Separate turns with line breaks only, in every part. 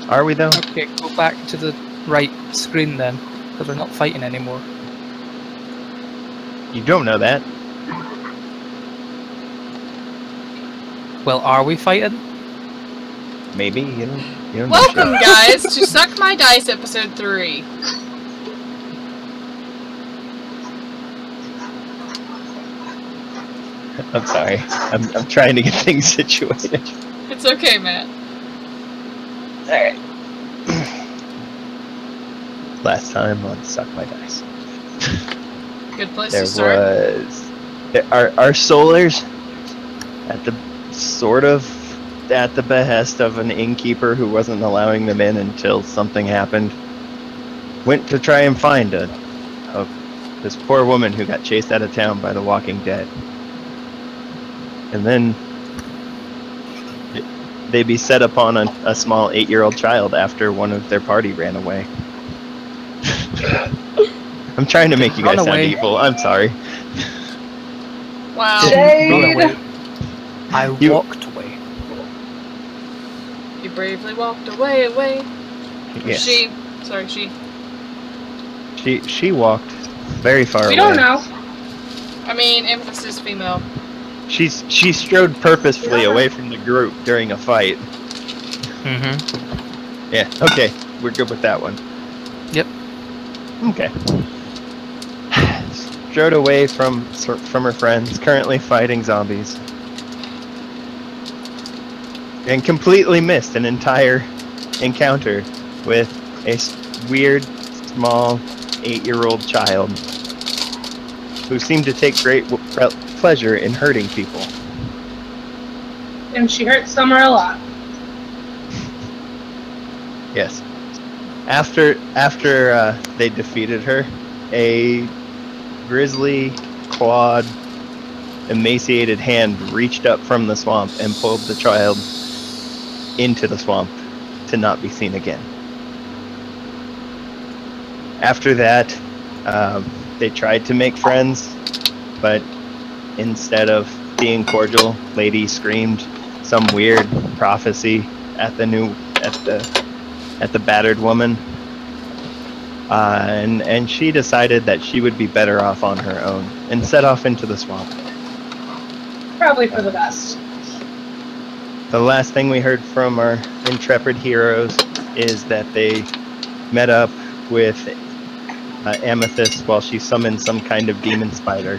Are we though?
Okay, go back to the right screen then, because we're not fighting anymore.
You don't know that.
Well, are we fighting?
Maybe you don't.
Welcome, guys, to Suck My Dice episode 3.
I'm sorry. I'm trying to get things situated.
It's okay, Matt.
Alright. Last time on Suck My Dice.
Good place
There
to start.
was... Our solars, at the behest of an innkeeper who wasn't allowing them in until something happened, went to try and find this poor woman who got chased out of town by the Walking Dead. And then they be set upon a small 8-year-old child after one of their party ran away. I'm trying to make you guys sound evil. I'm sorry.
Wow.
Run away. I walked away.
You bravely walked away.
Yes. She walked very far away.
We don't know.
I mean, emphasis female.
She strode purposefully away from the group during a fight.
Mm-hmm.
Yeah, okay. We're good with that one.
Yep.
Okay. Strode away from her friends, currently fighting zombies. And completely missed an entire encounter with a weird, small, 8-year-old child who seemed to take great pleasure in hurting people.
And she hurt Summer a lot.
Yes. After they defeated her, a grisly, clawed, emaciated hand reached up from the swamp and pulled the child into the swamp to not be seen again. After that, they tried to make friends, but instead of being cordial, Lady screamed some weird prophecy at the battered woman, and she decided that she would be better off on her own and set off into the swamp.
Probably for the best.
The last thing we heard from our intrepid heroes is that they met up with Amethyst while she summoned some kind of demon spider.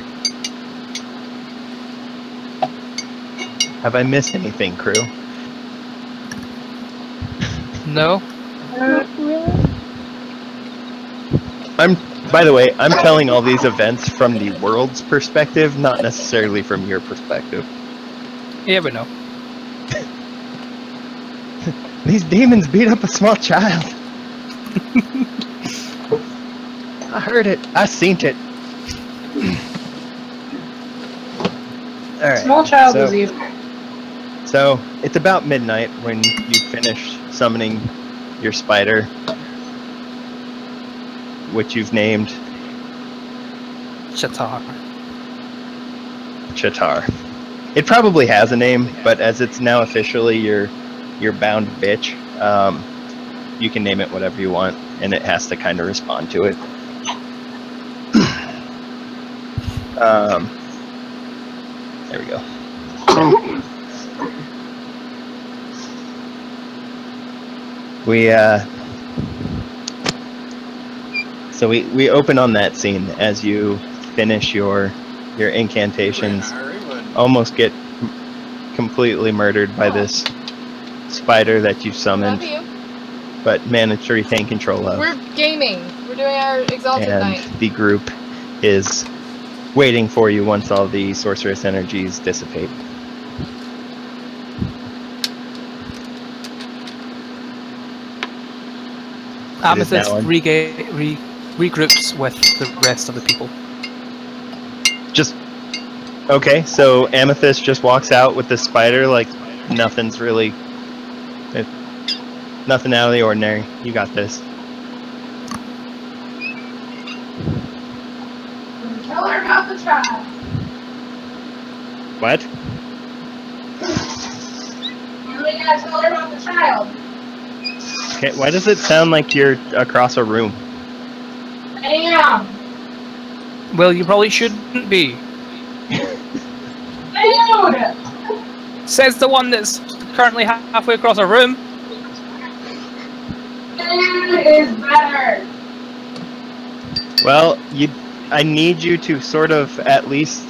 Have I missed anything, crew?
No.
By the way, I'm telling all these events from the world's perspective, not necessarily from your perspective.
Yeah, we know.
These demons beat up a small child. I heard it. I seen it. All right.
Small child was evil.
So it's about midnight when you finish summoning your spider, which you've named
Chatar.
It probably has a name, but as it's now officially your bound bitch, you can name it whatever you want, and it has to kind of respond to it. There we go. We open on that scene as you finish your incantations, almost get completely murdered by this spider that you summoned, but managed to retain control of.
We're gaming. We're doing our Exalted night.
And the group is waiting for you once all the sorceress energies dissipate.
Amethyst regroups with the rest of the people.
Okay, so Amethyst just walks out with the spider like nothing's really... Nothing out of the ordinary. You got this.
Tell her about the child.
What?
You really gotta tell her about the child.
Okay, why does it sound like you're across a room?
I am.
Well, you probably shouldn't be.
Dude!
Says the one that's currently halfway across a room.
Dude is better.
Well, I need you to sort of at least.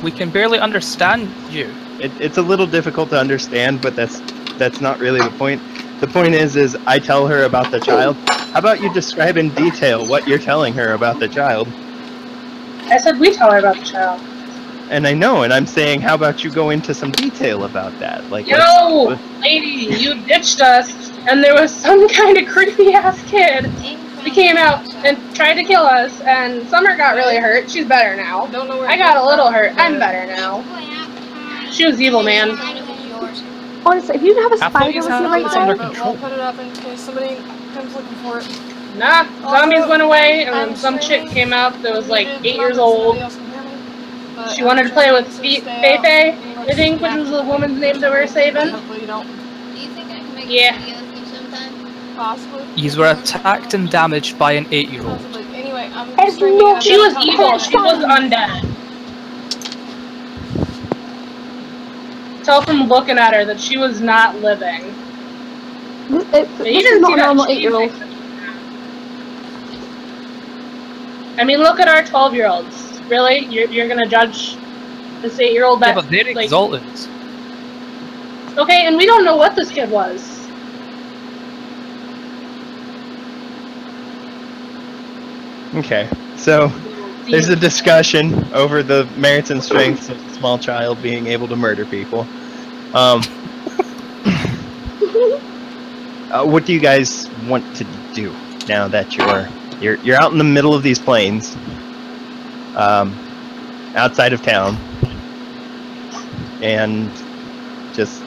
We can barely understand you.
It's a little difficult to understand, but that's not really the point. The point is I tell her about the child. How about you describe in detail what you're telling her about the child?
I said we tell her about the child.
And I know, and I'm saying, how about you go into some detail about that? Like,
yo, lady, you ditched us, and there was some kind of creepy ass kid that came out and tried to kill us, and Summer got really hurt. She's better now.
Don't know where
I got a little hurt. I'm better now. She was evil, man.
Honestly, if you have a spider with you right
under
there,
control.
We'll put it up in case somebody comes looking for it.
Nah, zombies went away, and then
I'm
some chick
saying
came out that was like
muted,
8 years
not that
old.
somebody else can hear me, but
She wanted to
I'm
play
trying
with
to
Fei
stay
Fei,
out.
I think, which was the woman's name that we were saving.
Hopefully you don't.
Do you think I can make
Yeah.
a video with you sometime?
Possibly.
You were attacked and damaged by an 8-year-old.
Possibly. Anyway, I'm
There's
just bringing
no-
up
She was
that
evil.
topic.
She was undead. Tell from looking at her that she was not living.
this
You
is
didn't
not
see
a
that
normal
cheese
8-year-old.
thing. I mean, look at our 12-year-olds. Really? You're gonna judge this 8-year-old
Yeah,
that...
but they're
like-
exalted.
Okay, and we don't know what this kid was.
Okay, so there's a discussion over the merits and strengths of a small child being able to murder people. What do you guys want to do now that you're out in the middle of these plains, outside of town, and just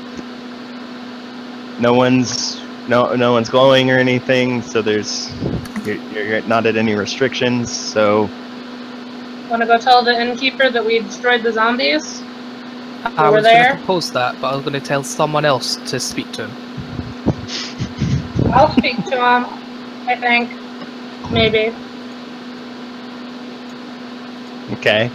no one's glowing or anything, so you're not at any restrictions, so
Wanna go tell the innkeeper that we destroyed the zombies?
I
Over
was going
there?
to propose that, but I was going to tell someone else to speak to him.
I'll speak to him, I think. Maybe.
okay.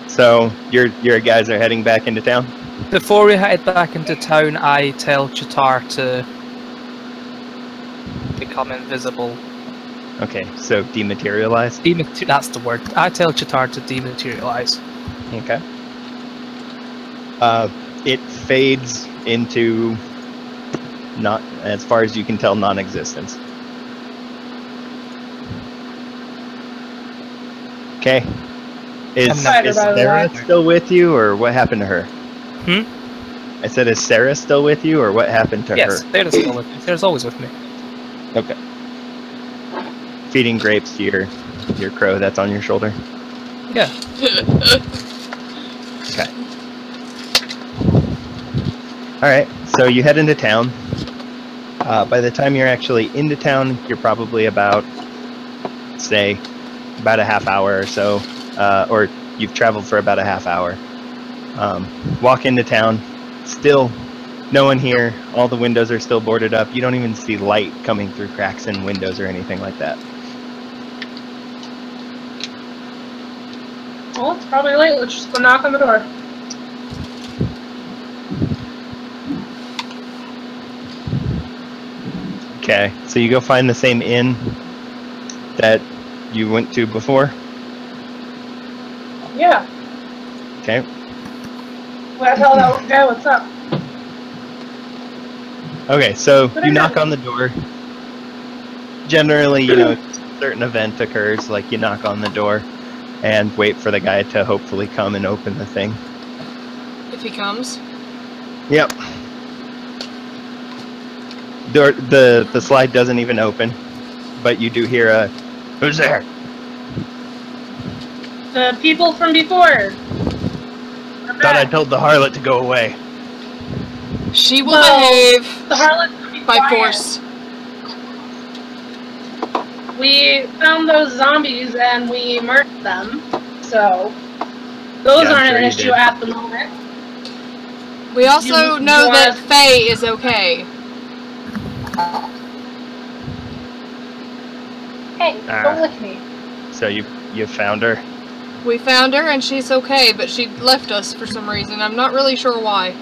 So your guys are heading back into town?
Before we head back into town, I tell Chitar to become invisible.
Okay, so dematerialize?
That's the word. I tell Chitar to dematerialize.
Okay. It fades into, not as far as you can tell, non-existence. Okay. Is
excited about
Sarah
that.
still with you, or what happened to her?
Hmm?
I said, is Sarah still with you, or what happened to
Yes,
her?
Sarah's still with me. Sarah's always with me.
Okay. Feeding grapes to your crow that's on your shoulder.
Yeah.
Okay. Alright, so you head into town. By the time you're actually into town, you're probably about, say, about a half hour or so, or you've traveled for about a half hour. Walk into town, still no one here, all the windows are still boarded up, you don't even see light coming through cracks in windows or anything like that.
Well, it's probably late. Let's just go knock on the door.
Okay, so you go find the same inn that you went to before?
Yeah.
Okay.
Well, tell that guy what's up.
Okay, so
But
you
I
knock
know.
on the door. Generally, a certain event occurs, like you knock on the door and wait for the guy to hopefully come and open the thing.
If he comes.
Yep. The slide doesn't even open, but you do hear a, "Who's there?"
The people from before.
Thought I told the harlot to go away.
She will
Well,
behave
The harlots be
by
quiet.
force.
We found those zombies and we murdered them, so those
Yeah, I'm
aren't
sure
an
you
issue
did.
at the moment.
We also
You
know that
want-
Faye is okay.
Hey, don't lick me.
So you found her?
We found her and she's okay, but she left us for some reason. I'm not really sure why.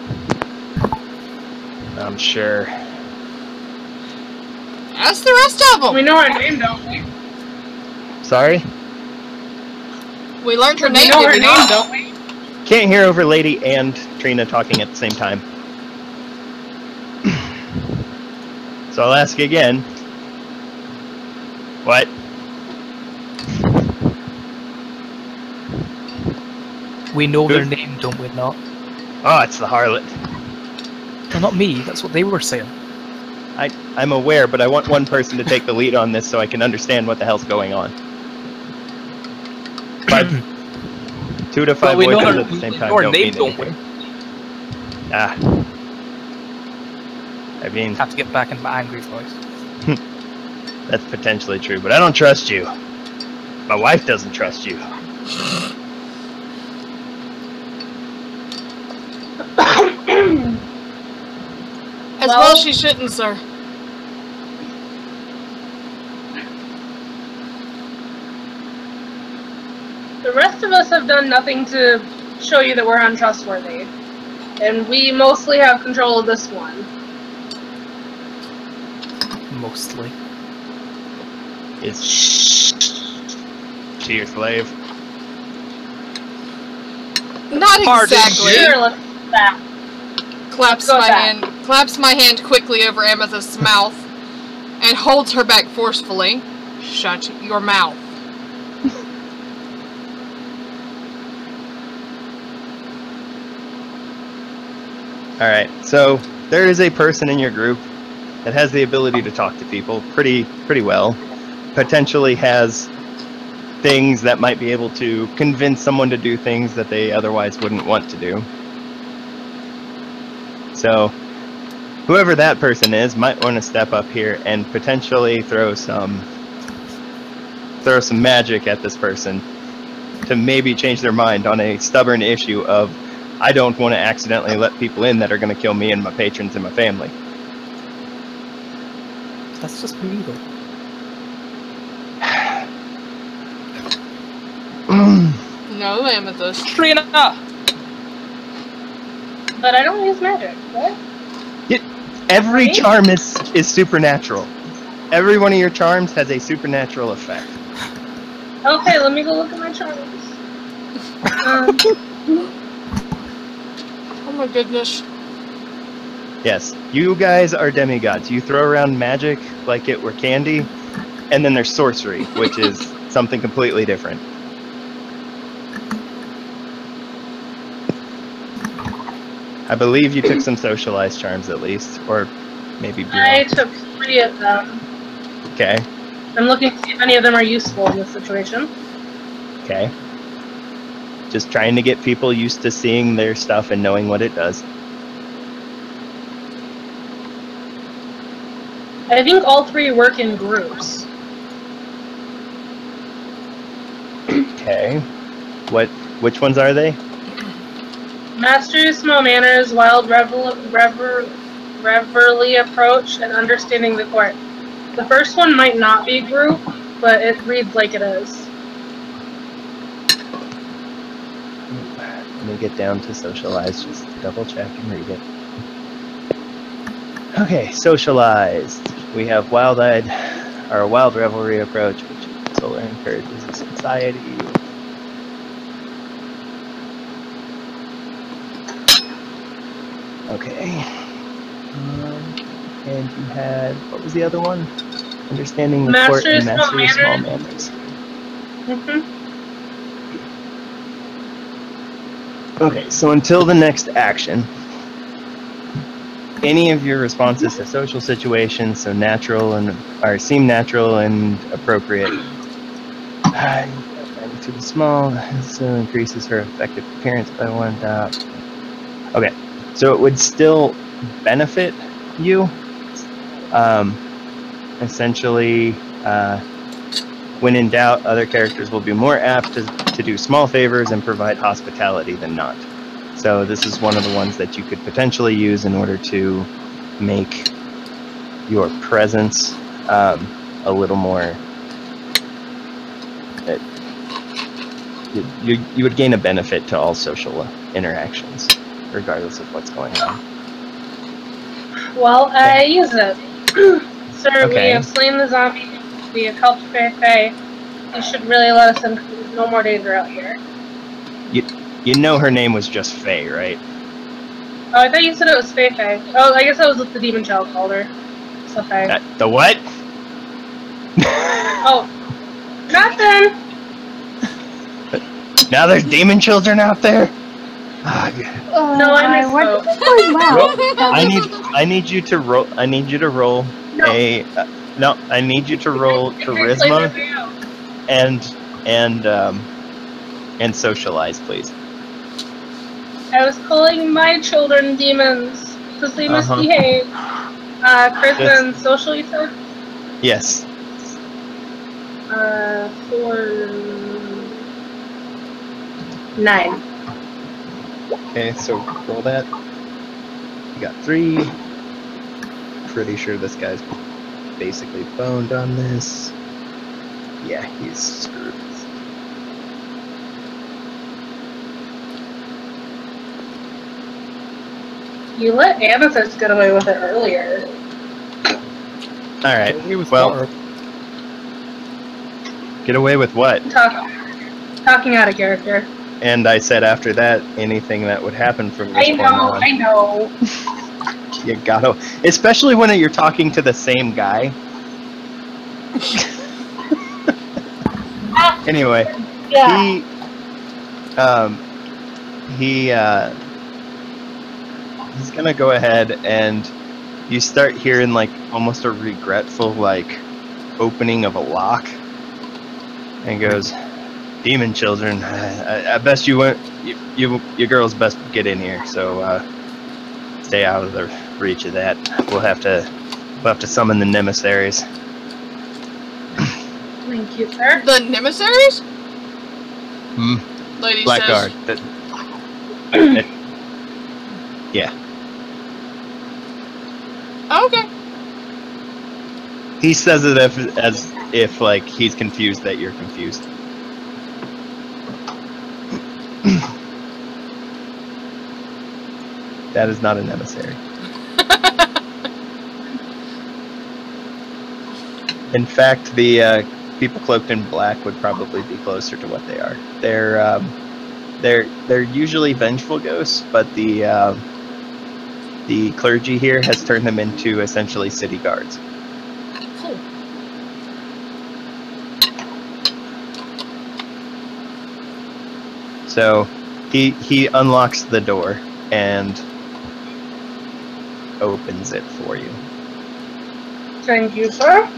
I'm sure.
Ask the rest of them!
We know her name, don't we?
Sorry?
We learned her
We
name,
know
did
her
we
name,
not?
don't we?
Can't hear over Lady and Trina talking at the same time. So I'll ask again. What?
We know their name, don't we not?
Oh, it's the harlot.
No, not me. That's what they were saying.
I'm aware, but I want one person to take the lead on this so I can understand what the hell's going on. 2 to 5 voices at the same time don't mean anything. Ah. I mean...
have to get back into my angry voice.
That's potentially true, but I don't trust you. My wife doesn't trust you.
As well she shouldn't, sir.
The rest of us have done nothing to show you that we're untrustworthy. And we mostly have control of this one.
Mostly.
Is she your slave?
Not exactly.
Sure, let's that.
Claps my hand quickly over Amethyst's mouth and holds her back forcefully. Shut your mouth.
Alright, so there is a person in your group that has the ability to talk to people pretty well. Potentially has things that might be able to convince someone to do things that they otherwise wouldn't want to do. So, whoever that person is might want to step up here and potentially throw some magic at this person to maybe change their mind on a stubborn issue of, I don't want to accidentally let people in that are going to kill me and my patrons and my family.
That's just me, though.
No, Amethyst.
Trina!
But I don't use magic, what?
Every charm is supernatural. Every one of your charms has a supernatural effect.
Okay, let me go look at my charms.
Oh my goodness.
Yes, you guys are demigods. You throw around magic like it were candy, and then there's sorcery, which is something completely different. I believe you took some socialized charms at least, or maybe
I took 3 of them.
Okay.
I'm looking to see if any of them are useful in this situation.
Okay. Just trying to get people used to seeing their stuff and knowing what it does.
I think all 3 work in groups.
Okay. Which ones are they?
Mastery of small manners, wild revelry approach, and understanding the court. The first one might not be group, but it reads like it is.
Let me get down to socialized, just double check and read it. Okay, socialized. We have wild-eyed, or wild revelry approach, which solar encourages a society. Okay. And you had, what was the other one? Understanding the court and mastery of small manners. Okay, so until the next action, any of your responses to social situations, so natural and or seem natural and appropriate, magnitude is small, so increases her effective appearance by 1 dot. Okay, so it would still benefit you. Essentially, when in doubt, other characters will be more apt to do small favors and provide hospitality than not. So this is one of the ones that you could potentially use in order to make your presence a little more. You would gain a benefit to all social interactions, regardless of what's going on.
Well, I use it. Sir, we
Okay.
have slain the zombie. We have helped Fei. You should really let us in. There's no more danger out here.
You know her name was just Faye, right?
Oh, I thought you said it was Fei. Oh, I guess that was what the demon child called her. So Faye.
The what?
Oh, nothing.
Now there's demon children out there. Oh,
No, I misspoke.
I need you to roll. I need you to roll I need you to roll charisma and socialize, please.
I was calling my children demons because they misbehave. Charisma and social, you said?
Yes.
4, 9.
Okay, so roll that. You got 3. Pretty sure this guy's basically boned on this. Yeah, he's screwed.
You let Amethyst get away with it earlier.
Alright, well... Get away with what?
Talking out of character.
And I said after that, anything that would happen from this point on.
I know.
You gotta... Especially when you're talking to the same guy. Anyway.
Yeah.
He's gonna go ahead and you start hearing like almost a regretful like opening of a lock, and goes, "Demon children, I best you went. You girls best get in here. So stay out of the reach of that. We'll have to summon the nemissaries."
Thank you, sir.
The nemissaries? Lady
Blackguard.
says.
Yeah.
Okay.
He says it as if like he's confused that you're confused. That is not an emissary. In fact, the people cloaked in black would probably be closer to what they are. They're usually vengeful ghosts, but the clergy here has turned them into essentially city guards.
Cool.
So he unlocks the door and opens it for you.
Thank you, sir.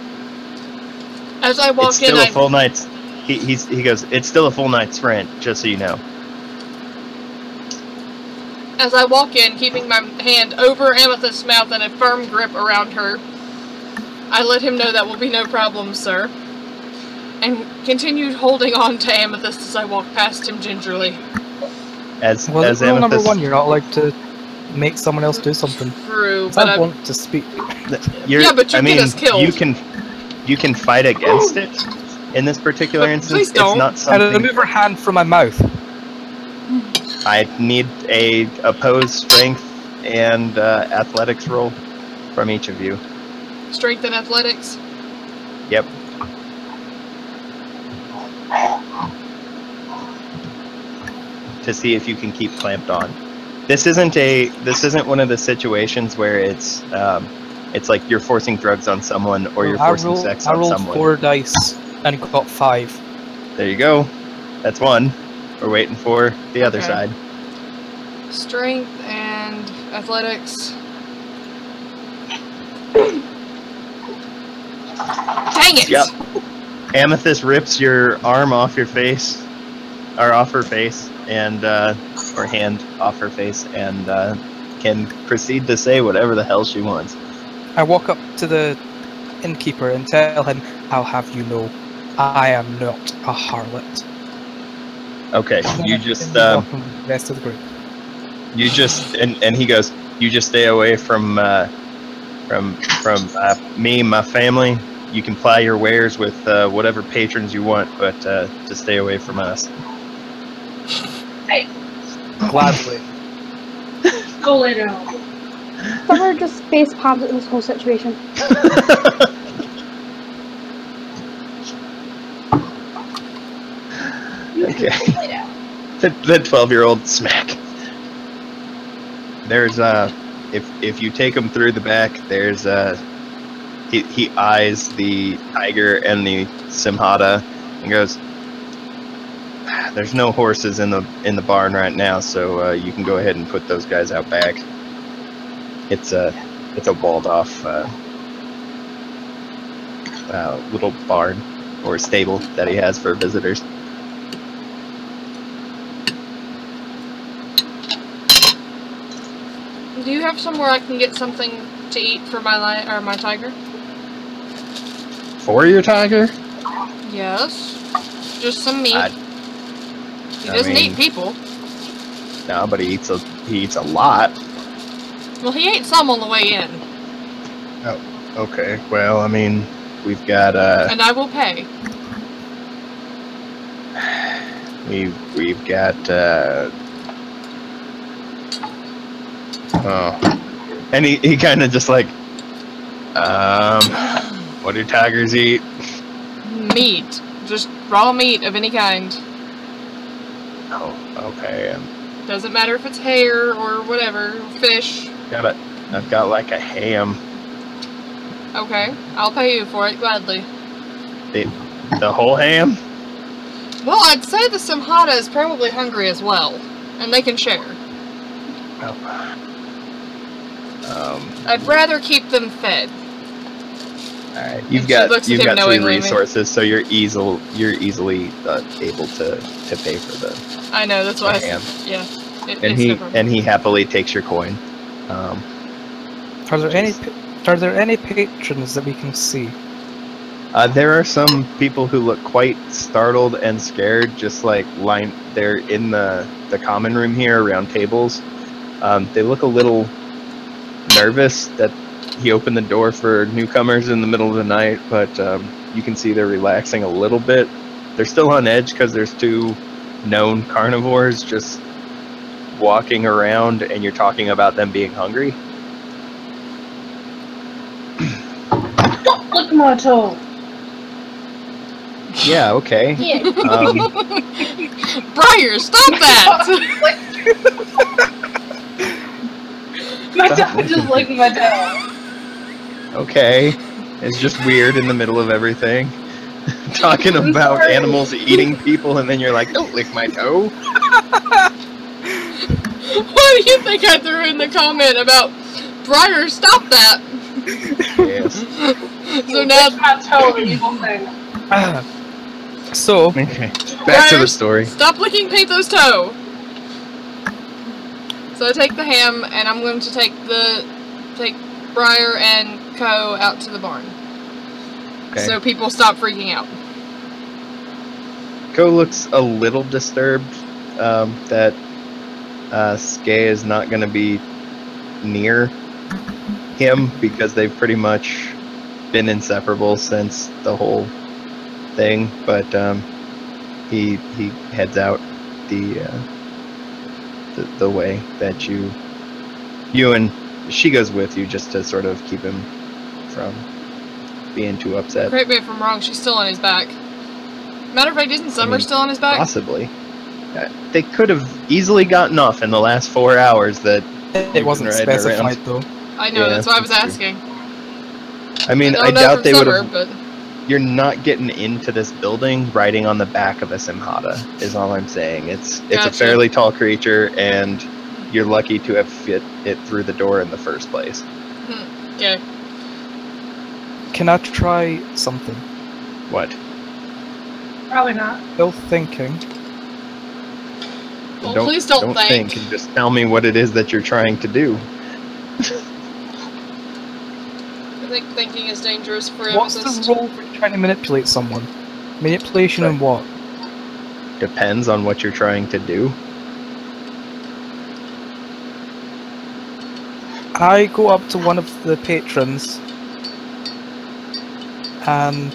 As I walk
It's still
in,
a full night's. He goes. It's still a full night's rent, just so you know.
As I walk in, keeping my hand over Amethyst's mouth and a firm grip around her, I let him know that will be no problem, sir. And continued holding on to Amethyst as I walk past him gingerly.
As
rule
Amethyst,
number 1, you're not allowed to make someone else do something.
True, but
I want to speak.
Yeah, but you get us killed.
You can fight against it. In this particular instance,
please don't.
It's not something.
I remove her hand from my mouth.
I need a opposed strength and athletics roll from each of you.
Strength and athletics?
Yep. To see if you can keep clamped on. This isn't one of the situations where it's like you're forcing drugs on someone or you're forcing sex on someone.
I rolled 4 dice and got 5.
There you go. That's one. We're waiting for the other side.
Strength and athletics. Dang it!
Yep. Amethyst rips your arm off your face, or off her face, and or hand off her face, and can proceed to say whatever the hell she wants.
I walk up to the innkeeper and tell him, "I'll have you know, I am not a harlot."
Okay, you just
the rest of the group.
you just and he goes, "You just stay away from From me and my family, you can ply your wares with whatever patrons you want, but to stay away from us.
Gladly.
Go lay down.
Summer just face palms at this whole situation.
Okay. The 12-year-old smack. There's if you take him through the back, there's he eyes the tiger and the simhata and goes, "There's no horses in the barn right now, so you can go ahead and put those guys out back." It's a walled off little barn or stable that he has for visitors.
Do you have somewhere I can get something to eat for my tiger?
For your tiger?
Yes. Just some meat. He
I
doesn't
mean,
eat people.
No, but he eats a lot.
Well, he ate some on the way in.
Oh, okay. Well, I mean, we've got
And I will pay.
we've got and he kind of just like what do tigers eat?
Meat. Just raw meat of any kind.
Oh, okay.
Doesn't matter if it's hair or whatever, fish.
I've got like a ham.
Okay, I'll pay you for it gladly.
The whole ham?
Well, I'd say the Simhata is probably hungry as well, and they can share.
Oh.
I'd rather keep them fed.
All right. You've got three
knowingly,
resources, so you're easily able to pay for the.
I know, that's why.
ham.
Yeah.
And he happily takes your coin.
Are there any patrons that we can see?
There are some people who look quite startled and scared, just like they're in the common room here around tables. They look a little nervous that he opened the door for newcomers in the middle of the night, but you can see they're relaxing a little bit. They're still on edge because there's two known carnivores just walking around, and you're talking about them being hungry.
Don't lick my toe.
Yeah, okay.
Yeah.
Briar, stop that!
My dog just licked my toe.
Okay. It's just weird in the middle of everything. Talking about animals eating people, and then you're like, don't lick my toe.
What do you think I threw in the comment about Briar, stop that?
Yes.
So now
My toe, the evil thing.
So,
Okay. Back to the story.
Stop licking Patho's toe. So I take the ham, and I'm going to take Briar and Co out to the barn.
Okay.
So people stop freaking out.
Ko looks a little disturbed that Skay is not going to be near him because they've pretty much been inseparable since the whole thing. But he heads out the way that you and she goes with you just to sort of keep him from being too upset.
Correct me if I'm wrong, she's still on his back. Matter of fact, isn't Summer still on his back?
Possibly. They could have easily gotten off in the last 4 hours that
it wasn't specified though.
I know,
Yeah,
that's why I was
that's
asking.
I mean,
I
I doubt they would
Summer,
have.
but
You're not getting into this building riding on the back of a Simhata, is all I'm saying. It's a
Gotcha.
fairly tall creature, and you're lucky to have fit it through the door in the first place.
okay.
Can I try something?
What?
Probably not.
Still thinking.
Well, please don't think.
And just tell me what it is that you're trying to do.
I think thinking is dangerous for
What's
Amethyst.
the role for trying to manipulate someone? Manipulation and what?
Depends on what you're trying to do.
I go up to one of the patrons and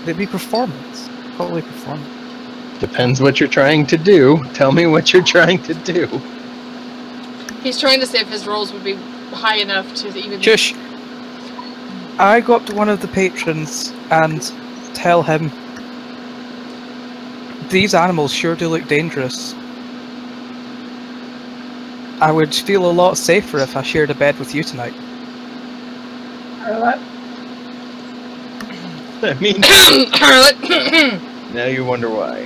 it'd be performance. Probably performance.
Depends what you're trying to do. Tell me what you're trying to do.
He's trying to see if his rolls would be high enough to even...
Shush! I go up to one of the patrons and tell him, these animals sure do look dangerous. I would feel a lot safer if I shared a bed with you tonight.
Harlot?
I mean,
Harlot!
now you wonder why.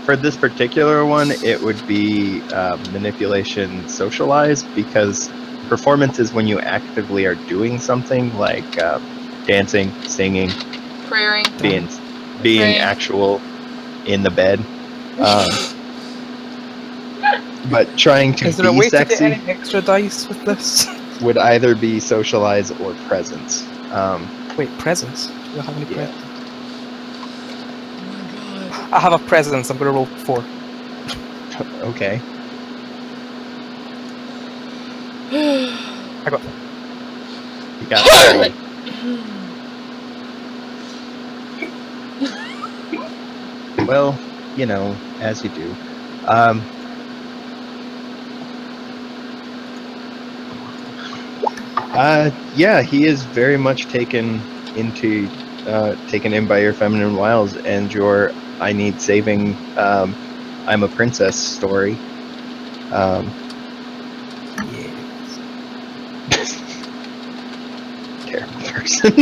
For this particular one, it would be manipulation socialized, because performance is when you actively are doing something like dancing, singing,
Praying.
being
Praying.
actual in the bed. But trying to
Is there a
be
way to get
sexy
any extra dice with this?
would either be socialize or presence.
Wait, presents? Do I have any
Yeah.
presents? I have a presence, I'm gonna roll 4.
Okay.
I got
You got 30. Well, you know, as you do. Yeah, he is very much taken in by your feminine wiles and your I need saving, I'm a princess story. Terrible person.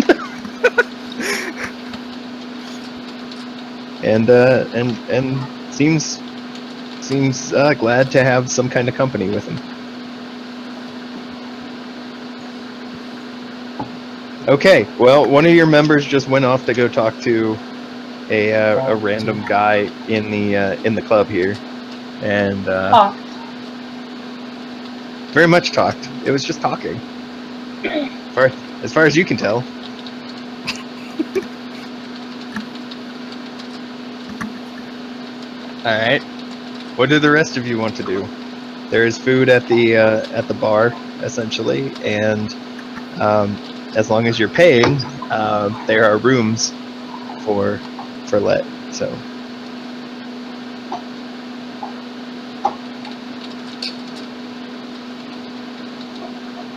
and seems glad to have some kind of company with him. Okay, well, one of your members just went off to go talk to a random guy in the club here, and very much talked. It was just talking, as far as you can tell. All right. What do the rest of you want to do? There is food at the bar, essentially, and as long as you're paying, there are rooms for let. So,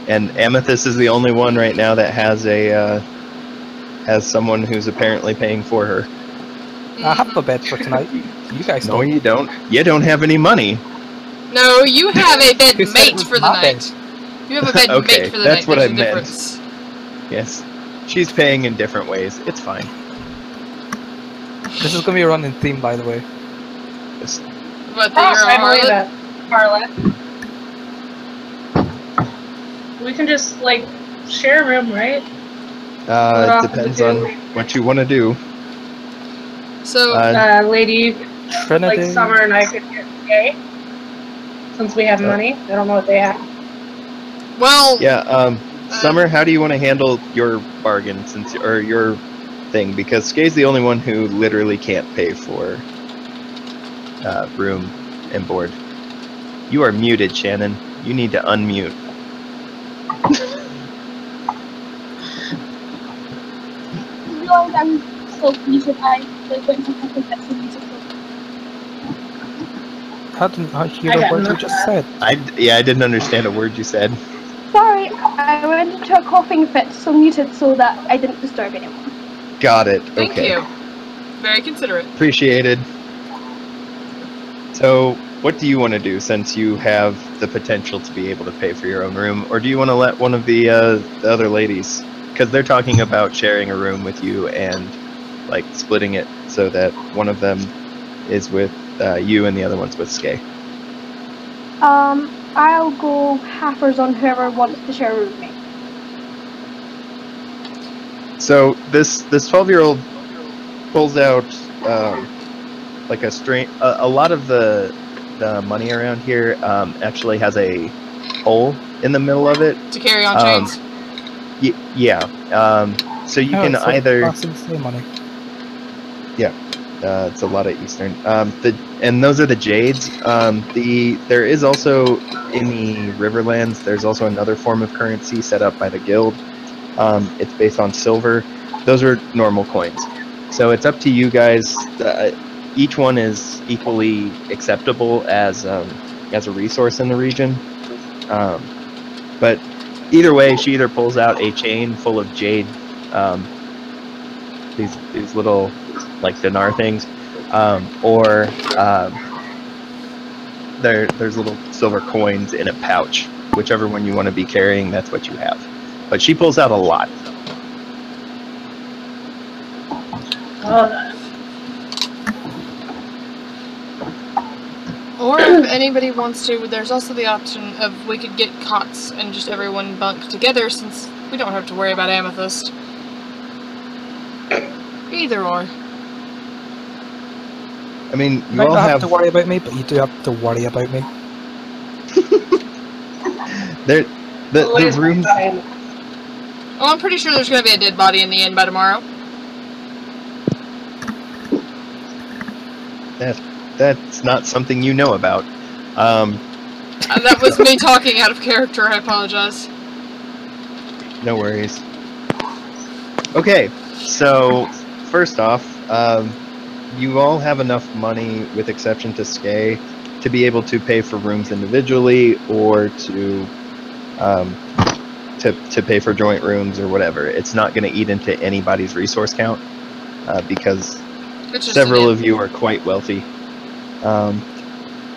and Amethyst is the only one right now that has has someone who's apparently paying for her.
I have a bed for tonight. You guys
No,
don't.
you don't. You don't have any money.
No, you have a bed
Who said it
mate
was
for the
my bed?
night. You have a bed
Okay,
mate for the
that's
night.
what
There's
I
a
meant.
difference.
Yes, she's paying in different ways. It's fine.
This is gonna be a running theme, by the way.
Just,
What, that you're
I
a
believe
harlot?
it, Harlot. We can just, like, share a room, right?
it depends on what you want to do.
So,
Lady,
Trinity.
like Summer and I could get gay. Since we have money. I don't know what they have.
well,
Yeah, Summer, how do you want to handle your bargain or your thing? Because Skay's the only one who literally can't pay for room and board. You are muted, Shannon. You need to unmute.
No, I'm so muted. I went to something that's so muted.
I didn't hear
I
a
got
word you
nothing.
just said.
I didn't understand a word you said.
Sorry, I went into a coughing fit, so muted so that I didn't disturb anyone.
Got it.
thank
Okay.
you. Very considerate.
Appreciated. So, what do you want to do since you have the potential to be able to pay for your own room, or do you want to let one of the other ladies? Because they're talking about sharing a room with you and like splitting it so that one of them is with you and the other one's with Skay.
I'll go halfers on whoever wants to share a room with me.
So this 12-year-old pulls out like a string. A lot of the money around here actually has a hole in the middle of it.
To carry on chains.
Yeah. So you can
it's like
either
passing the money.
It's a lot of Eastern. And those are the Jades. There is also in the Riverlands. There's also another form of currency set up by the guild. It's based on silver. Those are normal coins. So it's up to you guys. Each one is equally acceptable as a resource in the region. But either way, she either pulls out a chain full of jade, these little like dinar things, or there's little silver coins in a pouch. Whichever one you want to be carrying, that's what you have. But she pulls out a lot.
Or if anybody wants to, there's also the option of we could get cots and just everyone bunk together since we don't have to worry about Amethyst. Either or.
I mean,
You might not have to worry about me, but you do have to worry about me.
The rooms.
Oh, I'm pretty sure there's going to be a dead body in the inn by tomorrow.
That's not something you know about.
That was me talking out of character, I apologize.
No worries. Okay, so first off, you all have enough money, with exception to Skay, to be able to pay for rooms individually or to pay for joint rooms or whatever. It's not going to eat into anybody's resource count because several of you are quite wealthy.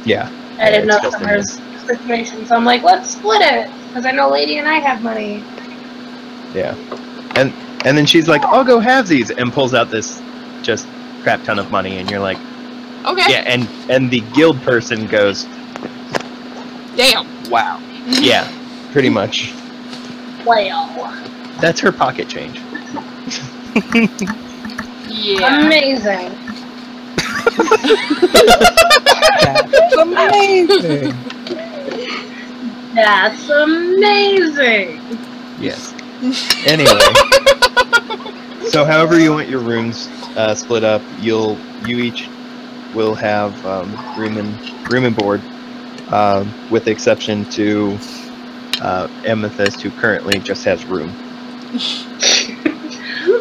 Yeah.
I didn't know Summer's situation, so I'm like, let's split it, because I know Lady and I have money.
Yeah. And then she's like, I'll go halvesies, and pulls out this just crap ton of money, and you're like,
okay.
Yeah, and the guild person goes,
damn.
Wow. Yeah, pretty much.
Wow.
That's her pocket change.
Yeah.
Amazing.
That's amazing.
That's amazing.
Yes. Anyway, so however you want your rooms split up, you each will have room and board, with the exception to Amethyst, who currently just has room.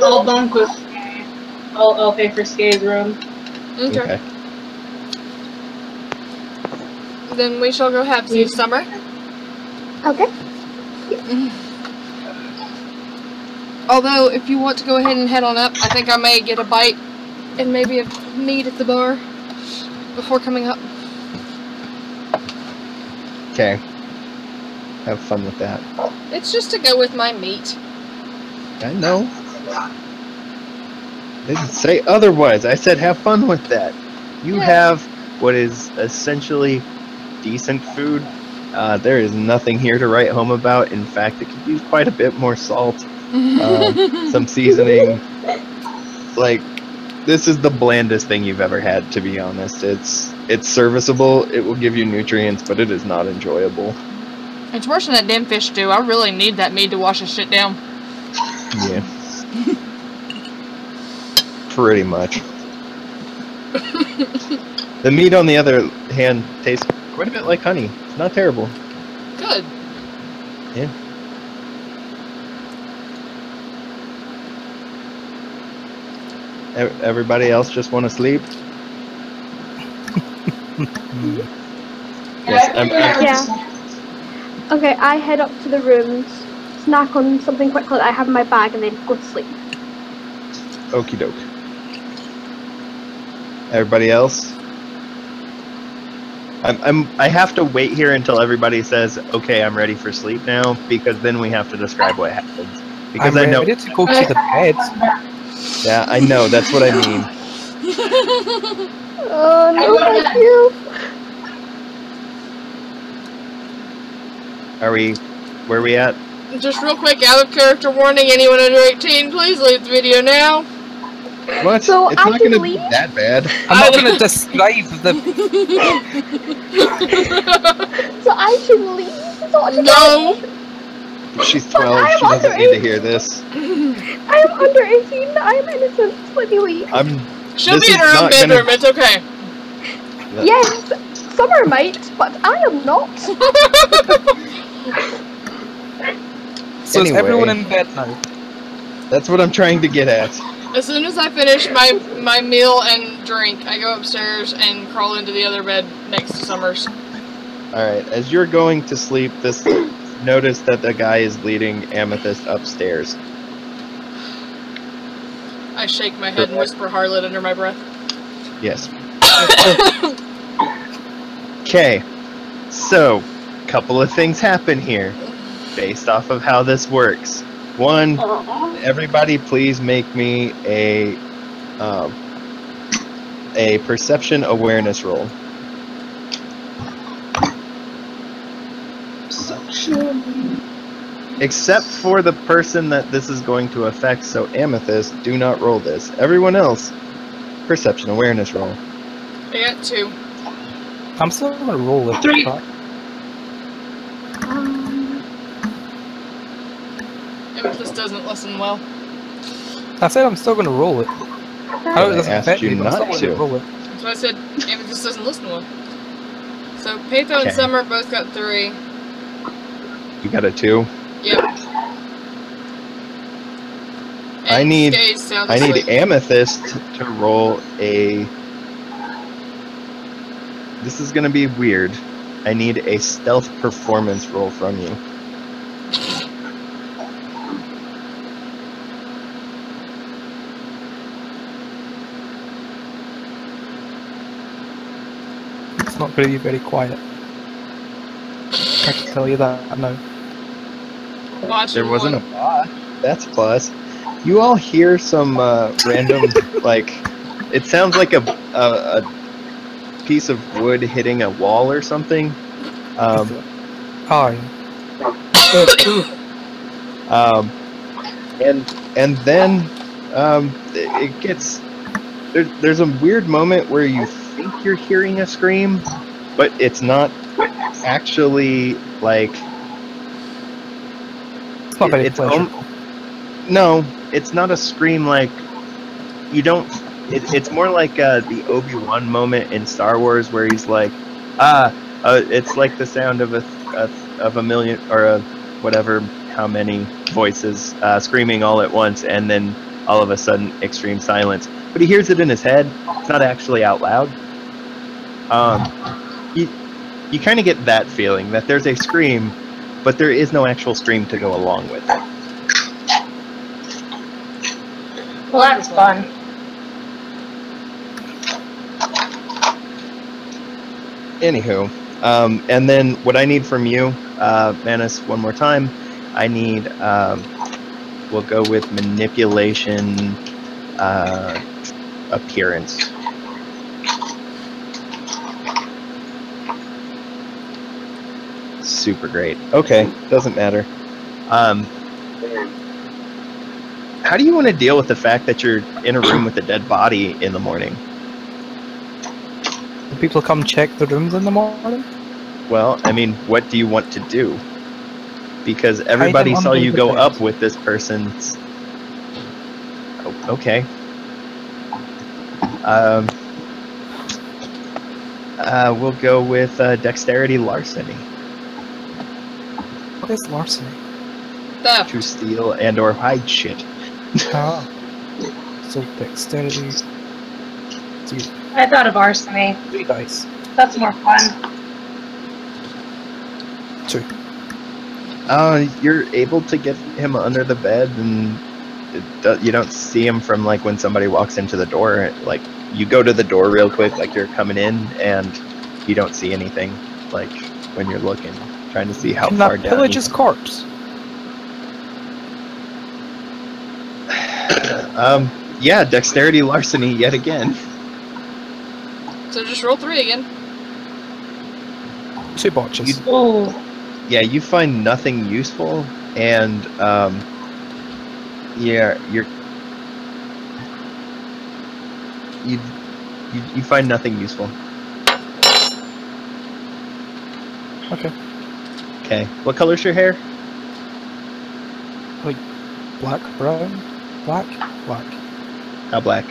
I'll bunk with. I'll pay for Skay's room.
Okay. Then we shall go have you, Summer.
Okay.
Although, if you want to go ahead and head on up, I think I may get a bite and maybe a meat at the bar before coming up.
Okay. Have fun with that.
It's just to go with my meat.
I know. I didn't say otherwise. I said have fun with that. You have what is essentially decent food. There is nothing here to write home about. In fact, it could use quite a bit more salt. Some seasoning. Like, this is the blandest thing you've ever had, to be honest. It's serviceable. It will give you nutrients, but it is not enjoyable.
It's worse than that damn fish stew. I really need that meat to wash this shit down.
Yeah. Pretty much. The meat, on the other hand, tastes quite a bit like honey. It's not terrible.
Good.
Yeah. Everybody else just want to sleep?
Yeah. Okay, I head up to the rooms, snack on something quickly that I have in my bag, and then go to sleep.
Okie doke. Everybody else? I have to wait here until everybody says, okay, I'm ready for sleep now, because then we have to describe what happens. Because
I'm
I know.
ready to go to the bed.
Yeah, I know. That's what I mean.
Oh, no, thank you.
Where are we at?
Just real quick, out of character warning, anyone under 18, please leave the video now.
What?
So
it's
I
not
should
going to be
leave?
that bad.
I'm not going to describe the...
So I should leave? Is that what you're
No!
saying?
She's 12. She doesn't need to hear this.
I am under 18. I am innocent. Let me leave.
She'll
This
be in
is
her own
not gonna-
bedroom. It's okay.
Yes, Summer might, but I am not.
So is
Anyway.
everyone in bed now?
That's what I'm trying to get at.
As soon as I finish my meal and drink, I go upstairs and crawl into the other bed next to Summers.
Alright, as you're going to sleep, notice that the guy is leading Amethyst upstairs.
I shake my head and whisper Harlot under my breath.
Yes. Okay, so, couple of things happen here, based off of how this works. One, everybody please make me a perception awareness roll. Except for the person that this is going to affect, so Amethyst, do not roll this. Everyone else, perception awareness roll.
I got 2.
I'm still gonna roll it.
3.
But
Amethyst doesn't listen well.
I said I'm still gonna roll it. I know it doesn't
asked
affect
you
me, but I'm
not
still
to.
gonna roll it.
That's why I said Amethyst doesn't listen well. So Patho
Okay.
and Summer both got 3.
You got a 2?
Yep.
I
And
need-
Skay's sound
I need
asleep.
Amethyst to roll a... This is gonna be weird. I need a stealth performance roll from you.
It's not gonna be very quiet. I can tell you that now.
Watch
There
him
wasn't a
one.
bot. That's a plus. You all hear some random, like, it sounds like a piece of wood hitting a wall or something.
Oh,
And then it gets there's a weird moment where you think you're hearing a scream, but it's not actually like
it's not very
it's
pleasurable.
no, it's not a scream like you don't. It's more like the Obi-Wan moment in Star Wars where he's like, it's like the sound of a million or a whatever how many voices screaming all at once, and then all of a sudden extreme silence. But he hears it in his head. It's not actually out loud. You kind of get that feeling that there's a scream, but there is no actual scream to go along with it.
Well, that's fun.
Anywho, and then what I need from you, Manus, one more time, I need, we'll go with manipulation, appearance. Super great. Okay, doesn't matter. How do you want to deal with the fact that you're in a room with a dead body in the morning?
Do people come check the rooms in the morning?
Well, I mean, what do you want to do? Because everybody
them
saw
under
you
the
go
bed.
up with this person's... Oh, okay. We'll go with dexterity larceny.
What is larceny?
Theft.
To steal and or hide shit.
Ah. So dexterity. 0.
I thought of arsony.
3 dice.
That's more fun.
2.
You're able to get him under the bed, and you don't see him from like when somebody walks into the door. Like you go to the door real quick, like you're coming in, and you don't see anything. Like when you're looking, trying to see how
Can
far
that
down.
pillage
you
his corpse?
Yeah, dexterity larceny yet again.
So just roll 3 again.
2 botches.
Ooh.
Yeah, you find nothing useful, and yeah, you find nothing useful.
Okay.
Okay, what color's your hair?
Black, brown, black, black.
How black?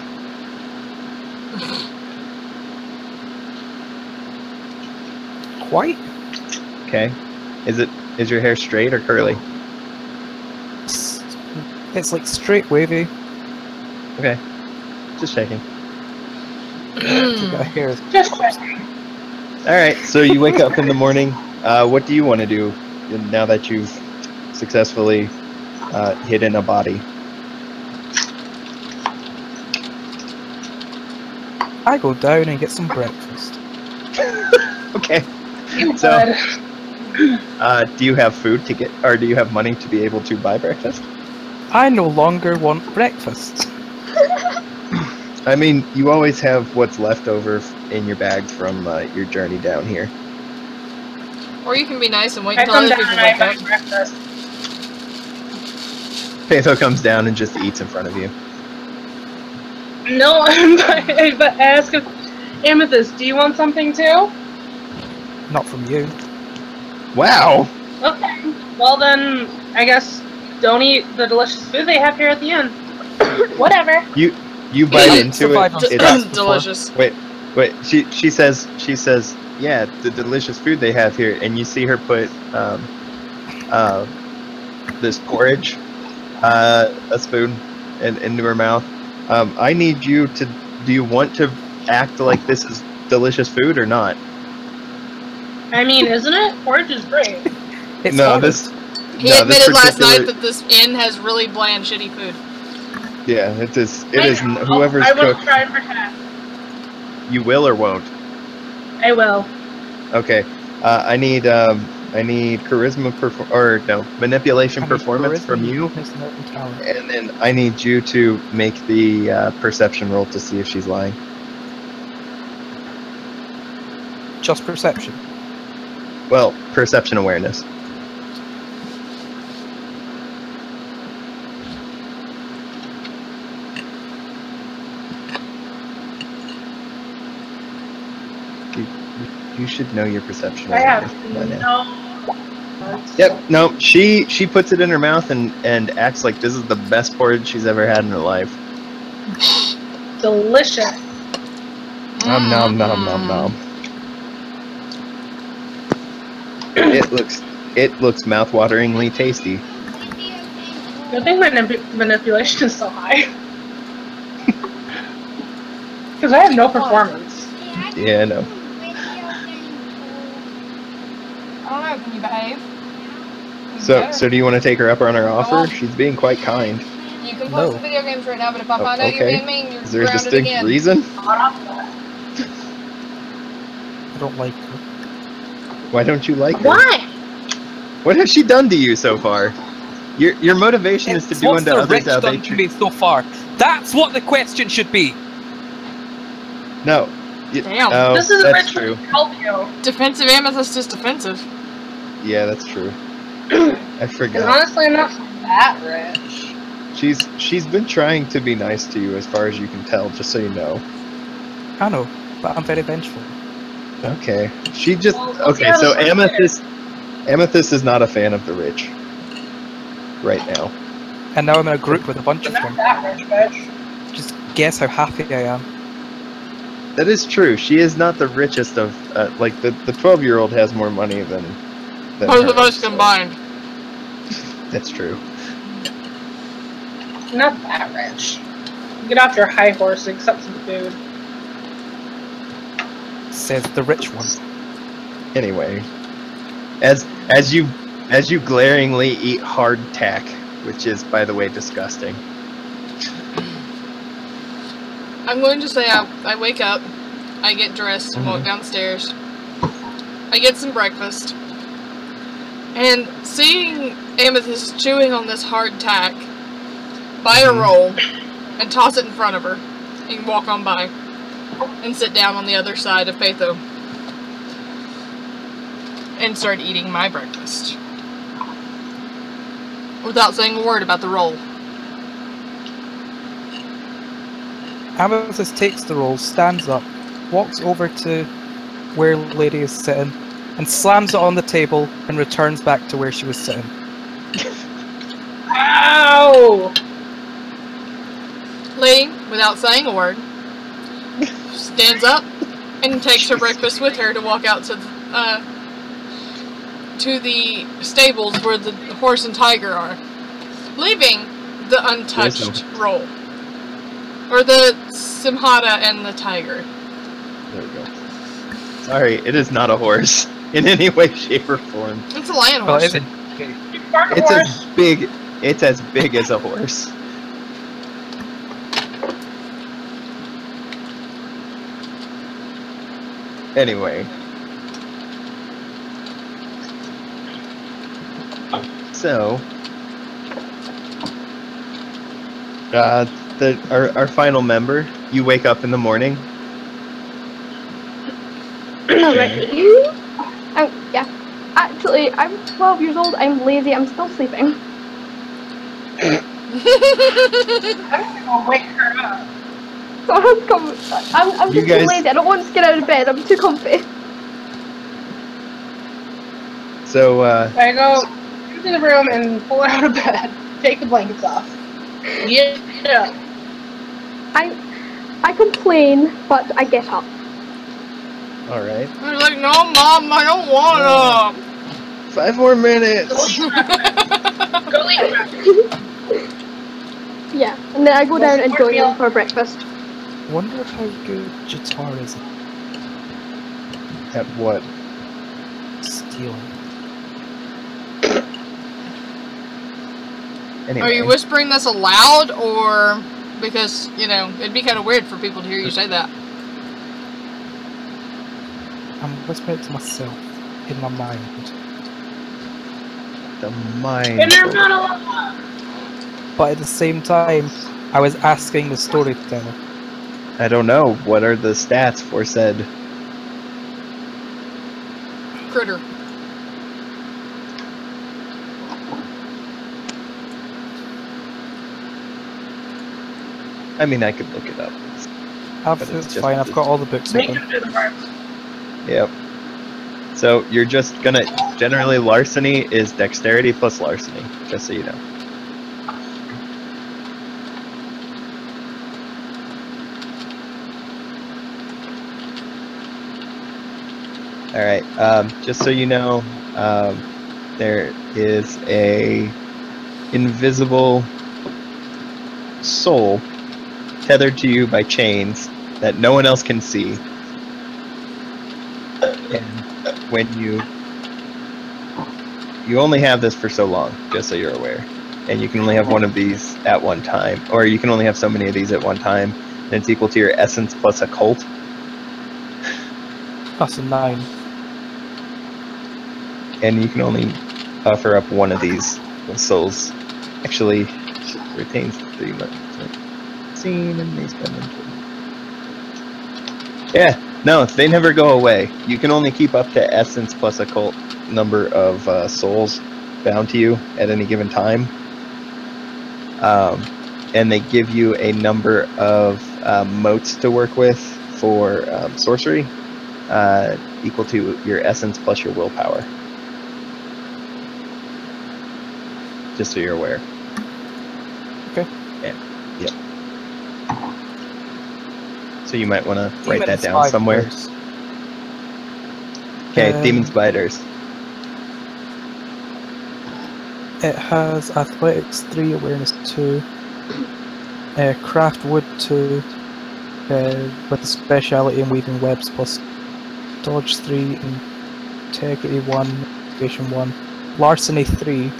White?
Okay. Is your hair straight or curly?
It's like straight wavy.
Okay. Just checking.
The hair is
Just checking.
All right. So you wake up in the morning. What do you want to do now that you've successfully hidden a body?
I go down and get some breakfast.
Okay.
You
So,
would.
do you have food to get, or do you have money to be able to buy breakfast?
I no longer want breakfast.
I mean, you always have what's left over in your bag from your journey down here.
Or you can be nice and wait
I
until
come
other
down
people
and I
wake up.
buy breakfast.
Patho comes down and just eats in front of you.
No, but ask if Amethyst, do you want something too?
Not from you.
Wow.
Okay. Well then, I guess don't eat the delicious food they have here at the inn. Whatever.
You bite into
Survive
it.
on
Just
scraps before.
delicious.
Wait. She says, yeah, the delicious food they have here, and you see her put this porridge, a spoon, into her mouth. I need you to. Do you want to act like this is delicious food or not?
I mean, isn't it? Porridge is great.
It's
No,
honest.
this.
He
no,
admitted
this
last night
particular-
that this inn has really bland, shitty food.
Yeah, it is. It
I
is.
know.
Whoever's
I will
cooked,
try and pretend.
you will or won't.
I will.
Okay. I need charisma manipulation
I mean,
performance
charisma
from you,
is not a talent.
and then I need you to make the perception roll to see if she's lying.
Just perception.
Well, perception awareness. You should know your perception
I
awareness
have
by now.
no.
Yep. No, she puts it in her mouth and acts like this is the best porridge she's ever had in her life.
Delicious.
Nom nom nom nom nom. It looks mouthwateringly tasty.
Good thing my manipulation is so high. Because I have no performance.
Yeah, I know.
I don't know, can you behave?
So do you want to take her up on her offer? She's being quite kind.
You can play
No.
some video games right now, but if I
Oh,
find out you're
okay.
being mean, you're
Is there a
grounded
distinct
again.
reason?
I don't like her.
Why don't you like her?
Why?
What has she done to you so far? Your motivation is to do
What's
unto
the
others
rich
how they
done to
treat.
me so far? That's what the question should be.
No.
Damn.
Oh,
This is
that's
rich
true.
to help you.
Defensive amethyst is defensive.
Yeah, that's true. I
Because
forgot.
honestly, I'm not that rich.
She's been trying to be nice to you as far as you can tell, just so you know.
I know, but I'm very vengeful.
Okay. She just
Well,
okay,
yeah,
so
that's
Amethyst is not a fan of the rich. Right now.
And now I'm in a group with a bunch
I'm
of
not
them.
that rich, bitch.
Just guess how happy I am.
That is true. She is not the richest of like the 12-year-old has more money than
Both of
her,
us
so
combined.
That's true.
I'm not that rich. Get off your high horse and accept some food.
Says the rich one.
Anyway, as you glaringly eat hard tack, which is, by the way, disgusting.
I'm going to say I wake up, I get dressed and walk downstairs. I get some breakfast. And seeing Amethyst chewing on this hard tack, buy a roll and toss it in front of her and walk on by and sit down on the other side of Patho and start eating my breakfast without saying a word about the roll.
Amethyst takes the roll, stands up, walks over to where Lady is sitting, and slams it on the table and returns back to where she was sitting.
Ow!
Lady, without saying a word, stands up and takes her breakfast with her to walk out to the stables where the horse and tiger are, leaving the untouched roll. Or the Simhada and the tiger.
There we go. Sorry, it is not a horse in any way, shape, or form.
It's a lion
Well,
horse.
is it?
It's as big. It's as big as a horse. Anyway. So, our final member, you wake up in the morning.
Alright. Yeah. Actually, I'm 12 years old. I'm lazy. I'm still sleeping.
I'm gonna wake her up.
So I'm just too lazy. I don't want to get out of bed. I'm too comfy.
So,
I go into the room and pull her out of bed. Take the blankets off. Yeah.
I complain, but I get up.
all right.
I was like, no, Mom, I don't wanna.
5 more minutes.
Go eat.
Yeah, and then I go down and join them for breakfast.
Wonder how good Jitar is
At what?
at stealing.
Anyway.
Are you whispering this aloud, or because, you know, it'd be kind of weird for people to hear you say that?
I'm whispering it to myself in my mind.
The mind.
Inner monologue.
But at the same time, I was asking the storyteller.
I don't know. What are the stats for said?
Critter.
I mean, I could look it up.
Absolutely
just-
fine, I've got all the books
Make
open.
him do the work.
Yep. So you're just gonna generally larceny is dexterity plus larceny, just so you know. All right. Just so you know, there is a invisible soul tethered to you by chains that no one else can see. And when you only have this for so long, just so you're aware, and you can only have one of these at one time, or you can only have so many of these at one time, and it's equal to your essence plus occult.
That's a 9.
And you can only offer up one of these souls. Actually, it retains 3 months. Seen and they spend them. Yeah, no, they never go away. You can only keep up to essence plus occult number of souls bound to you at any given time. And they give you a number of motes to work with for sorcery, equal to your essence plus your willpower. Just so you're aware.
Okay.
Yeah. Yep. So you might want to write that
Demon
down somewhere.
spiders.
Okay, demon spiders.
It has athletics 3, awareness 2, craft wood 2, with a speciality in weaving webs plus dodge 3, integrity 1, investigation 1, larceny 3,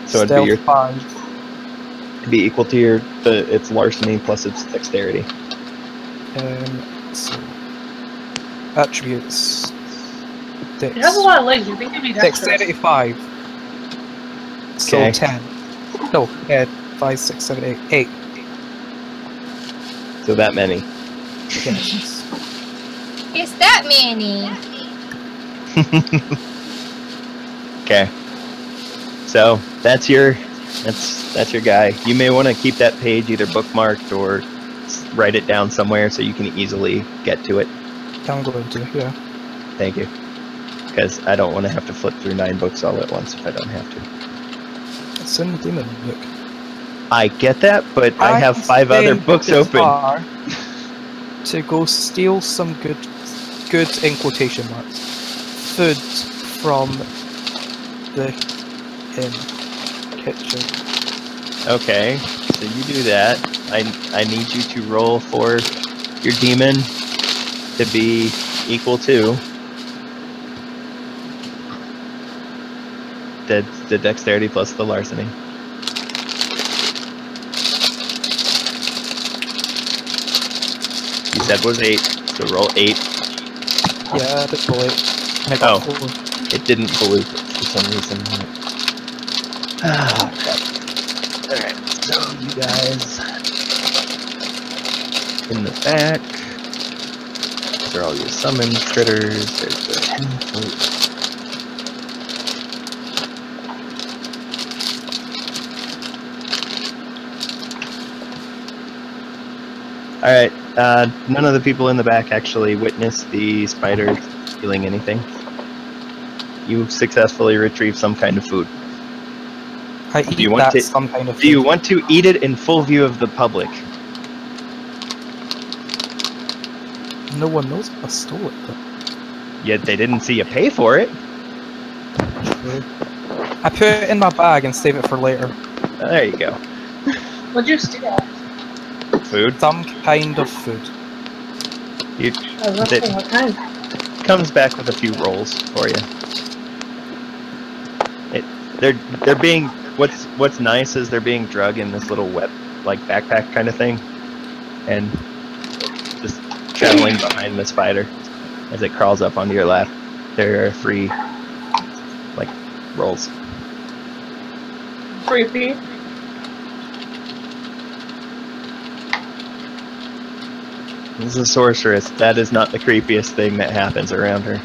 So it'd
stealth
be your
5.
it'd be equal to your its larceny plus its dexterity.
So attributes. Dex.
It has a lot of legs. You think it'd be
Dexterity 5. So
Okay.
10. No, 5, 6, 7, 8. 8.
So that many.
Yes.
Is that many?
Okay. So that's your guy. You may want to keep that page either bookmarked or write it down somewhere so you can easily get to it.
I'm going to, yeah.
Thank you. Because I don't want to have to flip through 9 books all at once if I don't have to.
It's in the demon book.
I get that, but I have 5 other books
this
open.
far. to go steal some goods in quotation marks, food from the kitchen.
Okay, so you do that. I need you to roll for your demon to be equal to the dexterity plus the larceny. You said was 8, so roll 8.
Yeah, I did roll 8. And I got 4.
It didn't pollute for some reason. Ah, crap. Alright, so you guys in the back. These are all your summon critters. There's the 10 foot. Alright, none of the people in the back actually witnessed the spider stealing anything. You successfully retrieved some kind of food.
I
Do you
eat
want
that
to-
some kind of food.
Do you want to eat it in full view of the public?
No one knows I stole it, though.
Yet they didn't see you pay for it.
True. I put it in my bag and save it for later.
There you go.
What'd you steal?
Food.
Some kind of food.
You
Oh, roughly
Did-
what kind?
comes back with a few rolls for you. They're being what's nice is they're being drug in this little web like backpack kind of thing, and just traveling behind the spider as it crawls up onto your lap. There are 3 like rolls.
Creepy.
This is a sorceress. That is not the creepiest thing that happens around her.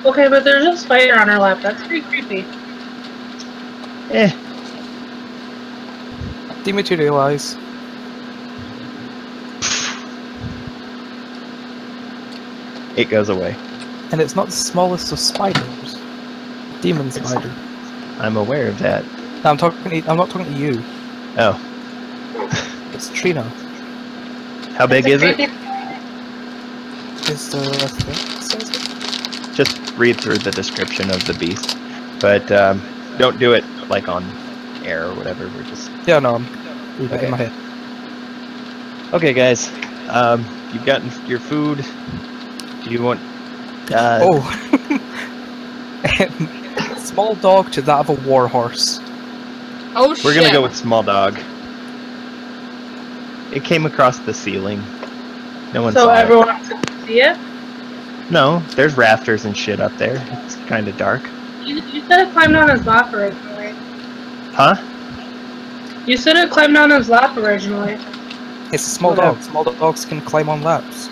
Okay, but there's a spider on her lap. That's pretty creepy.
Eh.
Dematerialize.
It goes away.
And it's not the smallest of spiders. Demon spider.
I'm aware of that.
No, I'm not talking to you.
Oh.
It's Trina.
How big is it?
Is the thing says it?
Just read through the description of the beast. But don't do it like on air or whatever. We're just
Yeah, no, I'm reading it in my head.
okay, guys. You've gotten your food. Do you want?
Small dog to that of a war horse.
Oh shit.
We're gonna go with small dog. It came across the ceiling. No one
So
saw
everyone can see it?
it. No, there's rafters and shit up there. It's kind of dark.
You said it climbed on his lap originally.
Huh?
You said it climbed on his lap originally.
It's a small
Whatever.
dog. Small dogs can climb on laps.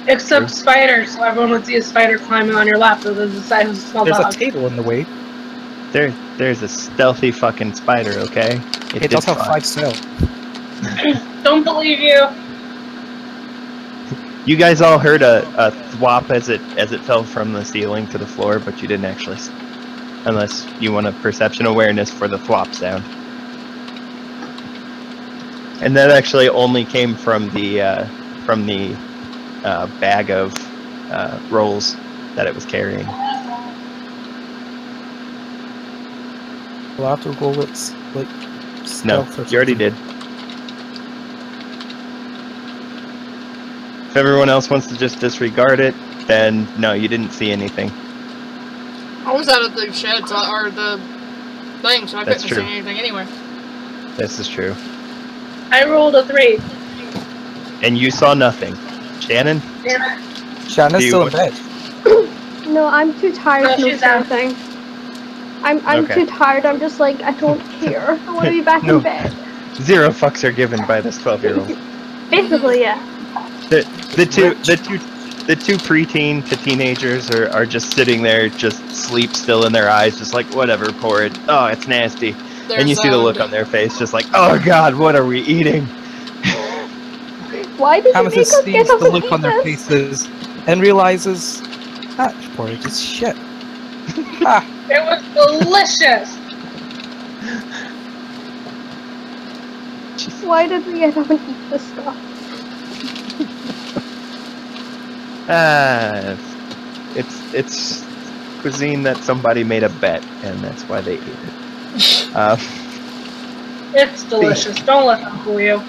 Except spiders, so everyone would see a spider climbing on your lap, so there's the size of a small
There's
dog.
a table in the way.
There's a stealthy fucking spider. Okay.
It does have 5 cells.
Don't believe you.
You guys all heard a thwop as it fell from the ceiling to the floor, but you didn't actually, unless you want a perception awareness for the thwop sound. And that actually only came from the bag of rolls that it was carrying.
We'll have to go with like
No,
stealth or
you already
something.
did. If everyone else wants to just disregard it, then no, you didn't see anything.
I was out of the sheds or the thing, so I
That's
couldn't
true.
see anything anywhere.
This is true.
I rolled a 3.
And you saw nothing. Shannon?
Damn it.
Shannon's
Do you
still in
want-
bed.
No, I'm too tired
No,
to know
she's out.
anything. I'm
Okay.
too tired. I'm just like, I don't care. I want to be back
No.
in bed.
0 fucks are given by this 12-year-old.
Basically, yeah.
The two preteen to teenagers are just sitting there, just sleep still in their eyes, just like whatever, pour it. Oh, it's nasty.
They're
And you see the look
zoned.
on their face, just like, oh god, what are we eating?
Why did you make
Amethyst
us get
sees
up
the
and
look
eat
on their
this?
faces and realizes that porridge is shit. Ah,
It was delicious.
Why did we get up and eat this stuff?
It's cuisine that somebody made a bet, and that's why they ate it.
It's delicious. Don't let them fool you.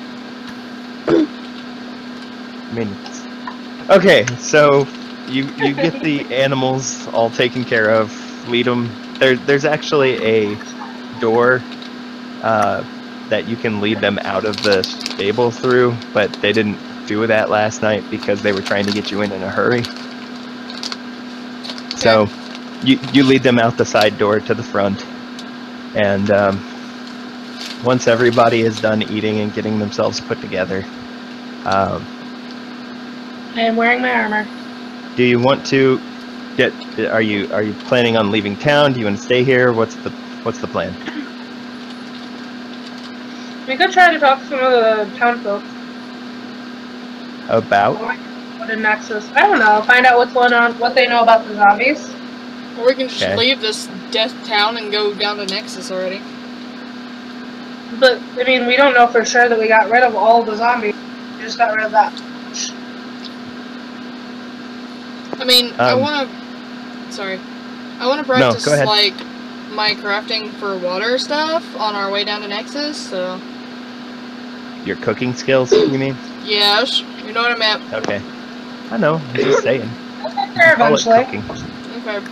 I mean, okay, so you get the animals all taken care of, lead them. There's actually a door that you can lead them out of the stable through, but they didn't do that last night because they were trying to get you in a hurry. So you lead them out the side door to the front, and once everybody is done eating and getting themselves put together,
I am wearing my armor.
do you want to get? Are you planning on leaving town? Do you want to stay here? What's the plan?
We could try to talk to some of the townsfolk.
About?
What in Nexus? I don't know. Find out what's going on, what they know about the zombies.
Or we can just
Okay.
leave this death town and go down to Nexus already.
But, I mean, we don't know for sure that we got rid of all the zombies. We just got rid of that.
I mean, I want to practice,
go ahead.
like, my crafting for water stuff on our way down to Nexus, so...
Your cooking skills, you mean?
Yes, you know what I meant.
Okay. I know, I'm just saying.
There
Call it
eventually.
cooking.
Okay.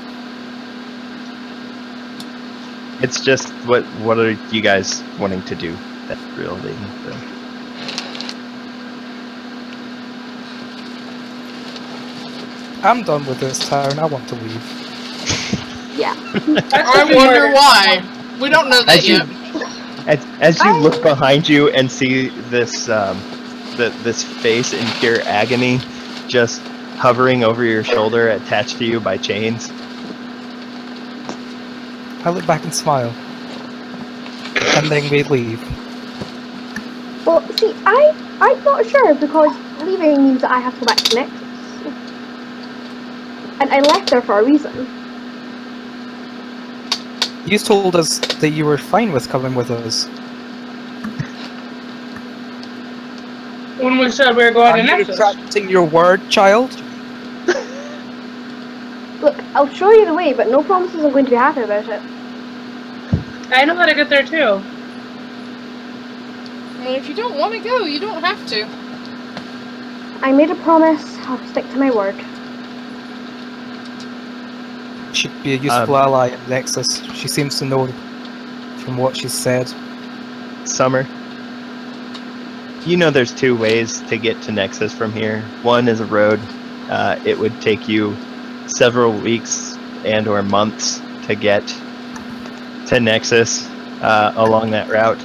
It's just, what are you guys wanting to do? That's really the...
I'm done with this town. I want to leave.
Yeah.
I wonder why. We don't know that
As you-
yet.
As you look behind you and see this this face in pure agony, just hovering over your shoulder, attached to you by chains.
I look back and smile. And then we leave.
Well, see, I'm not sure because leaving means that I have to go back to Nexus. And I left there for a reason.
You told us that you were fine with coming with us.
When we said we were going
Are
to
you
Nexus.
retracting your word, child?
Look, I'll show you the way, but no promises I'm going to be happy about it.
I know how to get there too.
I mean, if you don't want to go, you don't have to.
I made a promise, I'll stick to my word.
She'd be a useful ally in Nexus. She seems to know from what she's said.
Summer, you know there's two ways to get to Nexus from here. One is a road. It would take you several weeks and or months to get to Nexus along that route.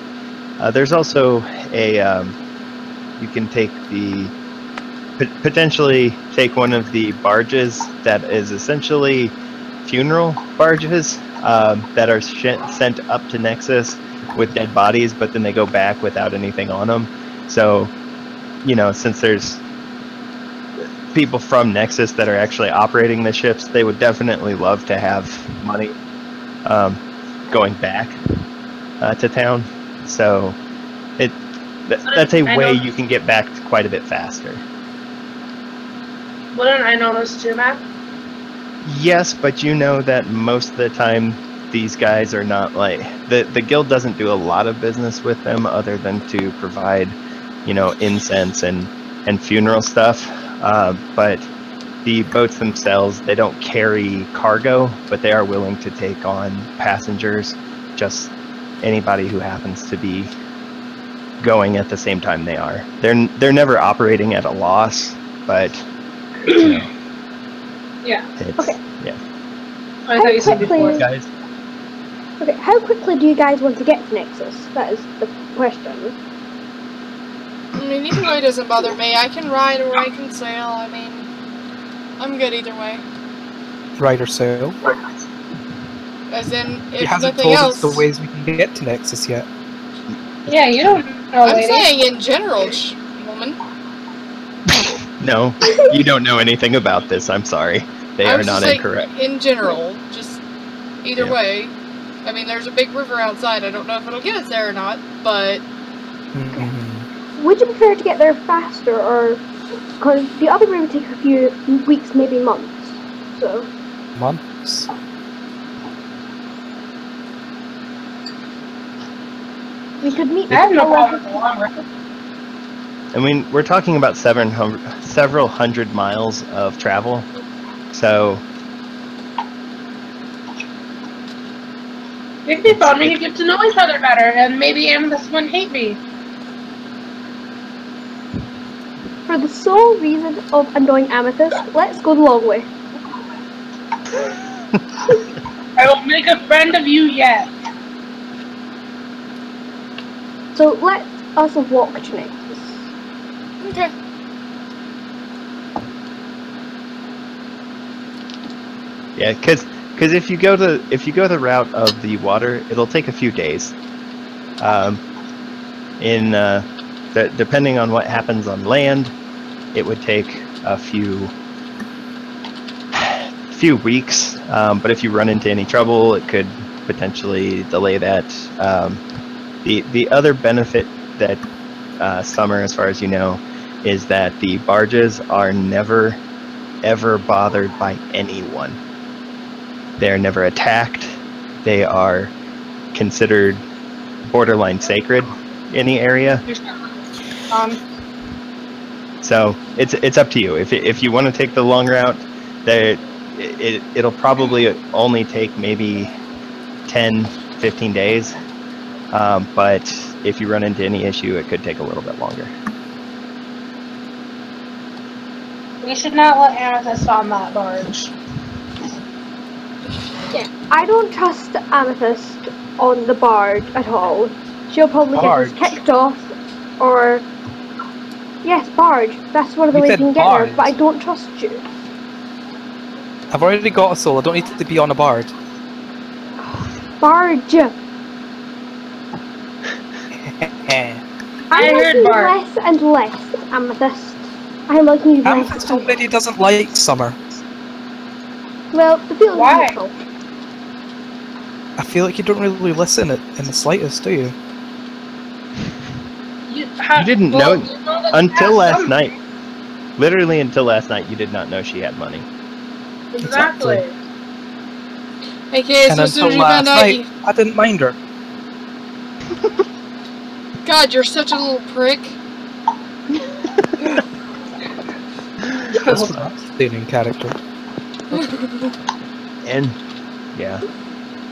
There's also a you can take potentially take one of the barges that is essentially funeral barges that are sent up to Nexus with dead bodies, but then they go back without anything on them. So, you know, since there's people from Nexus that are actually operating the ships, they would definitely love to have money going back to town. So that's a way you can get back quite a bit faster.
Wouldn't I know this too, Matt?
Yes, but you know that most of the time these guys are not like the guild doesn't do a lot of business with them other than to provide, you know, incense and funeral stuff. But the boats themselves, they don't carry cargo, but they are willing to take on passengers, just anybody who happens to be going at the same time they are. They're never operating at a loss, but you know,
Yeah.
it's,
Okay.
yeah.
I thought you said before.
Guys,
Okay, how quickly do you guys want to get to Nexus? That is the question.
I mean, either way doesn't bother me. I can ride or I can sail. I mean, I'm good either way.
Ride or sail.
As in,
He
if
hasn't
nothing
told
else.
us the ways we can get to Nexus yet.
Yeah, you don't know,
I'm
lady.
saying in general, woman.
no, you don't know anything about this. I'm sorry. They
I
are
was
not
just saying,
incorrect.
in general, just either
Yeah.
way. I mean, there's a big river outside. I don't know if it'll get us there or not, but
Mm-hmm.
Would you prefer to get there faster or Because the other way would take a few weeks, maybe months. So.
Months.
We could meet.
I have no problem with the long run.
I mean, we're talking about several hundred miles of travel, so
It'd be fun. We could get to know each other better, and maybe Amethyst wouldn't hate me.
For the sole reason of annoying Amethyst, let's go the long way.
I will make a friend of you yet.
So let us walk tonight.
Okay.
yeah, because if you go the route of the water, it'll take a few days. Depending on what happens on land, it would take a few weeks. But if you run into any trouble, it could potentially delay that. The other benefit that summer, as far as you know, is that the barges are never ever bothered by anyone. They're never attacked. They are considered borderline sacred in the area. So it's up to you. If you want to take the long route, it'll probably only take maybe 10-15 days. But if you run into any issue, it could take a little bit longer.
We should not let Amethyst on that barge.
Yeah, I don't trust Amethyst on the barge at all. She'll probably get us kicked off, or yes, barge. That's one of the ways you can get there. But I don't trust you.
I've already got a soul. I don't need to be on a barge.
Barge. I'm liking you less and less, Amethyst. I'm liking you less.
Amethyst already doesn't like summer.
Well, the feeling's neutral.
I feel like you don't really listen in the slightest, do you?
You didn't know until last night. Literally until last night, you did not know she had money.
Exactly.
Hey kids,
And
as soon as
until
you found
last
out
night, I didn't mind her.
God, you're such a little prick.
That's not staying in character.
And yeah.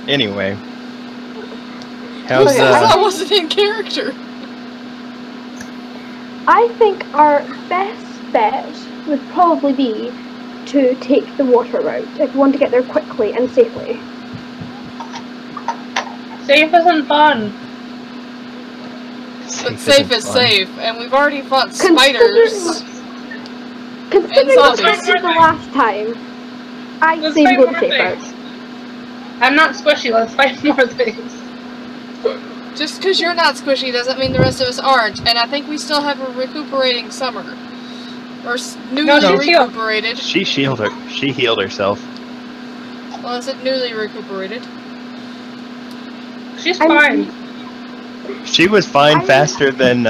Anyway,
I thought I wasn't in character.
I think our best bet would probably be to take the water route if you want to get there quickly and safely.
Safe isn't fun.
But safe is safe, and we've already fought spiders.
Considering what we did the last time, I say we go the safe route.
I'm not squishy, let's fight more things.
Just because you're not squishy doesn't mean the rest of us aren't, and I think we still have a recuperating summer. Or newly recuperated.
She healed herself.
Well, is it newly recuperated?
She's fine.
She was fine faster than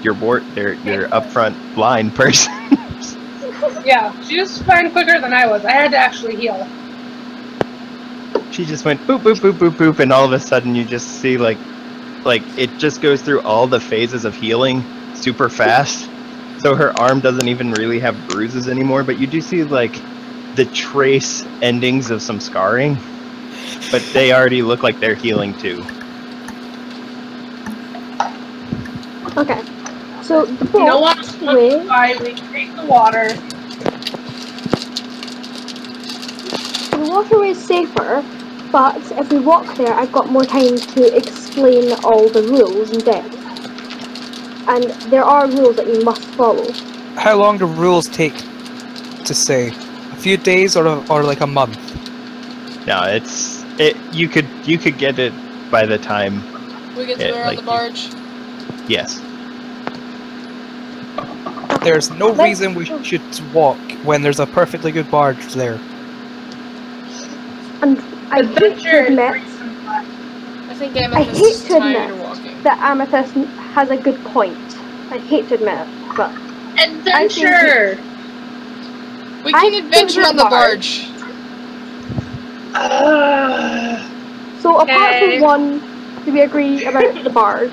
your up front blind person.
Yeah, she was fine quicker than I was. I had to actually heal.
She just went boop boop boop boop boop, and all of a sudden you just see like it just goes through all the phases of healing super fast. So her arm doesn't even really have bruises anymore, but you do see like the trace endings of some scarring. But they already look like they're healing too.
Okay. So the boat
No one's we take the water.
The waterway is safer, but if we walk there, I've got more time to explain all the rules in depth. And there are rules that you must follow.
How long do rules take to say? A few days or like a month?
No, you could get it by the time
we get to on the barge.
Yes.
There's no reason we should walk when there's a perfectly good barge there.
And I hate to admit,
I think Amethyst is tired of walking.
That Amethyst has a good point. I hate to admit it, but
Adventure!
We can adventure on the barge.
so apart
Okay.
from one, do we agree about the barge?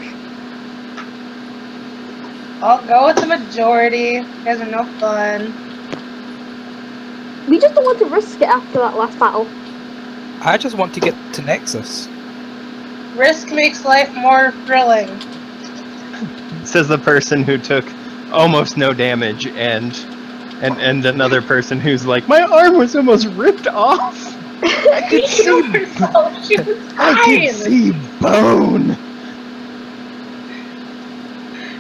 I'll go with the majority. You guys are no fun.
We just don't want to risk it after that last battle.
I just want to get to Nexus.
Risk makes life more thrilling.
Says the person who took almost no damage, and another person who's like, my arm was almost ripped off. I could see bone.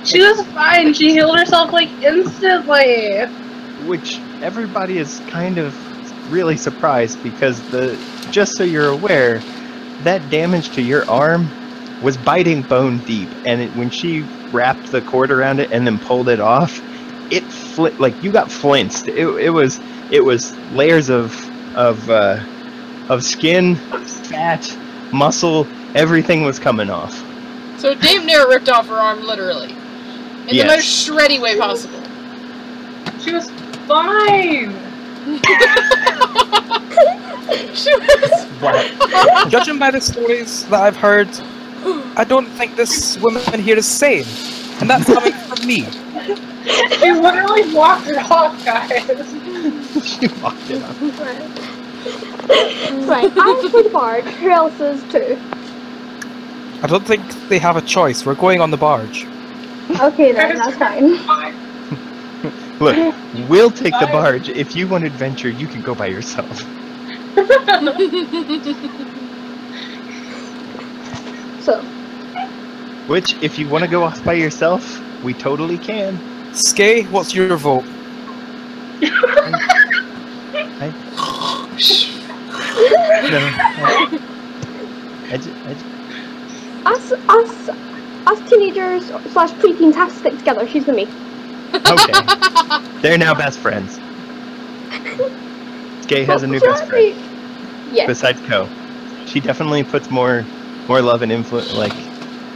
She was fine. She healed herself like instantly.
Which everybody is kind of really surprised, because just so you're aware, that damage to your arm was biting bone deep, and when she wrapped the cord around it and then pulled it off, it like you got flinched. It was layers of skin, fat, muscle, everything was coming off.
So it damn near ripped off her arm, literally. In the most shreddy way possible.
She was fine.
She was
Judging by the stories that I've heard, I don't think this woman here is sane. And that's coming from me.
She literally walked it off, guys.
She walked it off.
Right, I'm for the barge. Who else is too?
I don't think they have a choice. We're going on the barge.
Okay then, that's fine.
Look, we'll take the barge. If you want adventure, you can go by yourself.
So,
Which, if you want to go off by yourself, we totally can.
Skay, what's your vote?
us teenagers slash preteens have to stick together. She's with me.
Okay. They're now best friends. Skay has a new best friend.
Yeah.
Besides Ko. She definitely puts more love and influence, like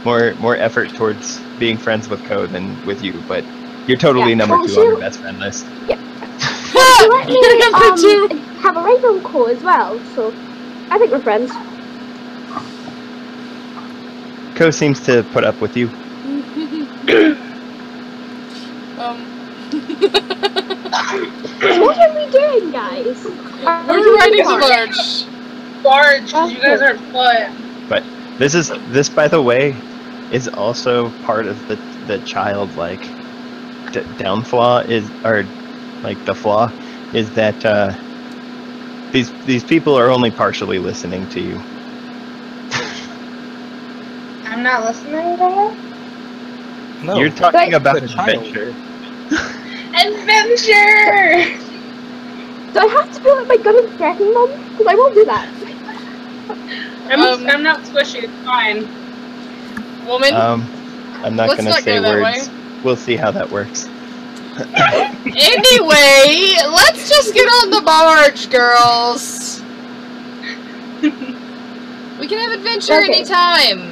more effort towards being friends with Ko than with you, but you're totally number 2 on her best friend list.
Yeah. She let me have a right on Ko as well, so I think we're friends.
Ko seems to put up with you.
What are we doing, guys?
We're riding the barge.
Barge, because you guys are fun.
But this, by the way, is also part of the child downflaw the flaw is that these people are only partially listening to you.
I'm not listening to her?
No.
You're talking about
The child.
adventure.
Adventure!
Do I have to pull out my gun and threaten them? Because I won't do that.
I'm not squishy, it's fine.
Woman?
I'm not
Let's
gonna
not
say
go that
words. We'll see how that works.
Anyway, let's just get on the barge, girls. We can have adventure anytime.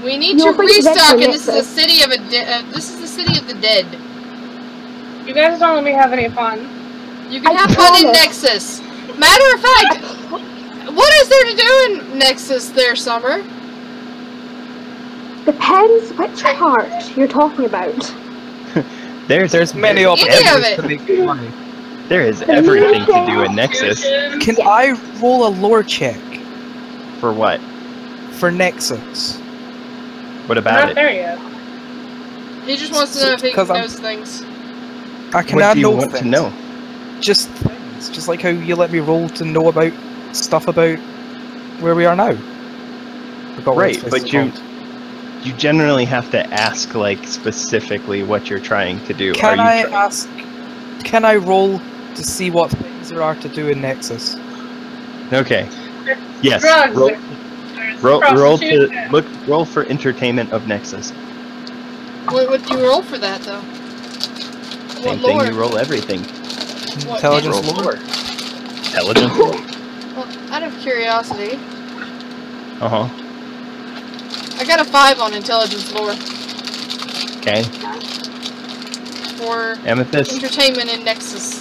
We need to restock, and this is a city of this is the city of the dead.
You guys don't let me have any fun.
You can have fun in Nexus. Matter of fact, what is there to do in Nexus there, Summer?
Depends which part you're talking about.
There's
many opportunities to make money.
There is everything to do in Nexus.
Can I roll a lore check
For what?
for Nexus?
What
I'm
about
not
it?
there yet.
He just wants to know if he
'Cause I'm-
knows things.
I can
What do you
know
want
things.
to know?
Just things. Just like how you let me roll to know about stuff about where we are now. Forgot what
Right,
this place
but
is called.
you generally have to ask specifically what you're trying to do.
Can I ask? Can I roll to see what things there are to do in Nexus?
Okay. Yes.
Drugs.
Roll
Prostitution.
roll for entertainment of Nexus.
What do you roll for that, though?
Same
What
thing.
lore?
You roll everything.
What
Intelligence
Roll
lore.
lore. Intelligence.
Well, out of curiosity,
Uh huh.
I got a 5 on intelligence lore.
Okay.
For
Amethyst.
entertainment in Nexus.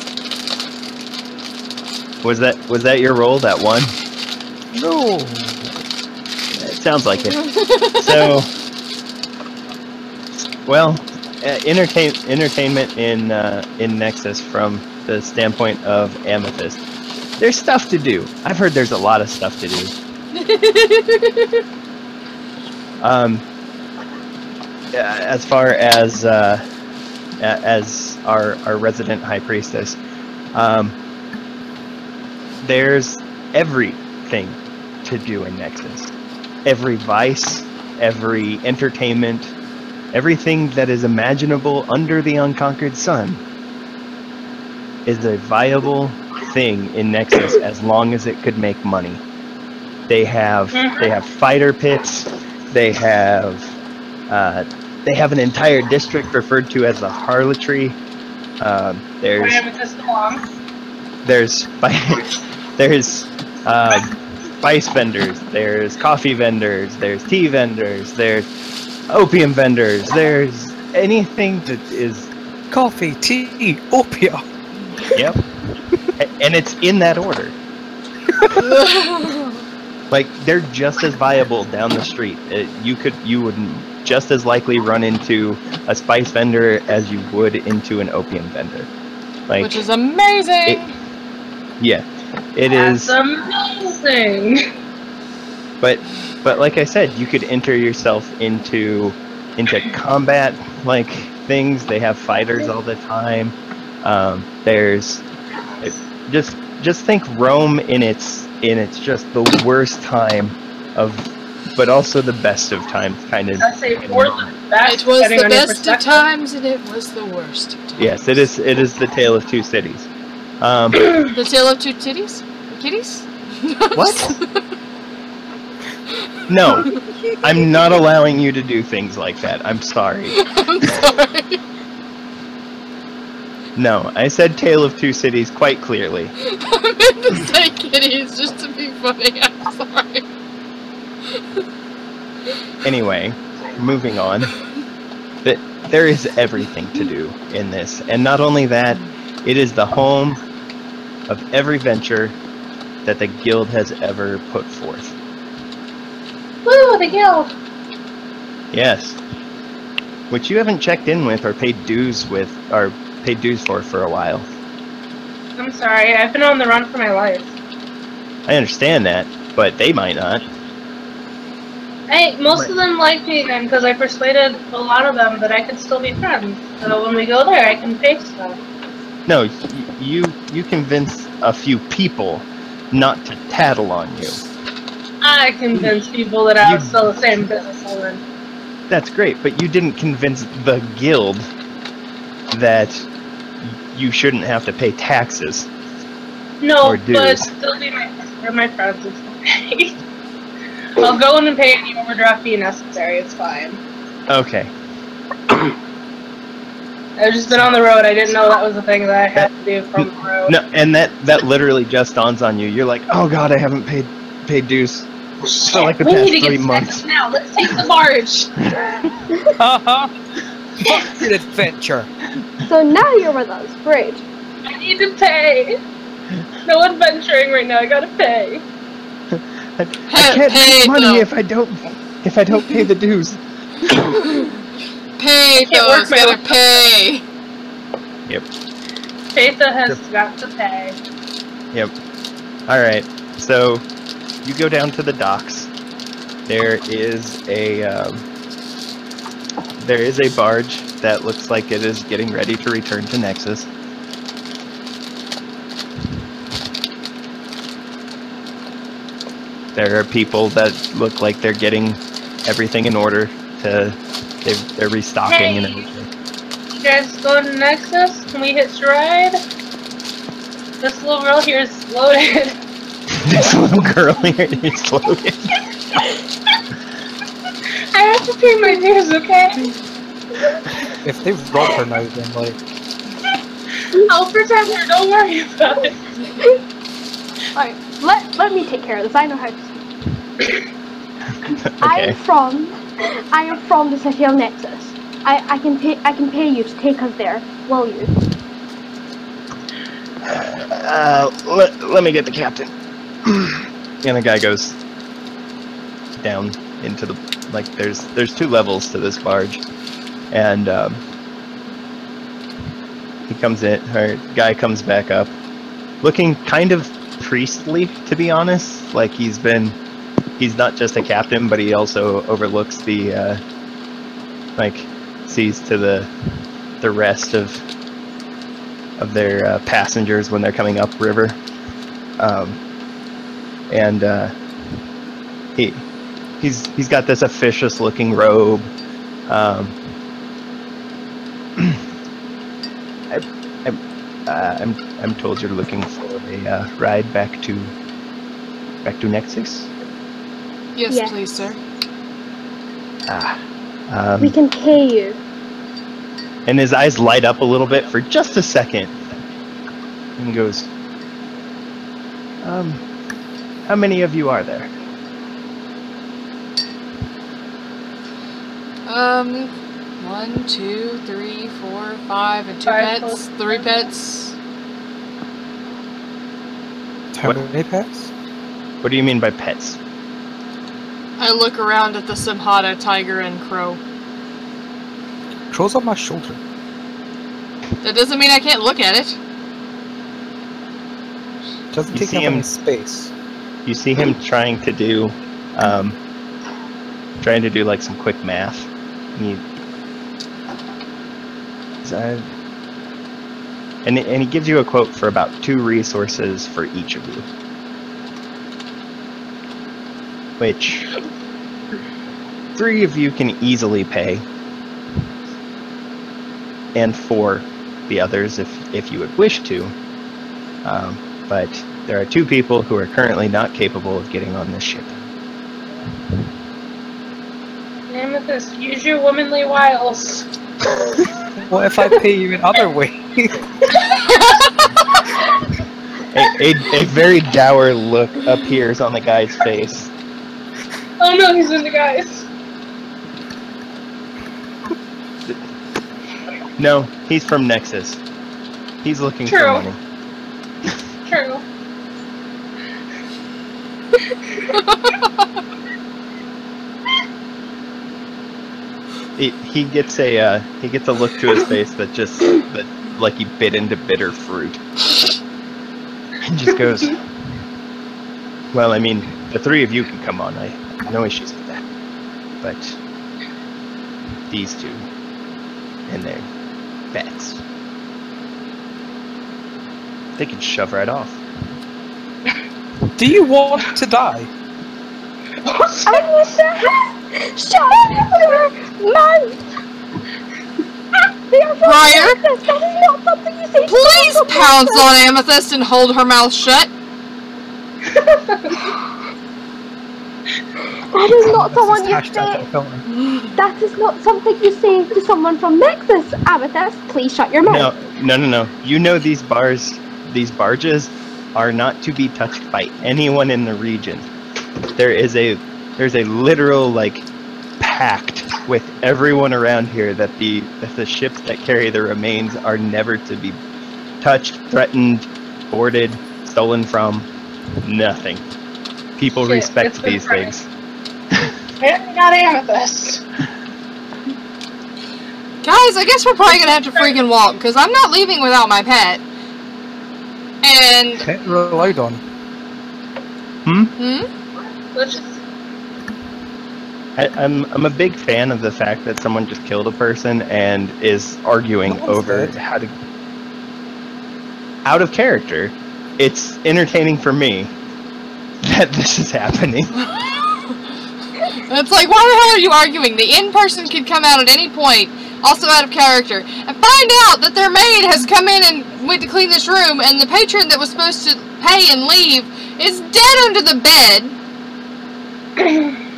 Was that your roll? That one?
No.
It sounds like it. So, well, entertainment in Nexus from the standpoint of Amethyst. There's stuff to do. I've heard there's a lot of stuff to do. As far as our resident high priestess, there's everything to do in Nexus. Every vice, every entertainment, everything that is imaginable under the unconquered sun is a viable thing in Nexus as long as it could make money. They have fighter pits. They have an entire district referred to as the harlotry. There's spice vendors, there's coffee vendors, there's tea vendors, there's opium vendors, there's anything that is
Coffee, tea, opium.
Yep. And it's in that order. Like, they're just as viable down the street. You would just as likely run into a spice vendor as you would into an opium vendor. Like,
which is amazing.
That's
amazing.
But like I said, you could enter yourself into combat like things. They have fighters all the time. There's just think Rome in its just the worst time of, but also the best of times, kind of.
I say for the best.
It was the best of times, and it was the worst of times.
Yes, it is the tale of two cities.
The tale of two titties? Kitties?
What? No, I'm not allowing you to do things like that. I'm sorry.
I'm sorry.
No, I said tale of two cities quite clearly.
I meant to say kitties just to be funny. I'm sorry.
Anyway, moving on. There is everything to do in this, and not only that, it is the home of every venture that the guild has ever put forth.
Woo, the guild!
Yes. Which you haven't checked in with or paid dues for a while.
I'm sorry, I've been on the run for my life.
I understand that, but they might not.
Hey, most of them like me then, because I persuaded a lot of them that I could still be friends. So when we go there, I can face them.
No, you convinced a few people not to tattle on you.
I convinced people that I was still the same businesswoman.
That's great, but you didn't convince the guild that you shouldn't have to pay taxes.
No,
or dues.
but still be my friends. It's okay. I'll go in and pay any overdraft fee necessary. It's fine.
Okay.
I've just been on the road. I didn't know that was a thing that I had to do from the road.
No, and that literally just dawns on you. You're like, oh god, I haven't paid dues for like the
we
past
need to
3
get
months.
now. Let's take the barge.
Good adventure.
So now you're with us. Great.
I need to pay. No adventuring right now. I gotta pay.
I can't
Pay,
make money
though.
if I don't pay the dues.
Pay, though. It's gotta pay.
Yep.
Faitha has got to pay.
Yep. All right. So you go down to the docks. There is a barge that looks like it is getting ready to return to Nexus. There are people that look like they're getting everything in order to. They're restocking and everything.
You guys going to Nexus? Can we hitch a ride? This little girl here is loaded.
This little girl here is loaded.
I have to pay my dues, okay?
If they rob her now, then like.
I'll protect her. Don't worry about it.
Alright, let me take care of this. I know how to speak.
Okay.
I am from the city of Nexus. I I can pay you to take us there. Will you?
Let me get the captain. And the guy goes down into the, like, there's 2 levels to this barge, and he comes in, or guy comes back up, looking kind of priestly, to be honest. Like he's not just a captain, but he also overlooks the like sees to the rest of their passengers when they're coming upriver, and he's got this officious looking robe. I'm told you're looking for a ride back to Nexus.
Yes,
Yes.
please, sir.
We can pay you.
And his eyes light up a little bit for just a second, and he goes, how many of you are there?
1, 2, 3, 4, 5, and 2
5
pets.
plus
3
1.
pets.
How
What?
many pets?
What do you mean by pets?
I look around at the Samhata, tiger, and crow.
Crow's on my shoulder.
That doesn't mean I can't look at it.
Doesn't
You
take
see
up
him-
any space.
You see him trying to do like some quick math. And he gives you a quote for about 2 resources for each of you, which 3 of you can easily pay, and 4 the others if you would wish to. But there are 2 people who are currently not capable of getting on this ship.
Amethyst, use your womanly wiles.
What if I pay you in other ways?
A very dour look appears on the guy's face.
Oh no, he's into guys.
No, he's from Nexus. He's looking
True.
for money.
True.
He gets a look to his face that like he bit into bitter fruit, and just goes, "Well, I mean, the 3 of you can come on. I have no issues with that, but these 2 and their pets, they can shove right off."
Do you want to die?
What the hell? Shut up, man! They are from
Briar?
Nexus. That is not something you say to
Please
someone from
pounce
Nexus.
on Amethyst and hold her mouth shut.
That is not someone you
Hashtag
say.
that filter.
That is not something you say to someone from Nexus. Amethyst, please shut your mouth.
No. You know these barges are not to be touched by anyone in the region. There's a literal like pact with everyone around here that the ships that carry the remains are never to be touched, threatened, boarded, stolen from. Nothing. People
Shit,
respect
it's been
these
Friday.
things.
Apparently not Amethyst.
Guys, I guess we're probably gonna have to freaking walk, because I'm not leaving without my pet. And...
Pet relied on.
Let's just...
I'm a big fan of the fact that someone just killed a person and is arguing
No one's
over
dead.
how to... Out of character, it's entertaining for me that this is happening.
It's like, why the hell are you arguing? The in-person could come out at any point, also out of character, and find out that their maid has come in and went to clean this room, and the patron that was supposed to pay and leave is dead under the bed.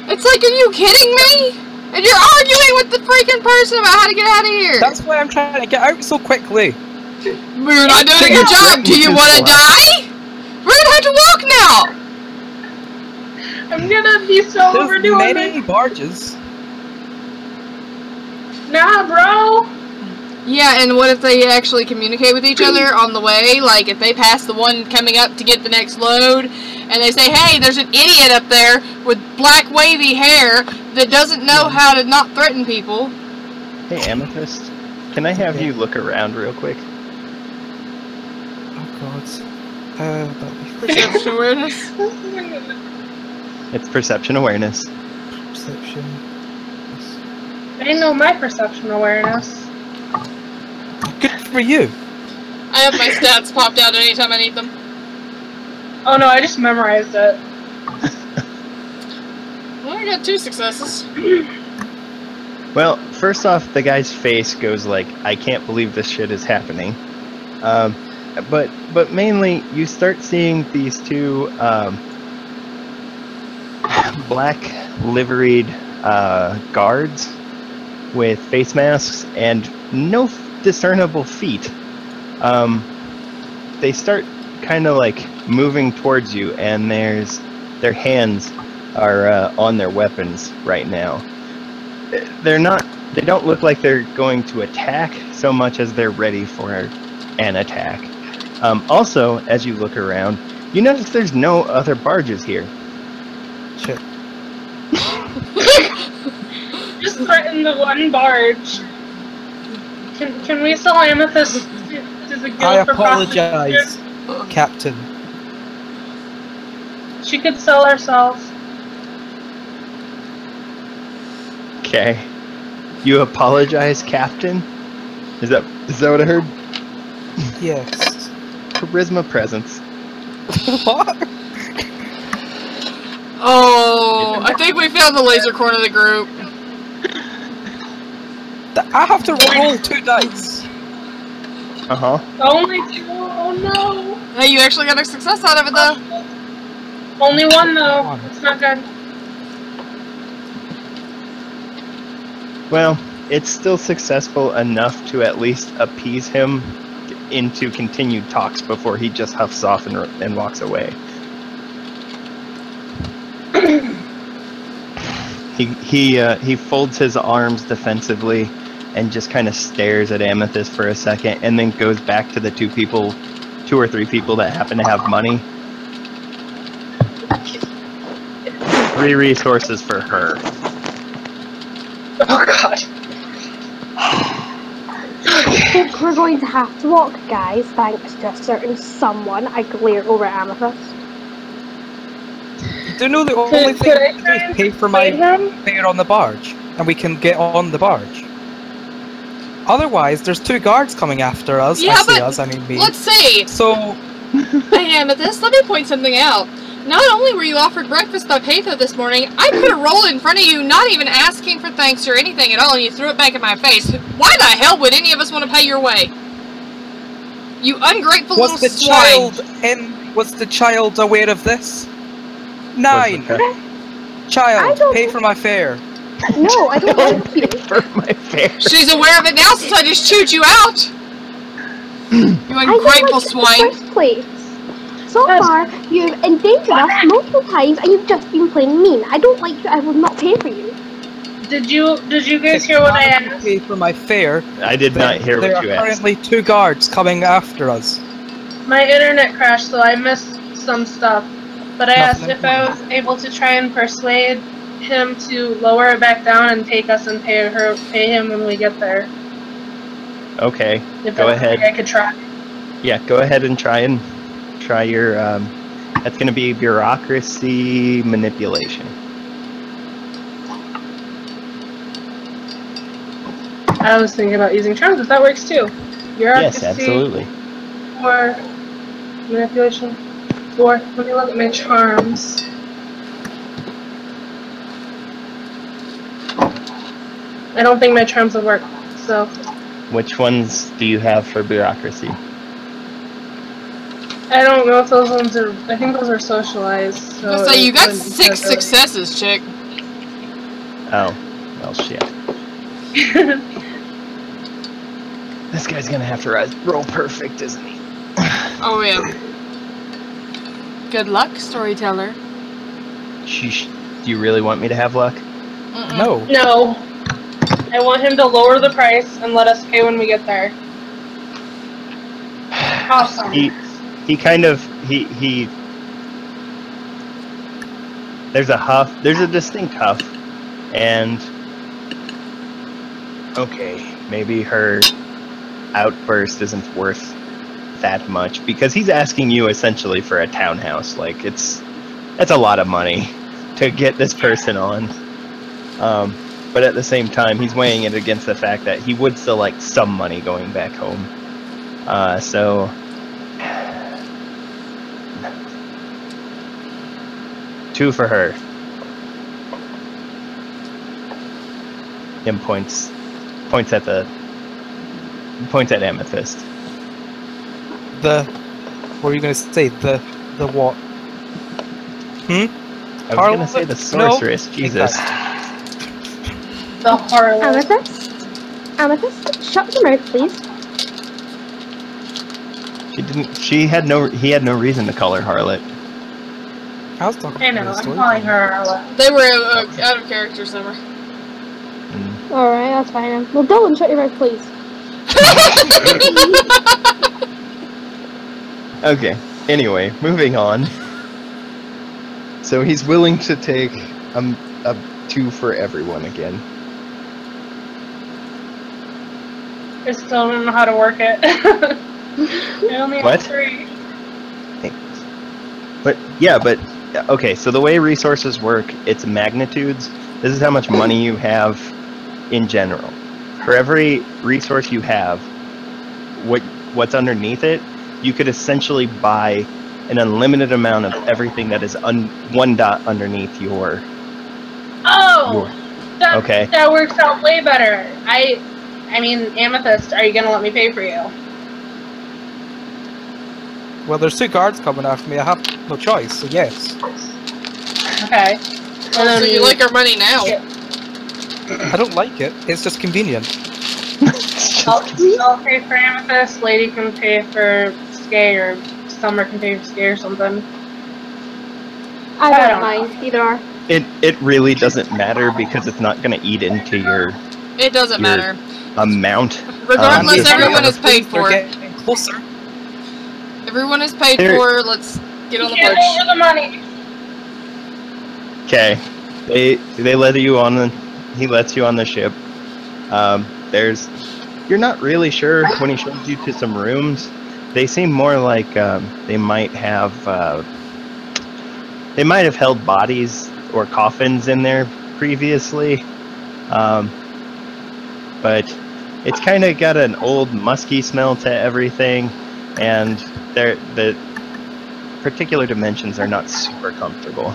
It's like, are you kidding me? And you're arguing with the freaking person about how to get out of here.
That's why I'm trying to get out so quickly.
We're not doing a job. Do you want to die? We're gonna have to walk now.
I'm gonna be so
There's
overdoing
many
it.
barges.
Nah, bro.
Yeah, and what if they actually communicate with each other on the way? Like, if they pass the one coming up to get the next load, and they say, hey, there's an idiot up there with black wavy hair that doesn't know how to not threaten people.
Hey, Amethyst, can I have you look around real quick?
Oh god. That'll be
Perception awareness.
It's perception awareness.
perception.
I know my perception awareness.
Good for you.
I have my stats popped out anytime I need them.
Oh no, I just memorized it.
Well, I got 2 successes.
Well, first off, the guy's face goes like, I can't believe this shit is happening. But mainly, you start seeing these 2 black liveried guards with face masks and no discernible feet. They start kind of like moving towards you, and their hands are on their weapons right now. They don't look like they're going to attack so much as they're ready for an attack. Also, as you look around, you notice there's no other barges here.
Shit.
Just threaten the one barge. Can we sell Amethyst to the guild
I
for
apologize, Captain.
She could sell herself.
Okay. You apologize, Captain? Is that what I heard?
Yes.
Charisma presence.
What?
Oh, I think we found the laser corner of the group.
I have to roll 2 dice.
Uh-huh.
Only 2? Oh no!
Hey, you actually got a success out of it, though.
Only 1 though. It's not good.
Well, it's still successful enough to at least appease him into continued talks before he just huffs off and walks away. He folds his arms defensively and just kind of stares at Amethyst for a second, and then goes back to the 2 or 3 people that happen to have money. 3 resources for her.
Oh god.
I think we're going to have to walk, guys, thanks to a certain someone. I glare over at Amethyst.
Do you know the only thing I can do is pay for my fare on the barge, and we can get on the barge? Otherwise, there's 2 guards coming after us.
Yeah,
I say
but
us, I mean me.
let's see.
So,
Hey, Amethyst, let me point something out. Not only were you offered breakfast by Patho this morning, I put a roll in front of you, not even asking for thanks or anything at all, and you threw it back in my face. Why the hell would any of us want to pay your way? You ungrateful little swine.
Was the child aware of this? 9. Child, pay for my fare.
No, I don't like you.
For my fare.
She's aware of it now since I just chewed you out. You ungrateful swine.
In the first place. So far, you've endangered us multiple times, and you've just been plain mean. I don't like you. I will not pay for you.
Did you guys hear what I asked?
Pay for my fare.
I did not hear what you
There are
asked.
currently 2 guards coming after us.
My internet crashed, so I missed some stuff. But I asked if I was able to try and persuade him to lower it back down and take us and pay him when we get there.
Okay,
If
go
that's
ahead.
something I could try.
Yeah, go ahead and try your, that's going to be bureaucracy manipulation.
I was thinking about using charms, but that works too.
Yes, absolutely.
Or manipulation. Or let me look at my charms. I don't think my charms will work, so.
Which ones do you have for bureaucracy?
I don't know if those ones are. I think those are socialized. So
So you got
it
6
wouldn't-
successes, chick.
Oh, well, shit. This guy's gonna have to roll perfect, isn't he?
Oh yeah. Good luck, storyteller.
Sheesh. Do you really want me to have luck?
Mm-mm.
No.
No. I want him to lower the price and let us pay when we get there. Awesome.
He kind of he. There's a huff. There's a distinct huff, and okay, maybe her outburst isn't worth that much because he's asking you essentially for a townhouse. Like that's a lot of money to get this person on. But at the same time, he's weighing it against the fact that he would still like some money going back home. So. Two for her. Him points at Amethyst.
What were you going to say? The what?
I was going to say the sorceress. No? Jesus.
The harlot.
Amethyst, shut your mouth, please.
She didn't. He had no reason to call her harlot.
I was talking.
I know. I'm calling her harlot.
They were out of character, Summer.
Alright, that's fine. Well, Dylan, shut your mouth, please.
Okay. Anyway, moving on. So he's willing to take a 2 for everyone again.
I still don't know how to work it. I only have 3.
But okay. So the way resources work, it's magnitudes. This is how much money you have in general. For every resource you have, what's underneath it, you could essentially buy an unlimited amount of everything that is one dot underneath your.
Oh,
okay.
That works out way better. I mean, Amethyst, are you gonna let me pay for you?
Well, there's 2 guards coming after me. I have no choice, so yes.
Okay.
So you like our money now?
Yeah.
I don't like it. It's just convenient.
I'll pay for Amethyst. Lady can pay for Skay, or Summer can pay for Skay or something.
I don't mind. Either are.
It really doesn't matter because it's not going to eat into your.
It doesn't matter.
Amount.
Regardless, everyone is paid for.
Getting closer.
Everyone is paid for. Let's get on the boat.
Over the money.
Okay. They let you on the. He lets you on the ship. You're not really sure when he shows you to some rooms. They seem more like they might have held bodies or coffins in there previously, but it's kind of got an old musky smell to everything, and the particular dimensions are not super comfortable.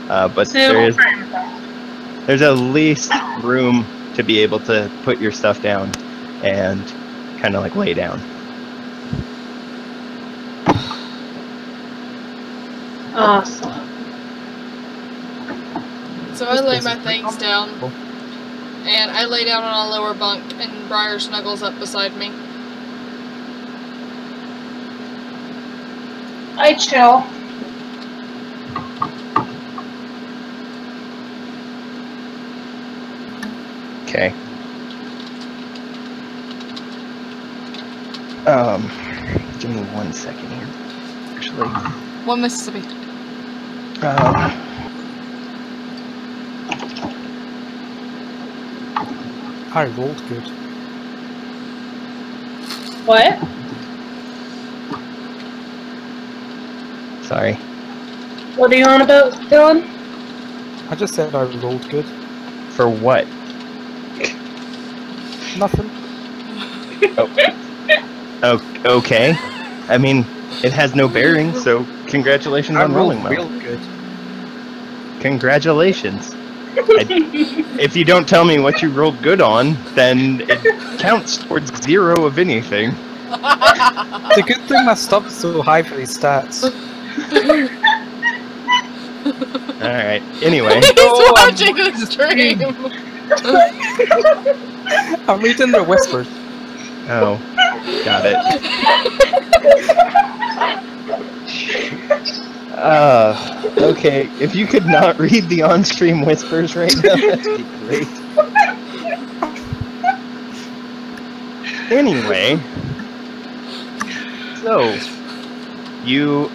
But there's at least room to be able to put your stuff down and kind of like lay down.
Awesome.
So I lay my things down, and I lay down on a lower bunk, and Briar snuggles up beside me.
I chill.
Okay. Give me 1 second here. Actually.
One Mississippi.
I rolled good.
What?
Sorry.
What are you on about, Dylan?
I just said I rolled good.
For what?
Nothing.
Okay. I mean, it has no bearing, so congratulations on rolling well.
Real good.
Congratulations. If you don't tell me what you rolled good on, then it counts towards 0 of anything.
It's a good thing my stuff's so high for these stats.
Alright, anyway.
He's watching the stream!
I'm reading the whispers.
Oh, got it. Okay, if you could not read the on-stream whispers right now, that'd be great. Anyway, so you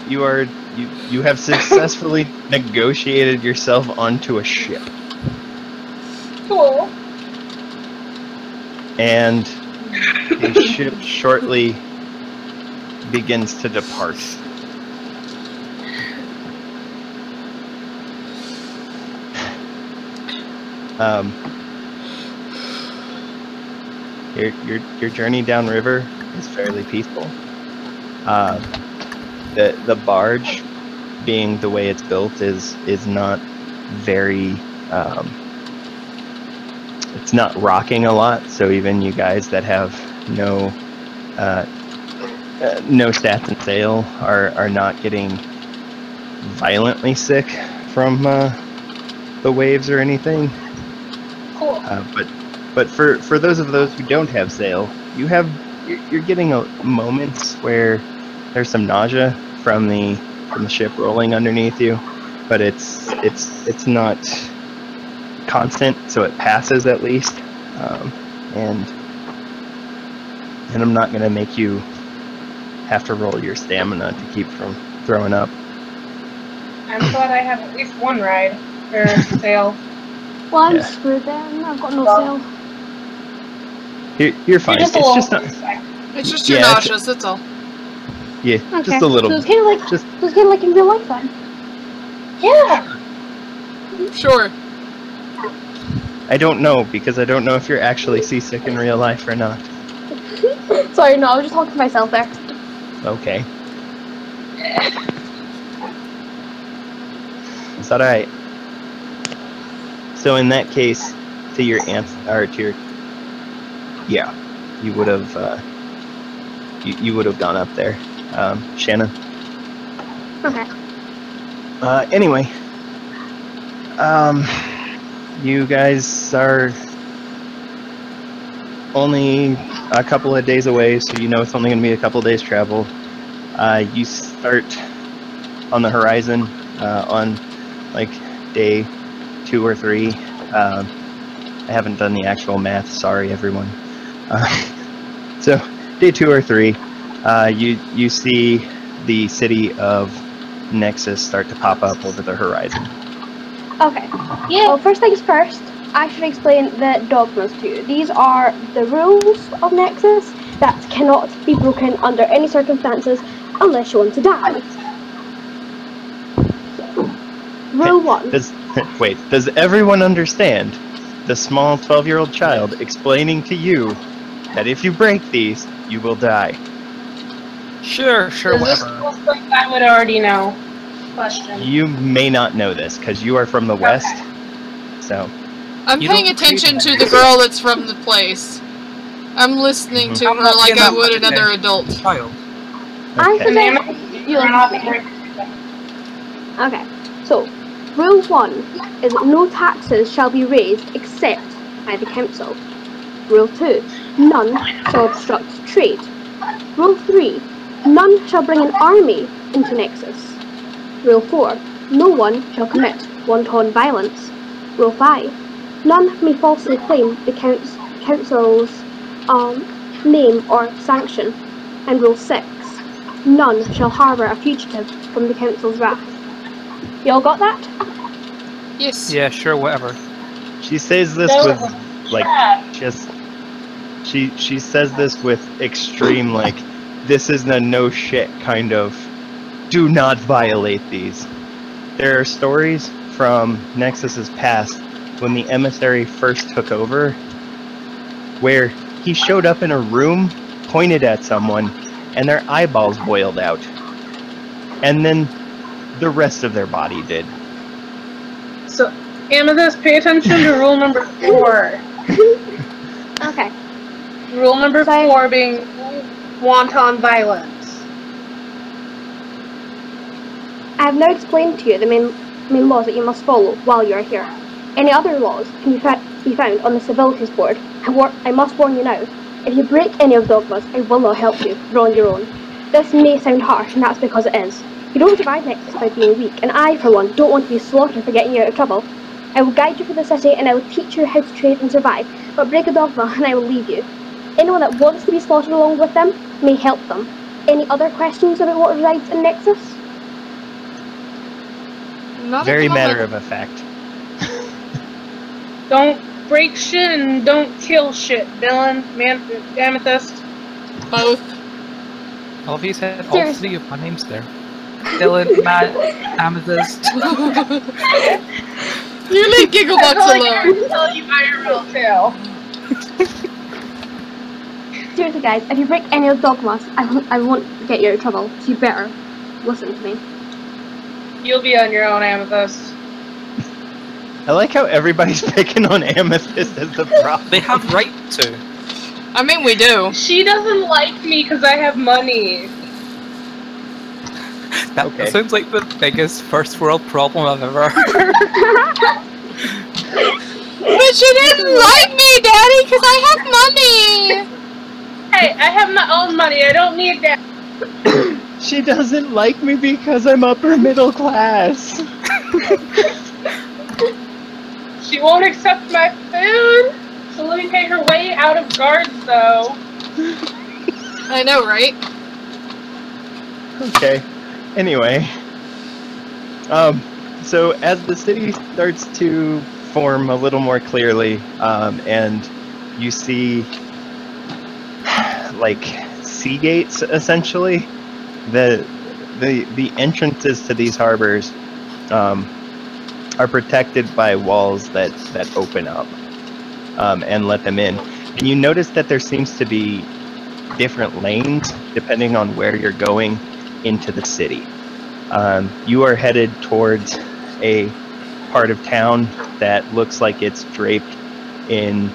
have successfully negotiated yourself onto a ship,
Cool.
and the ship shortly begins to depart. Your journey downriver is fairly peaceful. The barge, being the way it's built, is not very. It's not rocking a lot, so even you guys that have no stats and sail are not getting violently sick from the waves or anything.
Cool.
But for those who don't have sail, you're getting moments where there's some nausea from the ship rolling underneath you, but it's not constant, so it passes at least. And I'm not gonna make you have to roll your stamina to keep from throwing up.
I'm glad I have at least one ride or sail.
Well, I'm
Yeah.
screwed then. I've got no
Well,
sail.
You're fine. It's just not.
It's just your
Yeah,
nauseous, that's all.
Yeah,
Okay.
just a little.
So it's kind of like
Just
in real life then.
Yeah.
Sure.
I don't know, because I don't know if you're actually seasick in real life or not.
Sorry, no, I was just talking to myself there.
Okay. It's alright. So in that case, to your answer, or to your, yeah, you would have, you would have gone up there, Shannon.
Okay.
Anyway, you guys are only a couple of days away, so you know it's only going to be a couple of days travel. You start on the horizon on like day 2 or 3. I haven't done the actual math. Sorry, everyone. So day 2 or 3, you see the city of Nexus start to pop up over the horizon.
Okay. Well, first things first, I should explain the dogmas to you. These are the rules of Nexus that cannot be broken under any circumstances unless you want to die. Rule 1.
Does everyone understand the small 12-year-old child explaining to you that if you break these, you will die?
Sure,
Is this
whatever.
something I would already know? Question.
You may not know this because you are from the West, so
I'm
You
paying
don't
attention
treat
to the girl that's from the place. I'm listening to
I'm
her
not
like
being
I
that
would
much
another
attention.
adult.
Child.
I
okay.
Name
suggest
it.
you
Run off and
listen.
break it.
Okay. So, rule 1 is that no taxes shall be raised except by the council. Rule 2, none shall obstruct trade. Rule 3, none shall bring an army into Nexus. Rule 4, no one shall commit wanton violence. Rule 5, none may falsely claim the council's name or sanction. And Rule 6, none shall harbour a fugitive from the council's wrath. You all got that?
Yes.
Yeah, sure, whatever.
She says this
No,
with like
yeah.
just she says this with extreme like this is a no shit kind of do not violate these. There are stories from Nexus's past when the emissary first took over where he showed up in a room, pointed at someone, and their eyeballs boiled out. And then the rest of their body did.
So, Amethyst, pay attention to rule number 4.
Okay.
Rule number
Sorry.
4 being wanton violence.
I have now explained to you the main laws that you must follow while you are here. Any other laws can be found on the civilities board. I must warn you now, if you break any of dogmas, I will not help you. You're on your own. This may sound harsh, and that's because it is. You don't survive Nexus by being weak, and I, for one, don't want to be slaughtered for getting you out of trouble. I will guide you through the city, and I will teach you how to trade and survive, but break a dogma, and I will leave you. Anyone that wants to be slaughtered along with them may help them. Any other questions about what resides in Nexus?
Not
Very
at the
matter
moment.
of fact.
Don't break shit and don't kill shit, Dylan, Amethyst.
Both.
I love you said all
Seriously.
3 of my names there. Dylan, Matt, Amethyst.
You leave Gigglebugs
That's all I
alone.
can tell you IRL tale.
Seriously, guys, if you break any of dogmas, I won't get you out of trouble, so you better listen to me.
You'll be on your own, Amethyst.
I like how everybody's picking on Amethyst as the problem.
They have right to.
I mean, we do.
She doesn't like me because I have money.
That
Okay.
sounds like the biggest first world problem I've ever heard.
But she didn't like me, Daddy, because I have money.
Hey, I have my own money. I don't need that.
She doesn't like me because I'm upper middle class.
She won't accept my food. So let me pay her way out of guards, though.
I know, right?
Okay. Anyway. So as the city starts to form a little more clearly, and you see like sea gates essentially, the entrances to these harbors are protected by walls that open up and let them in. And you notice that there seems to be different lanes depending on where you're going into the city. You are headed towards a part of town that looks like it's draped in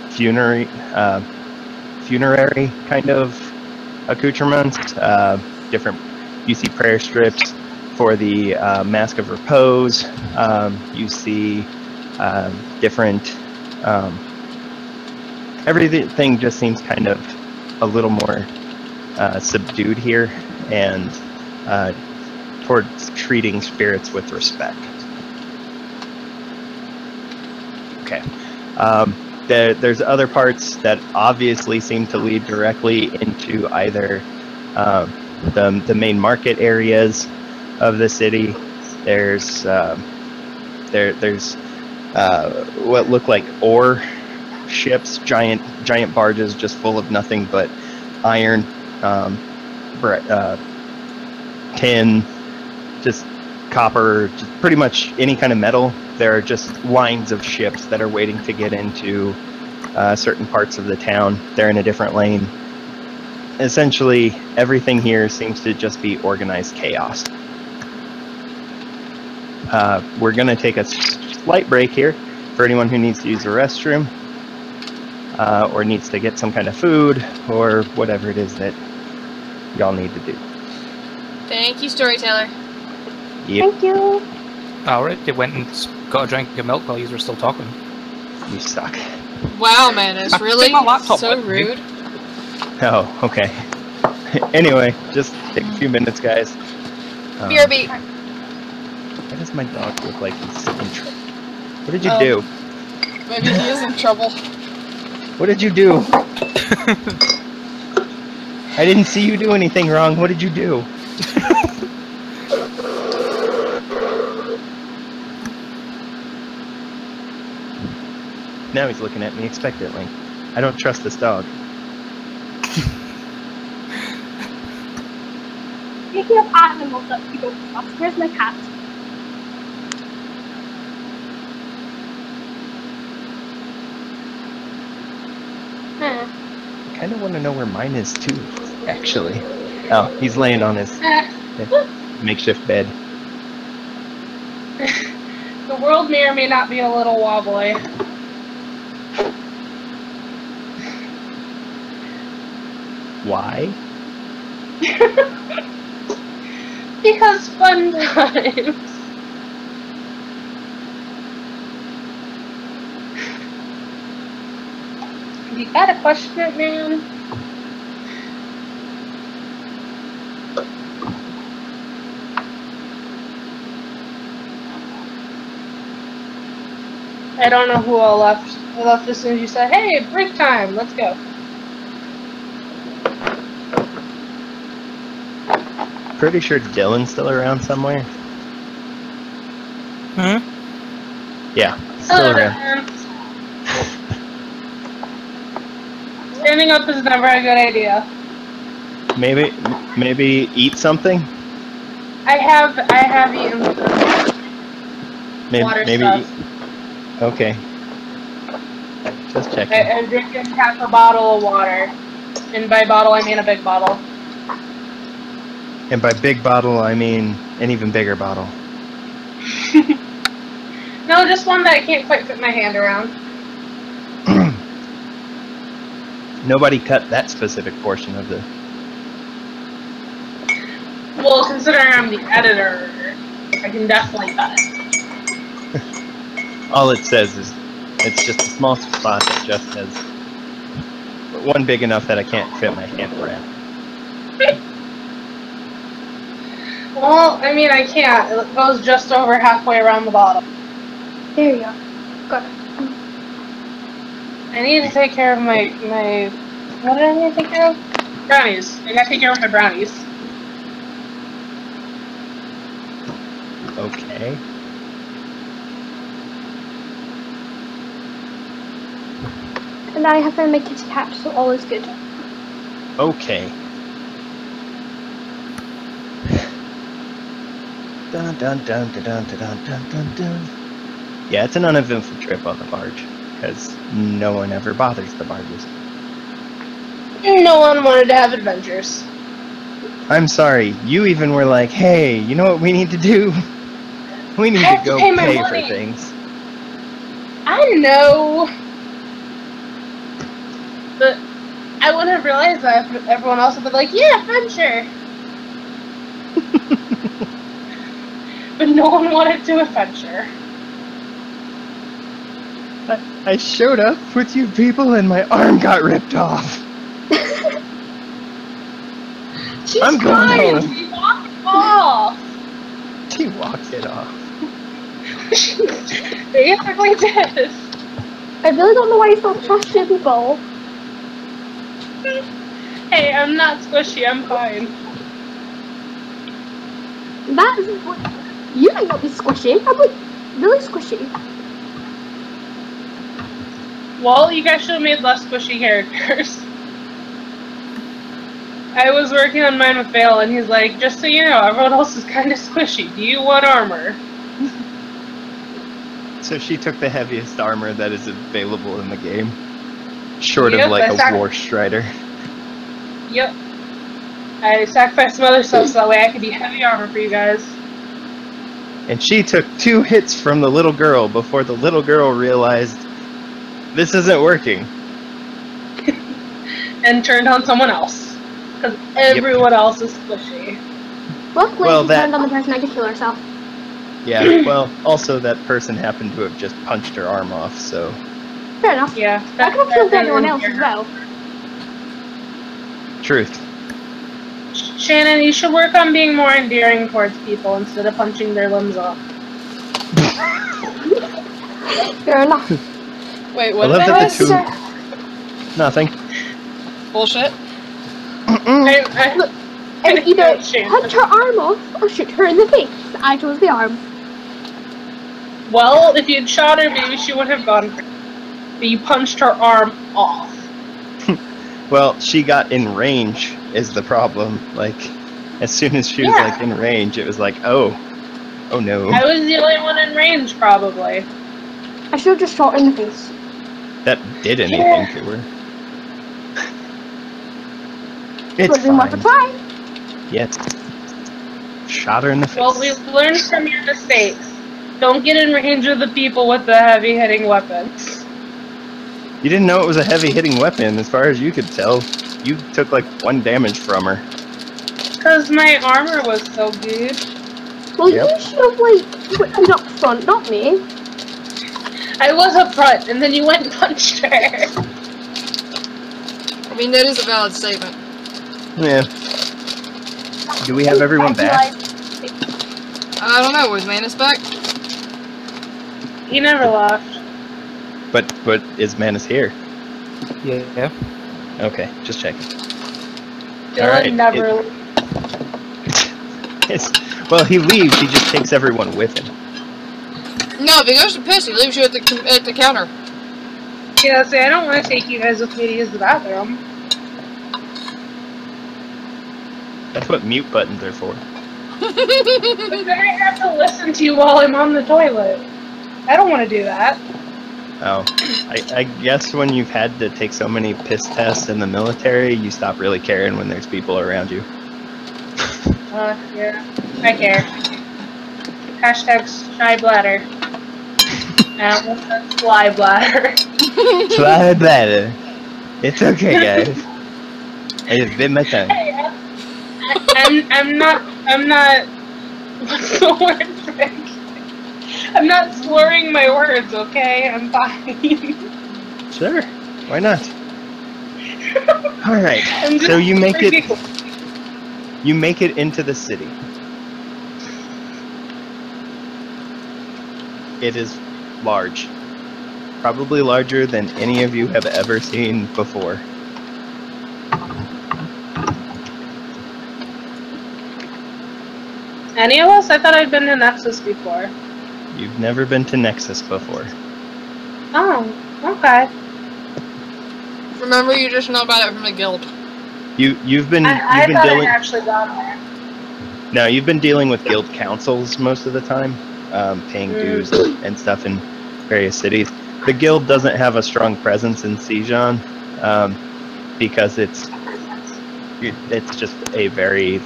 funerary kind of accoutrements. Different, you see prayer strips for the Mask of Repose. You see different. Everything just seems kind of a little more subdued here, and towards treating spirits with respect. Okay. There's other parts that obviously seem to lead directly into either the main market areas of the city. There's what look like ore ships, giant barges just full of nothing but iron, tin, just copper, just pretty much any kind of metal. There are just lines of ships that are waiting to get into certain parts of the town. They're in a different lane. Essentially, everything here seems to just be organized chaos. We're going to take a slight break here for anyone who needs to use the restroom or needs to get some kind of food or whatever it is that y'all need to do.
Thank you, storyteller.
Yep,
Thank you.
I already went and got a drink of milk while you were still talking.
you suck.
Wow, man, it's
I
really
took my laptop
so
with me.
rude.
Oh, okay. Anyway, just take a few minutes, guys.
BRB.
Why does my dog look like he's in trouble? What did you
Oh.
do?
Maybe he is in trouble.
What did you do? I didn't see you do anything wrong. What did you do? Now he's looking at me expectantly. I don't trust this dog.
Speaking of animals that you don't trust, where's my cat?
I kind of want to know where mine is too, actually. Oh, he's laying on his makeshift bed.
The world may or may not be a little wobbly.
Why?
Because fun times. You gotta question it, man. I don't know who all left. I left as soon as you said, "Hey, break time, let's go."
pretty sure Dylan's still around somewhere.
Hmm?
Yeah, still around.
Standing up is never a good idea.
Maybe eat something.
I have eaten water
Maybe
stuff.
okay. Just checking.
I'm drinking half a bottle of water. And by bottle, I mean a big bottle.
And by big bottle, I mean an even bigger bottle.
No, just one that I can't quite fit my hand around.
Nobody cut that specific portion of the...
Well, considering I'm the editor, I can definitely cut it.
All it says is it's just a small spot that just has one big enough that I can't fit my hand around.
Well, I mean, I can't. It goes just over halfway around the bottom.
There you go. Got it.
I need to take care of my... What did I need to take care of? Brownies. I gotta take care of my brownies.
Okay.
And I have found my kitty cat, so all is good.
Okay. Dun dun dun dun dun dun dun dun dun. Yeah, it's an uneventful trip on the barge, because no one ever bothers the barges.
No one wanted to have adventures.
I'm sorry, you even were like, hey, you know what we need to do? We need to go pay for things.
I know. But I wouldn't have realized that if everyone else would be like, yeah, adventure. But no one wanted to adventure.
I showed up with you people and my arm got ripped off.
She's
I'm going
fine.
home.
She walked off.
She walked it off.
She basically did.
I really don't know why you don't trust your people.
Hey, I'm not squishy. I'm fine.
That's... You might not be squishy. I'm like really squishy.
Well, you guys should have made less squishy characters. I was working on mine with Vale, and he's like, just so you know, everyone else is kind of squishy. Do you want armor?
So she took the heaviest armor that is available in the game. Short
Yep,
of like a war strider.
Yep. I sacrificed some other stuff so that way I could be heavy armor for you guys.
And she took 2 hits from the little girl before the little girl realized this isn't working.
And turned on someone else. Because everyone else is squishy.
Luckily,
Well,
she
that-
turned on the person that could kill herself.
Yeah, well, also that person happened to have just punched her arm off, so...
Fair enough.
Yeah.
I could have killed anyone else as well.
Truth.
Shannon, you should work on being more endearing towards people instead of punching their limbs off.
Fair enough.
Wait,
I
what
love
did I
that
miss?
the two... Nothing.
Bullshit.
And either
Shannon.
punch her arm off or shoot her in the face. I chose the arm.
Well, if you'd shot her, maybe she would have gone for it. But you punched her arm off.
Well, she got in range is the problem. Like, as soon as she was
Yeah.
like in range, it was like, oh no.
I was the only one in range, probably.
I should have just shot her in the face.
That did anything to her. It's
But we want to
fine.
try.
Yes. Shot her in the face.
Well, we've learned from your mistakes. Don't get in range of the people with the heavy-hitting weapons.
You didn't know it was a heavy-hitting weapon, as far as you could tell. You took like 1 damage from her.
Because my armor was so good.
Well,
Yep.
you should have, like, put me up front, not me.
I was up front, and then you went and punched her.
I mean, that is a valid statement.
Yeah. Do we have everyone back?
I don't know, was Manus back?
He never left.
But is Manus here?
Yeah.
Okay, just checking.
Dylan
Alright,
never.
Well, he leaves. He just takes everyone with him.
No, if he goes to piss, he leaves you at the counter.
Yeah, see, I don't want to take you guys with me to use the bathroom.
That's what mute buttons are for.
But then I have to listen to you while I'm on the toilet. I don't want to do that.
Oh, I guess when you've had to take so many piss tests in the military, you stop really caring when there's people around you.
Yeah, I care. Hashtag shy bladder. What's that? Fly bladder.
Fly bladder. It's okay, guys. I just bit my tongue.
Hey, I'm not. What's the word, Frank? I'm not slurring my words, okay? I'm fine.
Sure, why not? All right. So you make it into the city. It is large, probably larger than any of you have ever seen before.
Any of us? I thought I'd been to Nexus before.
You've never been to Nexus before.
Oh, okay.
Remember, you just know about it from the guild.
You've been
I
been
thought
dealing.
I'd actually gone there.
No, you've been dealing with guild councils most of the time, paying dues and stuff in various cities. The guild doesn't have a strong presence in Sijon, because it's just a very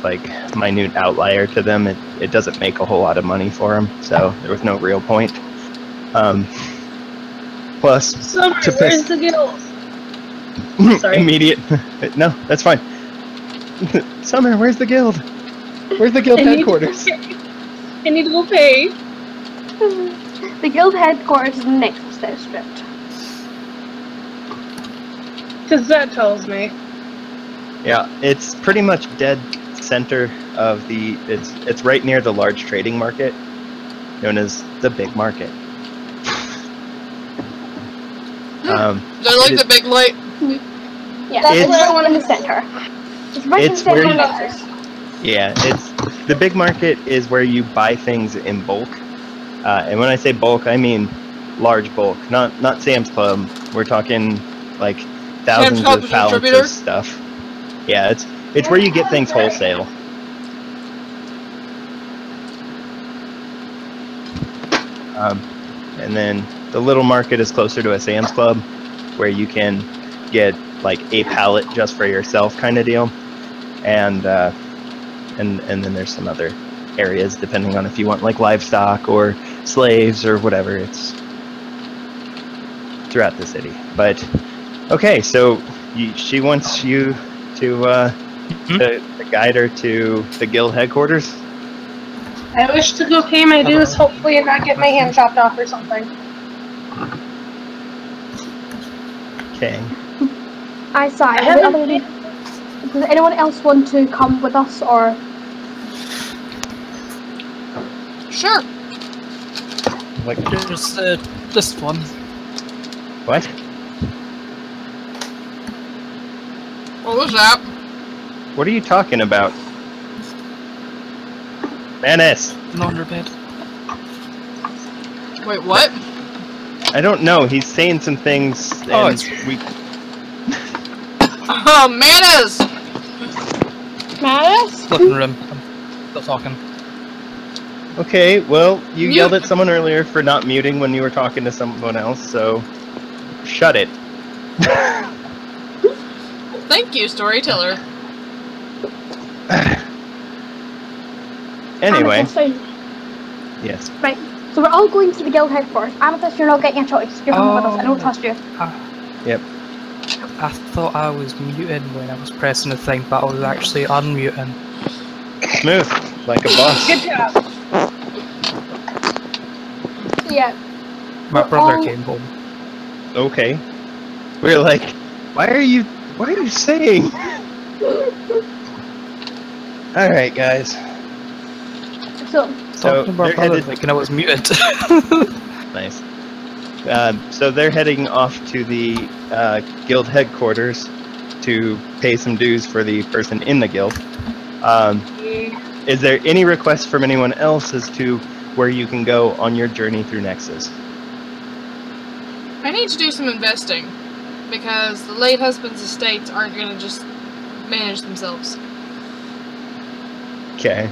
minute outlier to them. It doesn't make a whole lot of money for them, so there was no real point. Plus,
Summer, where's the guild? Sorry.
Immediate. No, that's fine. Summer, where's the guild? Where's the guild headquarters?
I need to go pay.
The guild headquarters is in the Nexus district.
Because that tells me.
Yeah, it's pretty much dead center of the. It's right near the large trading market, known as the big market.
They like the big light.
Yeah, that's the one in the center. It's right in the center of Nexus.
Yeah, the big market is where you buy things in bulk, and when I say bulk, I mean large bulk, not Sam's Club. We're talking like thousands of pounds of stuff. Yeah, it's where you get things wholesale. And then the little market is closer to a Sam's Club, where you can get like a pallet just for yourself kind of deal, and then there's some other areas depending on if you want like livestock or slaves or whatever. It's throughout the city. But okay, so she wants you to guide her to the guild headquarters.
I wish to go pay my dues, hopefully, and not get my hand chopped off or something.
Okay.
I sigh. Does anyone else want to come with us, or?
Sure.
Like
Just this one.
what?
What was that?
What are you talking about? Menace!
Laundry bed.
Wait, what?
I don't know. He's saying some things, and we.
Oh, Manas!
Manas?
Look in the room. I'm still talking.
Okay, well, you
Mute.
yelled at someone earlier for not muting when you were talking to someone else, so shut it.
Thank you, storyteller.
Anyway,
Amethyst,
yes.
right. So we're all going to the guild headquarters. Amethyst, you're not getting a choice. You're coming with us. I don't trust you.
Yep.
I thought I was muting when I was pressing the thing, but I was actually unmuting.
Smooth, like a boss.
Good job.
Yeah.
My
We're
brother
all-
came home.
Okay. We're like, what are you saying? Alright, guys.
So,
So
Talking about
they're
brother
headed.
thinking I was muted.
Nice. So they're heading off to the guild headquarters to pay some dues for the person in the guild. is there any request from anyone else as to where you can go on your journey through Nexus?
I need to do some investing because the late husband's estates aren't going to just manage themselves.
Okay.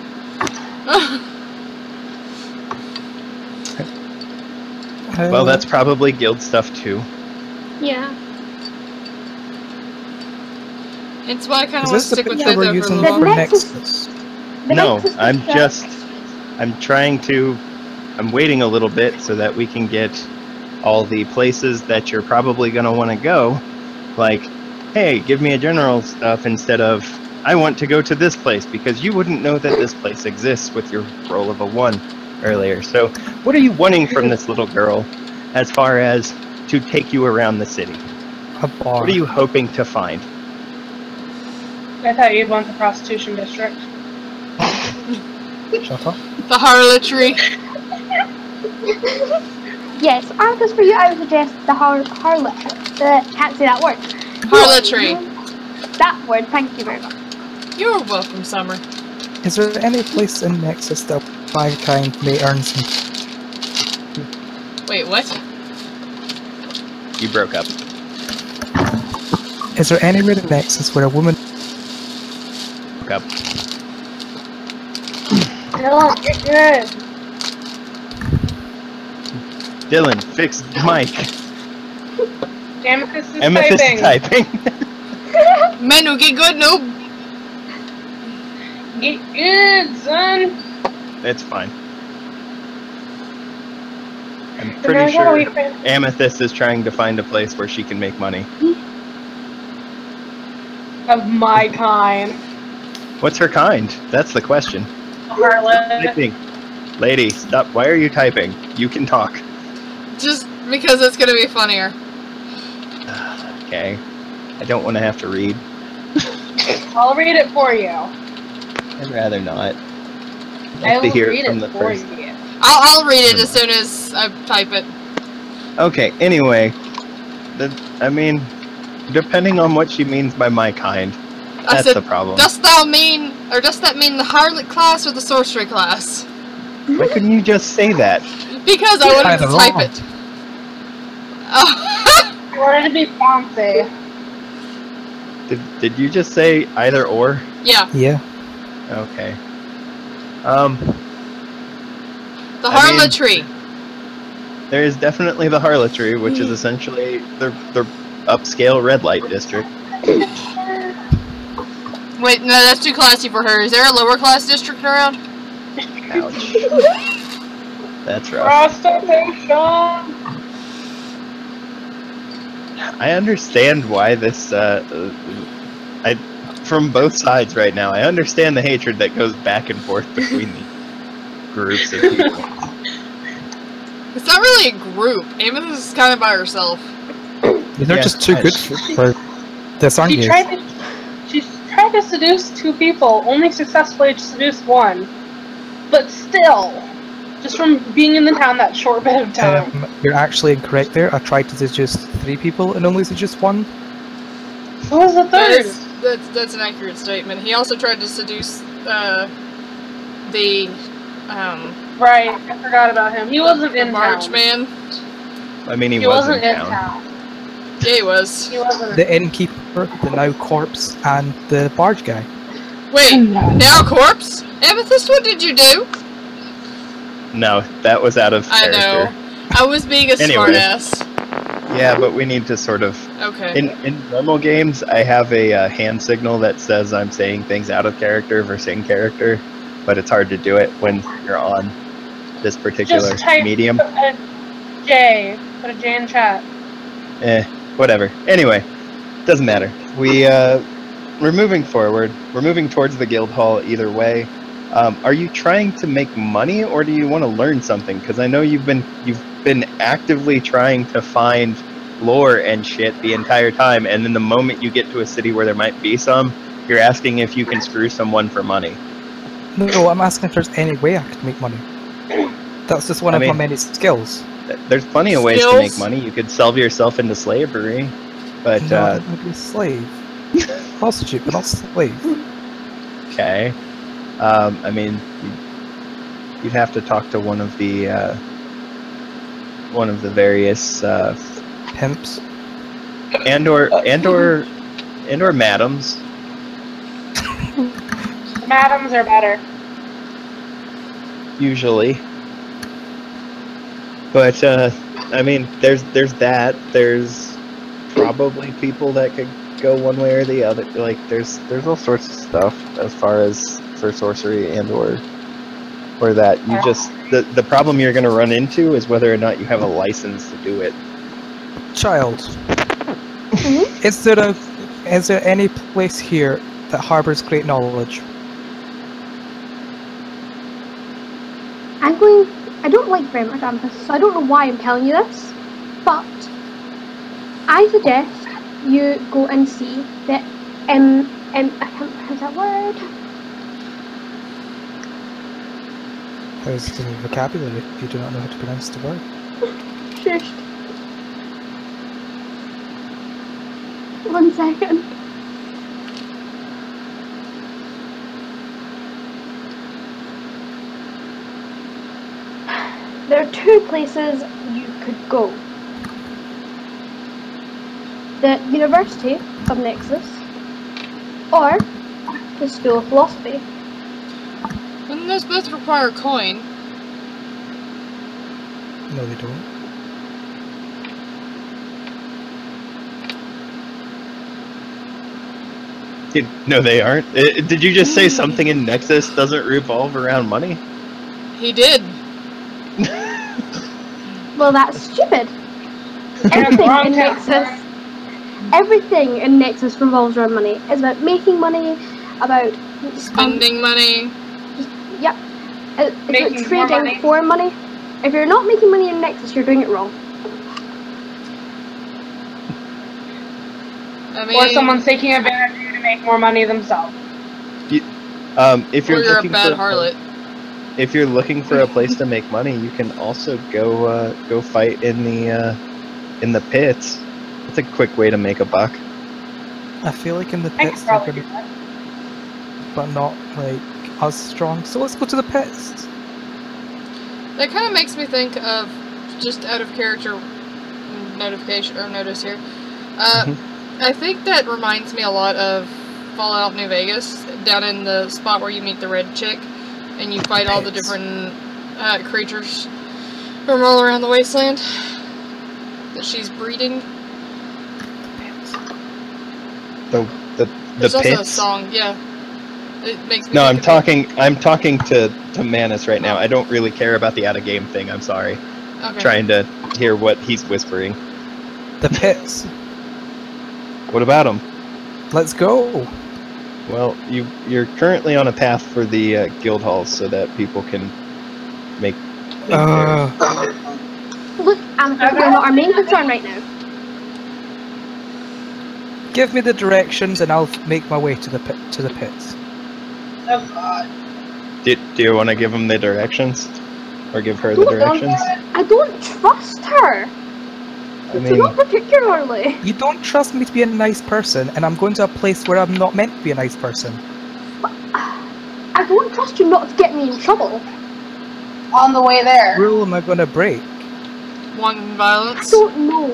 Well, that's probably guild stuff too.
Yeah.
It's why I kind of
Is
want to
this the
stick with
picture
that
we're
though for a
using
little
for
while.
Nexus?
No,
Nexus
I'm
is
just, I'm trying to, I'm waiting a little bit so that we can get all the places that you're probably going to want to go. Like, hey, give me a general stuff instead of, I want to go to this place, because you wouldn't know that this place exists with your roll of a 1 earlier. So what are you wanting from this little girl as far as to take you around the city?
A bar.
What are you hoping to find?
I thought you'd want the prostitution district.
Shut up.
The harlotry.
Yes, Arcus, for you, I would suggest the harlot. Can't say that word.
Harlotry.
That word, thank you very much.
You're welcome, Summer.
Is there any place in Nexus that mankind may earn some?
Wait, what?
You broke up.
Is there anywhere in Nexus where a woman?
Broke up.
Dylan, you're good.
Dylan, fix the mic.
Amethyst is
Amethyst is
typing.
typing.
Menu, get good, noob.
Get good, son.
It's fine. I'm
So now
pretty
we gotta wait
sure
for-
Amethyst is trying to find a place where she can make money.
Of my kind.
What's her kind? That's the question.
Harlot.
Typing. Lady, stop. Why are you typing? You can talk.
Just because it's gonna be funnier.
Okay. I don't want to have to read.
I'll read it for you.
I'd rather not. I'd
I
like to
will
hear
read
it from
it
the
for
first.
you.
I'll read it as soon as I type it.
Okay, anyway. I mean, depending on what she means by my kind,
I
that's
said,
the problem.
does that mean the harlot class or the sorcery class?
Why couldn't you just say that?
Because I wanted
Either
to type
or.
it. Oh.
I wanted to be fancy.
Did you just say either or?
Yeah,
Yeah.
Okay.
the
I mean-
harlotry.
There is definitely the harlotry, which is essentially the upscale red light district.
Wait, no, that's too classy for her. Is there a lower class district around?
Ouch. That's rough.
Prostitution.
I understand why this, from both sides right now, I understand the hatred that goes back and forth between the groups of people.
It's not really a group. Amethyst is kind of by herself.
They're
Yeah,
just too good for this, aren't
She
you?
tried to seduce 2 people, only successfully seduced 1. But still, just from being in the town that short bit of time.
You're actually incorrect there. I tried to seduce 3 people and only seduced 1.
Who was the third?
That's an accurate statement. He also tried to seduce the
Right, I forgot about him. He wasn't in
March
town.
man.
I mean, he
He
wasn't
wasn't in
town.
town.
Yeah, he was.
He wasn't.
The innkeeper, the now corpse, and the barge guy.
Wait, now corpse? Amethyst, what did you do?
No, that was out of
I
character.
know. I was being a
Anyway.
smartass.
Yeah, but we need to sort of...
Okay.
In normal games, I have a hand signal that says I'm saying things out of character versus in character, but it's hard to do it when you're on this particular
Just type
medium.
a J. Put a J in chat.
Whatever. Anyway, doesn't matter. We're moving forward. We're moving towards the guild hall either way. Are you trying to make money, or do you want to learn something? Because I know you've been actively trying to find lore and shit the entire time, and then the moment you get to a city where there might be some, you're asking if you can screw someone for money.
No, I'm asking if there's any way I could make money. That's just one
I
of my
mean-
many skills.
There's plenty of ways to
Skills?
make money. You could sell yourself into slavery, but
No, I would be a slave. Prostitute, but not slave.
okay. I mean, you'd have to talk to one of the various
Pimps.
and or madams.
Madams are better.
Usually. But I mean, there's that. There's probably people that could go one way or the other. Like there's all sorts of stuff as far as for sorcery and or that. You just the problem you're going to run into is whether or not you have a license to do it.
Child.
Mhm.
Is there any place here that harbors great knowledge?
I don't like very much Amethyst, so I don't know why I'm telling you this, but I suggest you go and see the I can't pronounce that word.
How's the vocabulary if you do not know how to pronounce the word?
Shush. 1 second. There are 2 places you could go. The University of Nexus or the School of Philosophy.
Wouldn't those both require a coin?
No, they don't.
No, they aren't. Did you just say something in Nexus doesn't revolve around money?
He did.
Well, that's stupid. Everything in Nexus revolves around money. It's about making money, about
Spending money.
Yep. It's
Making
about
more
trading
money.
for money. If you're not making money in Nexus, you're doing it wrong.
I mean,
Or someone's taking advantage of you to make more money themselves.
If
or
you're
you're a
looking
bad
for
harlot.
if you're looking for a place to make money, you can also go fight in the pits. It's a quick way to make a buck.
I feel like in the
I could
pits they're
probably do
gonna,
that.
but not like as strong. So let's go to the pits.
That kind of makes me think of, just out of character notification or notice here. I think that reminds me a lot of Fallout New Vegas, down in the spot where you meet the red chick, and you fight all the different creatures from all around the wasteland that she's breeding.
The
There's also a
pits.
song, yeah. It makes me
No,
think of
I'm talking to Manus right now. I don't really care about the out of game thing. I'm sorry.
it. Okay.
Trying to hear what he's whispering.
The pits.
What about him?
Let's go.
Well, you're currently on a path for the guild halls so that people can make their-
Look, Amethyst, you're not our main concern right now.
Give me the directions and I'll make my way to the pits.
Oh god.
Do you want to give him the directions, or give her the directions?
I don't trust her.
I mean,
Not particularly.
You don't trust me to be a nice person, and I'm going to a place where I'm not meant to be a nice person.
I don't trust you not to get me in trouble.
On the way there.
What rule am I going to break?
One
I
violence.
don't know.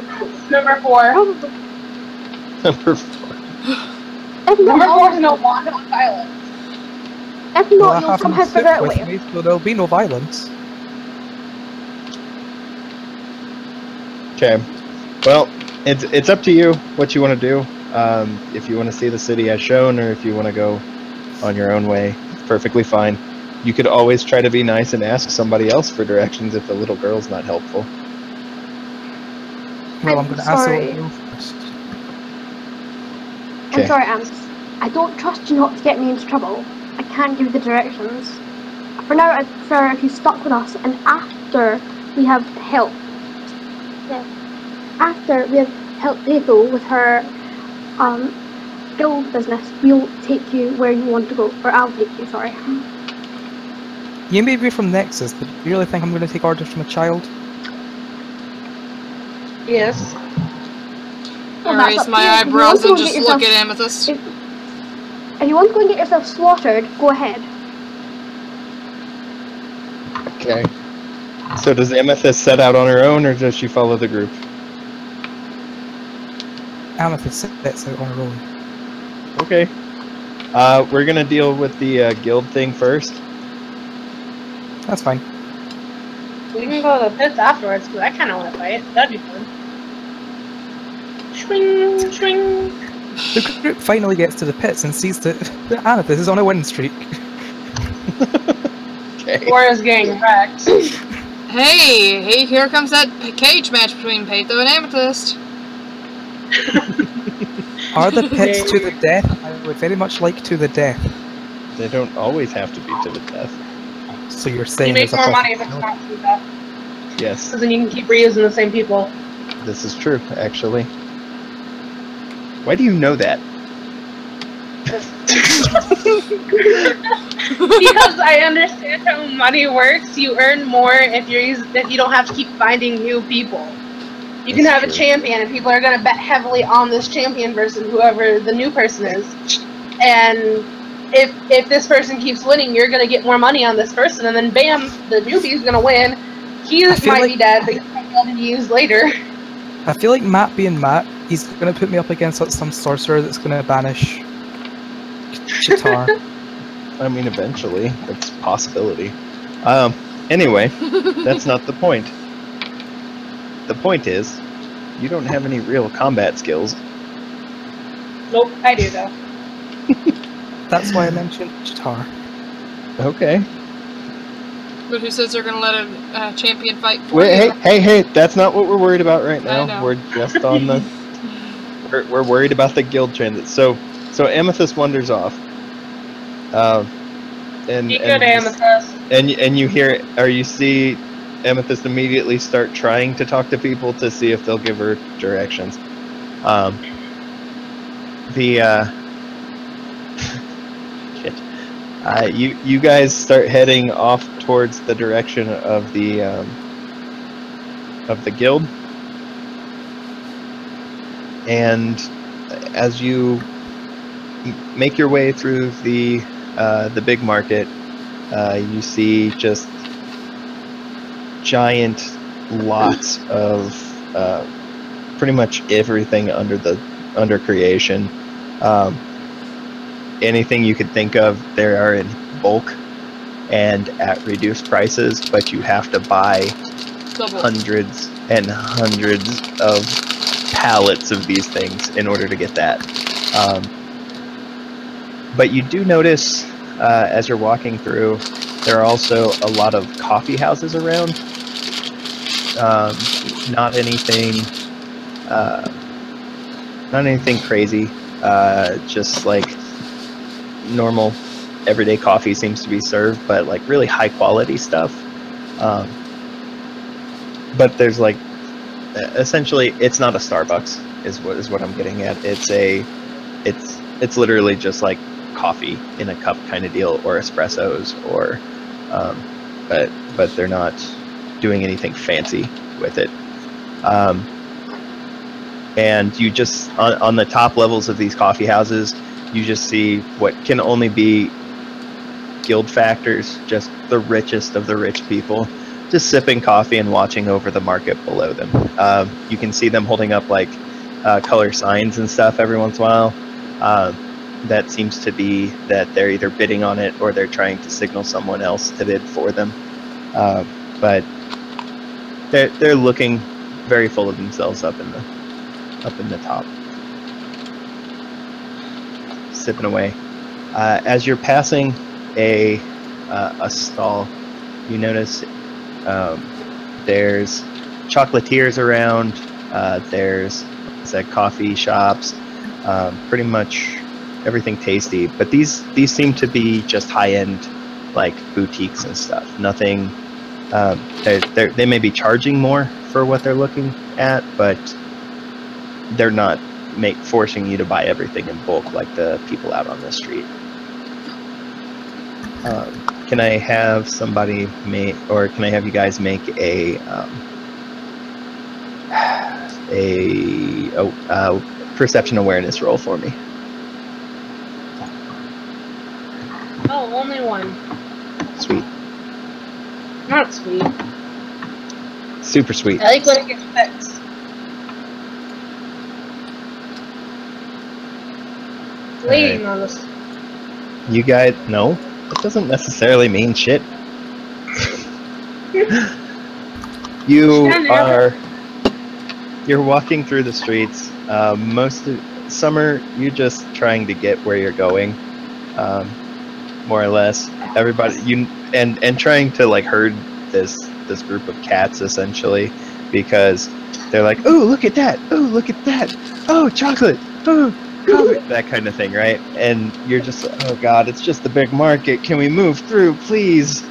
Number 4.
Probably.
number 4.
If
Number
not,
4 is no want of violence.
if
Well,
not,
I
you'll
have
somehow
my
figure
stick
out a
with
way.
me, so there'll be no violence.
Okay. Well, it's up to you what you want to do. If you want to see the city as shown, or if you want to go on your own way, it's perfectly fine. You could always try to be nice and ask somebody else for directions if the little girl's not helpful.
Well, I'm going to ask the
sorry.
little girl first.
Okay.
I'm sorry, Ants. I don't trust you not to get me into trouble. I can't give you the directions. For now, I'd prefer if you stuck with us, and after we have helped, after we have helped Ethel with her guild business, we'll take you where you want to go, or I'll take you. Sorry.
You may be from Nexus, but do you really think I'm going to take orders from a child?
Yes.
I
that's
raise
up to
my
you. If you
eyebrows
want to
and
go
just
get
look
yourself-
at Amethyst.
If you want to go and get yourself slaughtered, go ahead.
Okay. So does Amethyst set out on her own, or does she follow the group?
Amethyst sets out on her own.
Okay. We're gonna deal with the guild thing first.
That's fine.
We can go to the pits afterwards, because I kind of want to fight. That'd be fun. Swing, swing.
The group finally gets to the pits and sees that Amethyst is on a win streak.
Okay.
Laura's getting wrecked.
Hey, here comes that cage match between Patho and Amethyst.
Are the pits to the death? I would very much like to the death.
They don't always have to be to the death.
So you're
You
saying
make
there's a
more money if it's
possibility.
not too bad.
Yes,
Because then you can keep reusing the same people.
this is true, actually. Why do you know that?
Because I understand how money works. You earn more if you don't have to keep finding new people. You can
That's
have a
true.
champion, and people are going to bet heavily on this champion versus whoever the new person is. And if this person keeps winning, you're going to get more money on this person, and then bam, the newbie's going to win. He
I feel
might
like-
be dead, but he might be able to be used later.
I feel like Matt being Matt, he's going to put me up against like, some sorcerer that's going to banish Chitar.
I mean, eventually, it's a possibility. Anyway, that's not the point. The point is, you don't have any real combat skills.
Nope, I do though.
That's why I mentioned Chitar.
Okay.
But who says they're gonna let a champion fight for
Wait,
you?
hey, that's not what we're worried about right
I
now.
know.
We're just on the... we're worried about the guild transit. So Amethyst wanders off. And
Be good, Amethyst.
And you hear, or you see Amethyst immediately start trying to talk to people to see if they'll give her directions. Shit. You guys start heading off towards the direction of the guild, and as you make your way through the big market, you see just giant lots of pretty much everything under creation. Anything you could think of, they are in bulk and at reduced prices, but you have to buy
Double.
hundreds and hundreds of pallets of these things in order to get that. But you do notice, as you're walking through, there are also a lot of coffee houses around. Not anything crazy. Just like normal everyday coffee seems to be served, but like really high quality stuff. But there's like, essentially, it's not a Starbucks is what I'm getting at. It's literally just like coffee in a cup kind of deal, or espressos, or but they're not doing anything fancy with it. And you just on the top levels of these coffee houses, you just see what can only be guild factors, just the richest of the rich people, just sipping coffee and watching over the market below them. You can see them holding up like color signs and stuff every once in a while. That seems to be that they're either bidding on it or they're trying to signal someone else to bid for them. But they're looking very full of themselves up in the top, sipping away. As you're passing a stall, you notice there's chocolatiers around. There's coffee shops, pretty much everything tasty. But these seem to be just high-end, like boutiques and stuff. Nothing. They may be charging more for what they're looking at, but they're not forcing you to buy everything in bulk like the people out on the street. Can I have somebody can I have you guys make a perception awareness roll for me?
Oh, only one.
Sweet.
Not sweet.
Super sweet.
I like when it gets fixed. Bleeding on this.
You guys, no, it doesn't necessarily mean shit. You're walking through the streets. Most of summer, you're just trying to get where you're going, more or less. Everybody, and trying to like herd this group of cats essentially, because they're like, oh, look at that! Oh, look at that! Oh, chocolate! Oh, coffee! That kind of thing, right? And you're just, oh god, it's just a big market. Can we move through, please?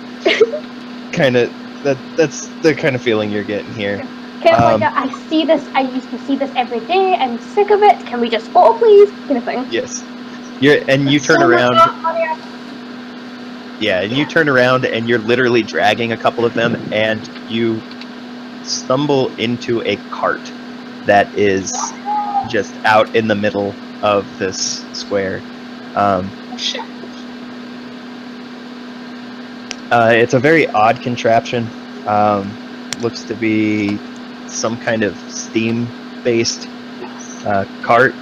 Kind of. That's the kind of feeling you're getting here.
I see this. I used to see this every day. I'm sick of it. Can we just photo, please? Kind of thing.
Yes. You turn around. Yeah, and you turn around and you're literally dragging a couple of them, and you stumble into a cart that is just out in the middle of this square. It's a very odd contraption. Looks to be some kind of steam-based cart.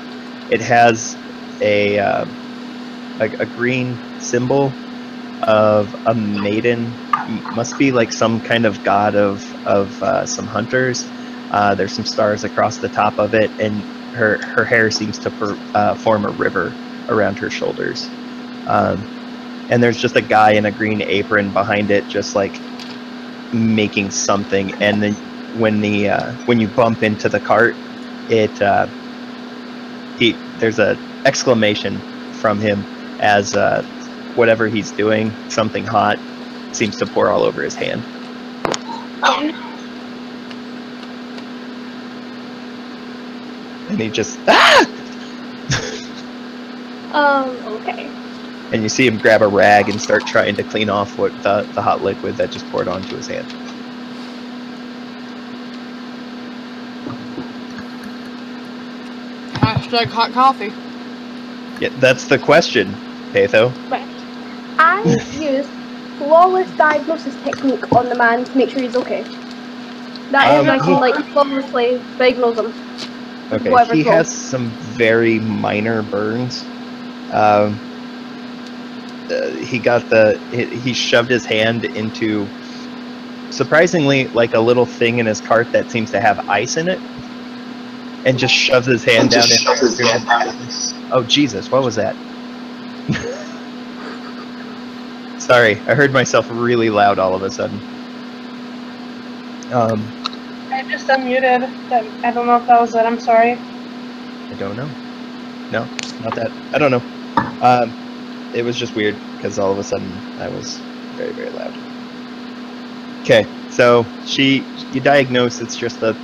It has a green symbol of a maiden. Must be like some kind of god of some hunters. There's some stars across the top of it, and her hair seems to form a river around her shoulders. And there's just a guy in a green apron behind it, just like making something. And then when you bump into the cart, there's a exclamation from him as whatever he's doing, something hot, seems to pour all over his hand.
Oh no!
And he just
Okay.
And you see him grab a rag and start trying to clean off what the hot liquid that just poured onto his hand.
Hashtag hot coffee.
Yeah, that's the question, Patho.
Right. I used flawless diagnosis technique on the man to make sure he's okay. That is, I can like flawlessly diagnose him.
Okay, he has some very minor burns. He shoved his hand into, surprisingly, like a little thing in his cart that seems to have ice in it, and just shoves his hand down in. Oh Jesus, what was that? Sorry, I heard myself really loud all of a sudden.
I just unmuted. I don't know if that was it. I'm sorry.
I don't know. No, not that. I don't know. It was just weird because all of a sudden I was very, very loud. Okay, so you diagnose it's just a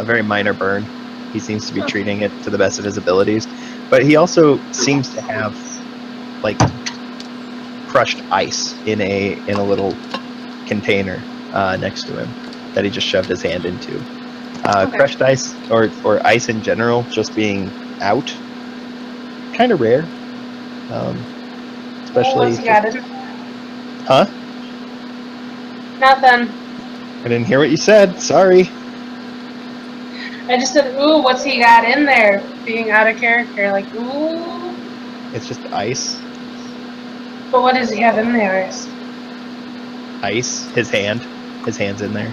very minor burn. He seems to be treating it to the best of his abilities, but he also seems to have like crushed ice in a little container next to him that he just shoved his hand into. Okay. Crushed ice or ice in general just being out, kind of rare. Especially. Huh?
Nothing.
I didn't hear what you said. Sorry.
I just said, ooh, what's he got in there? Being out of character, like, ooh.
It's just ice.
But what does he have in there?
Ice. His hand. His hand's in there.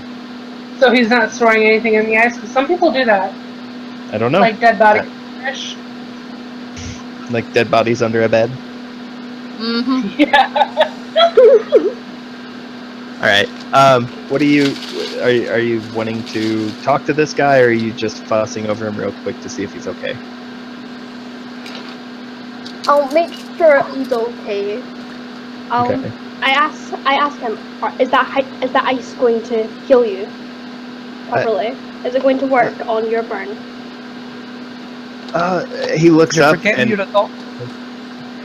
So he's not storing anything in the ice? Because some people do that.
I don't know.
Like dead body fish.
Like dead bodies under a bed?
Mm-hmm.
Yeah.
Alright. What are you wanting to talk to this guy, or are you just fussing over him real quick to see if he's okay?
I'll make sure he's okay.
Okay.
I ask him, is that ice going to heal you properly? Is it going to work on your burn?
He looks up and
you to talk.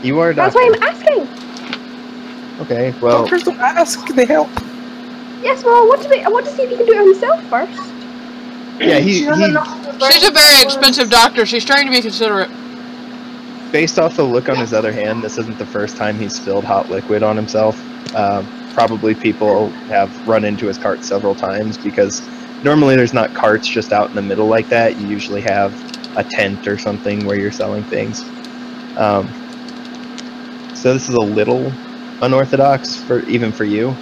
You are a
That's
doctor.
why I'm asking.
Okay, well.
Doctors don't ask, they help.
Yes, well, I want to see if he can do it himself first.
Yeah,
She's a very expensive doctor. She's trying to be considerate.
Based off the look on his other hand, this isn't the first time he's spilled hot liquid on himself. probably people have run into his cart several times, because normally there's not carts just out in the middle like that. You usually have a tent or something where you're selling things. So this is a little unorthodox even for you.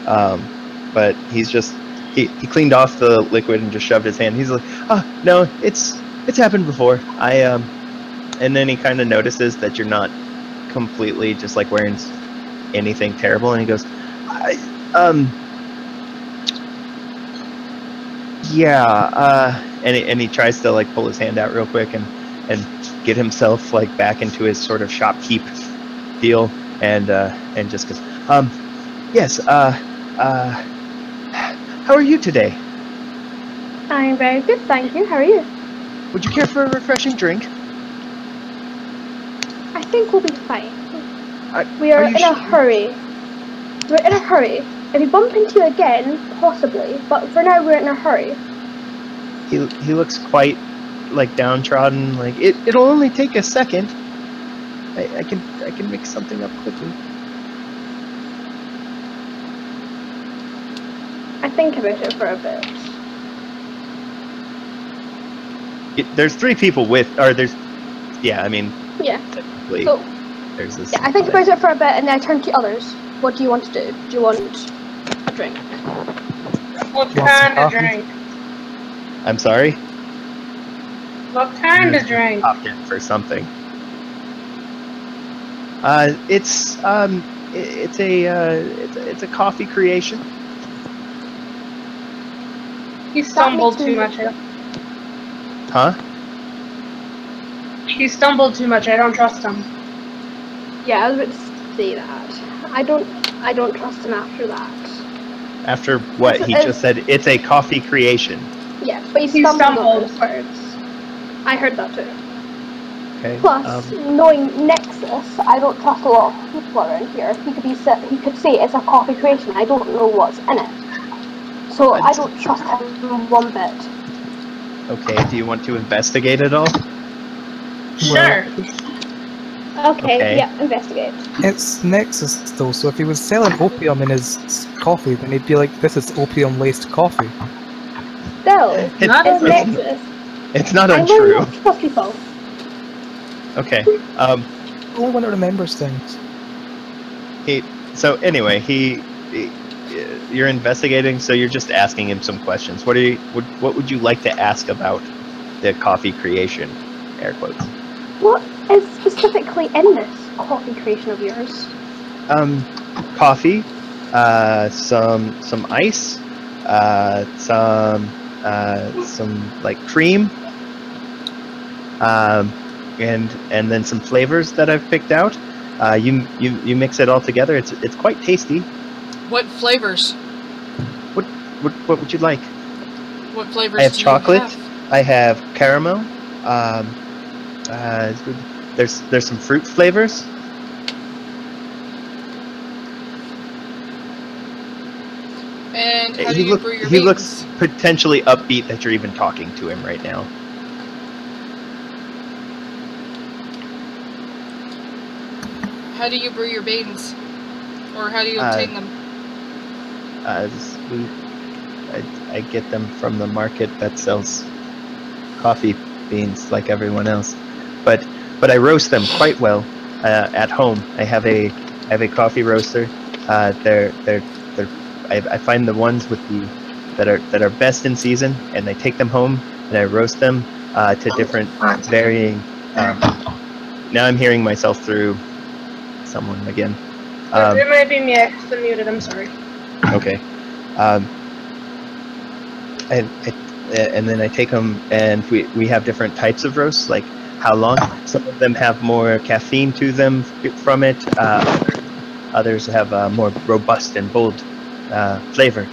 But he's just he cleaned off the liquid and just shoved his hand. He's like, "Oh no, it's happened before." And then he kind of notices that you're not completely just like wearing anything terrible, and he goes, and he tries to like pull his hand out real quick and get himself like back into his sort of shopkeep deal, and just goes, yes, how are you today?
I'm very good, thank you. How are you?
Would you care for a refreshing drink?
I think we'll be fine. We are in a hurry. We're in a hurry. If we bump into you again, possibly. But for now, we're in a hurry.
He looks quite like downtrodden. Like it'll only take a second. I can mix something up quickly.
I think about it for a bit.
There's 3 people with, or there's, yeah. I mean,
yeah.
Technically,
so,
there's this.
Yeah, I think about it for a bit, and then I turn to others. What do you want to do? Do you want a drink?
What kind of drink?
I'm sorry?
What kind of drink?
Popped in for something. It's a coffee creation.
He stumbled too much.
Huh?
He stumbled too much. I don't trust him.
Yeah, I was about to say that. I don't trust him after that.
After what he just said, it's a coffee creation.
Yeah, but he stumbled over his words. I heard that too.
Okay.
Plus, knowing Nexus, I don't trust a lot of people around here. He could say it's a coffee creation. I don't know what's in it, so I don't trust him one bit.
Okay. Do you want to investigate it all?
Sure.
Okay, yeah, investigate.
It's Nexus though, so if he was selling opium in his coffee, then he'd be like, this is opium-laced coffee.
Still, it's Nexus.
It's not
I
untrue.
learn not to trust people.
Okay.
The only one that remembers things.
So anyway, you're investigating, so you're just asking him some questions. What would you like to ask about the coffee creation? Air quotes.
What is specifically in this coffee creation of yours?
Coffee, some ice, some like cream, and then some flavors that I've picked out. You mix it all together. It's quite tasty.
What flavors?
What would you like?
What flavors?
I have
do you
chocolate.
have?
I have caramel. There's some fruit flavors.
And how do you brew your
He
beans?
looks potentially upbeat that you're even talking to him right now.
How do you brew your beans? Or how do you obtain them?
I get them from the market that sells coffee beans like everyone else, but I roast them quite well at home. I have a coffee roaster. I find the ones that are best in season, and I take them home and I roast them to different varying. Now I'm hearing myself through someone again.
It might be me. I muted. I'm sorry.
Okay. And then I take them, and we have different types of roasts, like how long. Some of them have more caffeine to them from it. Others have a more robust and bold flavor.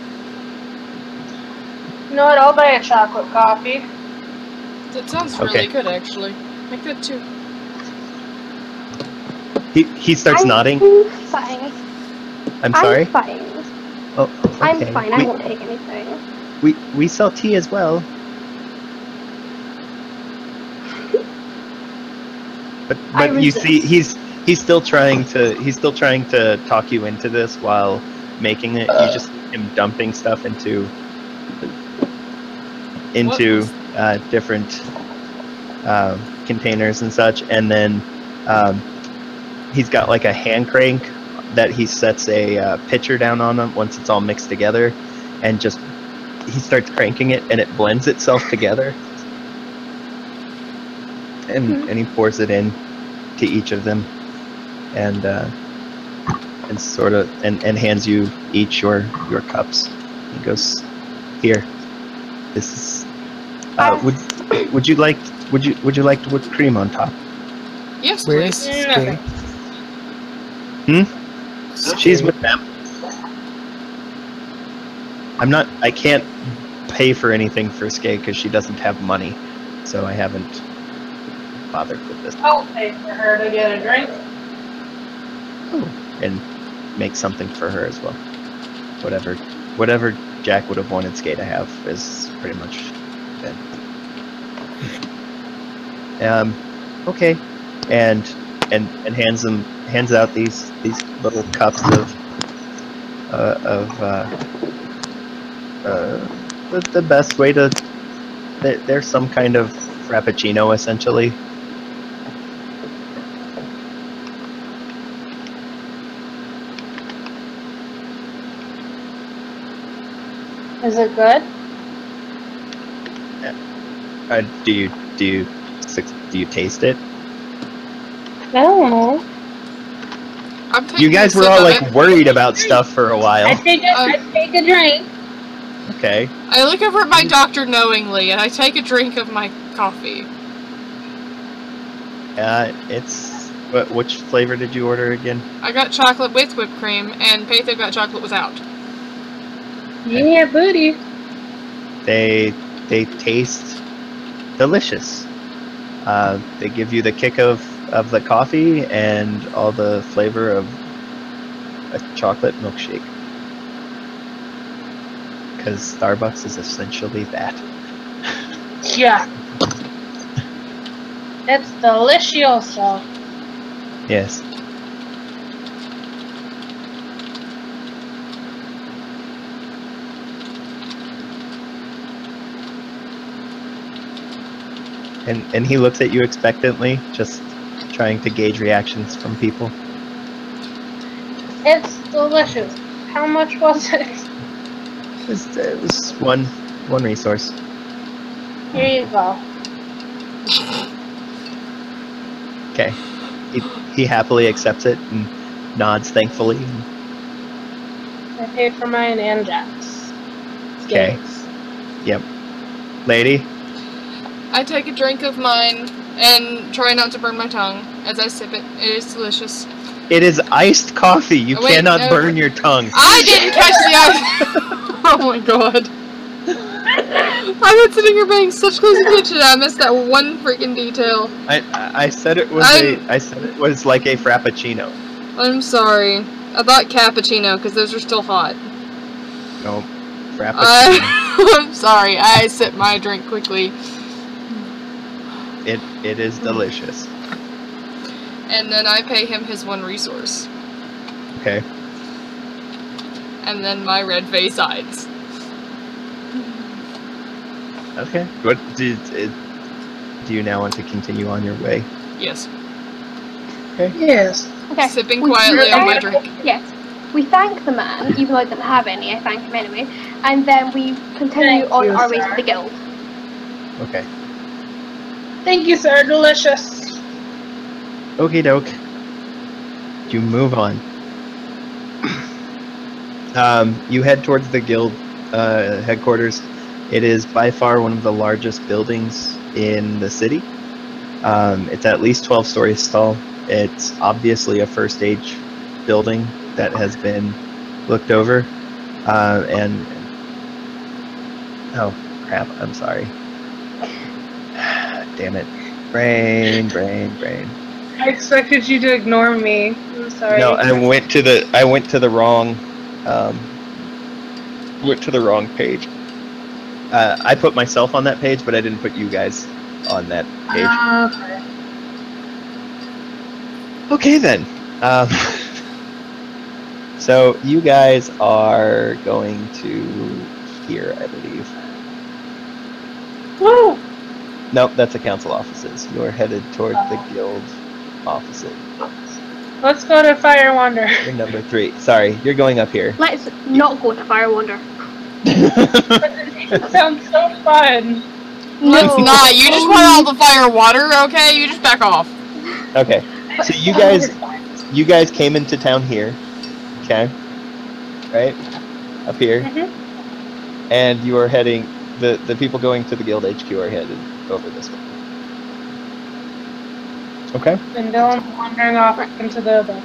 You know what? I'll buy a chocolate coffee.
That sounds really good, actually. Make that too.
He starts nodding.
Fine.
I'm sorry?
I'm fine.
Oh, okay.
I'm fine. I won't take anything.
We sell tea as well. But you see, he's still trying to talk you into this while making it. You just see him dumping stuff into different containers and such, and then he's got like a hand crank that he sets a pitcher down on him once it's all mixed together, and just he starts cranking it, and it blends itself together, and he pours it in to each of them, and sort of and hands you each your cups. He goes, "Here, this is. Would you like whipped cream on top?"
Yes,
Where
please.
is Skay?
She's with them. I can't pay for anything for Skay because she doesn't have money, so I haven't bothered with this.
I'll pay for her to get a drink.
And make something for her as well. Whatever Jack would have wanted Skay to have is pretty much it. Okay, and hands out these little cups of the best way to. They're some kind of frappuccino essentially.
Is it good?
Do you taste it?
I don't know.
I'm taking
You guys
a
were
sip
all
of
like
it.
worried about stuff for a
I
while.
take a drink.
Okay.
I look over at my doctor knowingly, and I take a drink of my coffee.
It's which flavor did you order again?
I got chocolate with whipped cream, and Patho got chocolate without.
Yeah, buddy.
They taste delicious. They give you the kick of the coffee and all the flavor of a chocolate milkshake. Because Starbucks is essentially that.
Yeah. It's delicioso.
Yes. And he looks at you expectantly, just trying to gauge reactions from people.
It's delicious. How much was it?
It was one resource.
Here you go.
Okay. He happily accepts it and nods thankfully.
I paid for mine and Jack's.
Okay. Yep. Lady?
I take a drink of mine and try not to burn my tongue as I sip it. It is delicious.
It is iced coffee. You
Oh, wait,
cannot
no.
burn your tongue.
I didn't catch the ice! Oh my god. I've been sitting here paying such close attention and I missed that one freaking detail.
I said it was I said it was like a frappuccino.
I'm sorry. I thought cappuccino because those are still hot.
No, frappuccino.
I'm sorry. I sipped my drink quickly.
It is delicious.
And then I pay him his one resource.
Okay.
And then my red face hides.
Okay. What do you now want to continue on your way?
Yes.
Okay.
Yes.
Okay.
Sipping
we
quietly on my
thank-
drink.
Yes. We thank the man, even though I didn't have any. I thank him anyway, and then we continue
Thank
on
you,
our way
sir.
to the guild.
Okay.
Thank you, sir. Delicious.
Okie doke. You move on. You head towards the guild headquarters. It is by far one of the largest buildings in the city. It's at least 12 stories tall. It's obviously a first age building that has been looked over. And oh crap, I'm sorry. Damn it. Brain.
I expected you to ignore me. I'm sorry.
No, I went to the wrong page. I put myself on that page, but I didn't put you guys on that page.
Okay.
Okay then. So you guys are going to here, I believe.
Woo!
Nope, that's the council offices. You're headed toward the guild offices.
Let's go to Fire Wander.
You're number 3. Sorry, you're going up here.
Let's not go to Fire Wander.
It sounds so fun.
Let's not. You just want all the fire and water, okay? You just back off.
Okay, so you guys came into town here, okay? Right? Up here.
Mm-hmm.
And you are heading, the people going to the guild HQ are headed over this way. Okay?
And Dylan's wandering off into the other.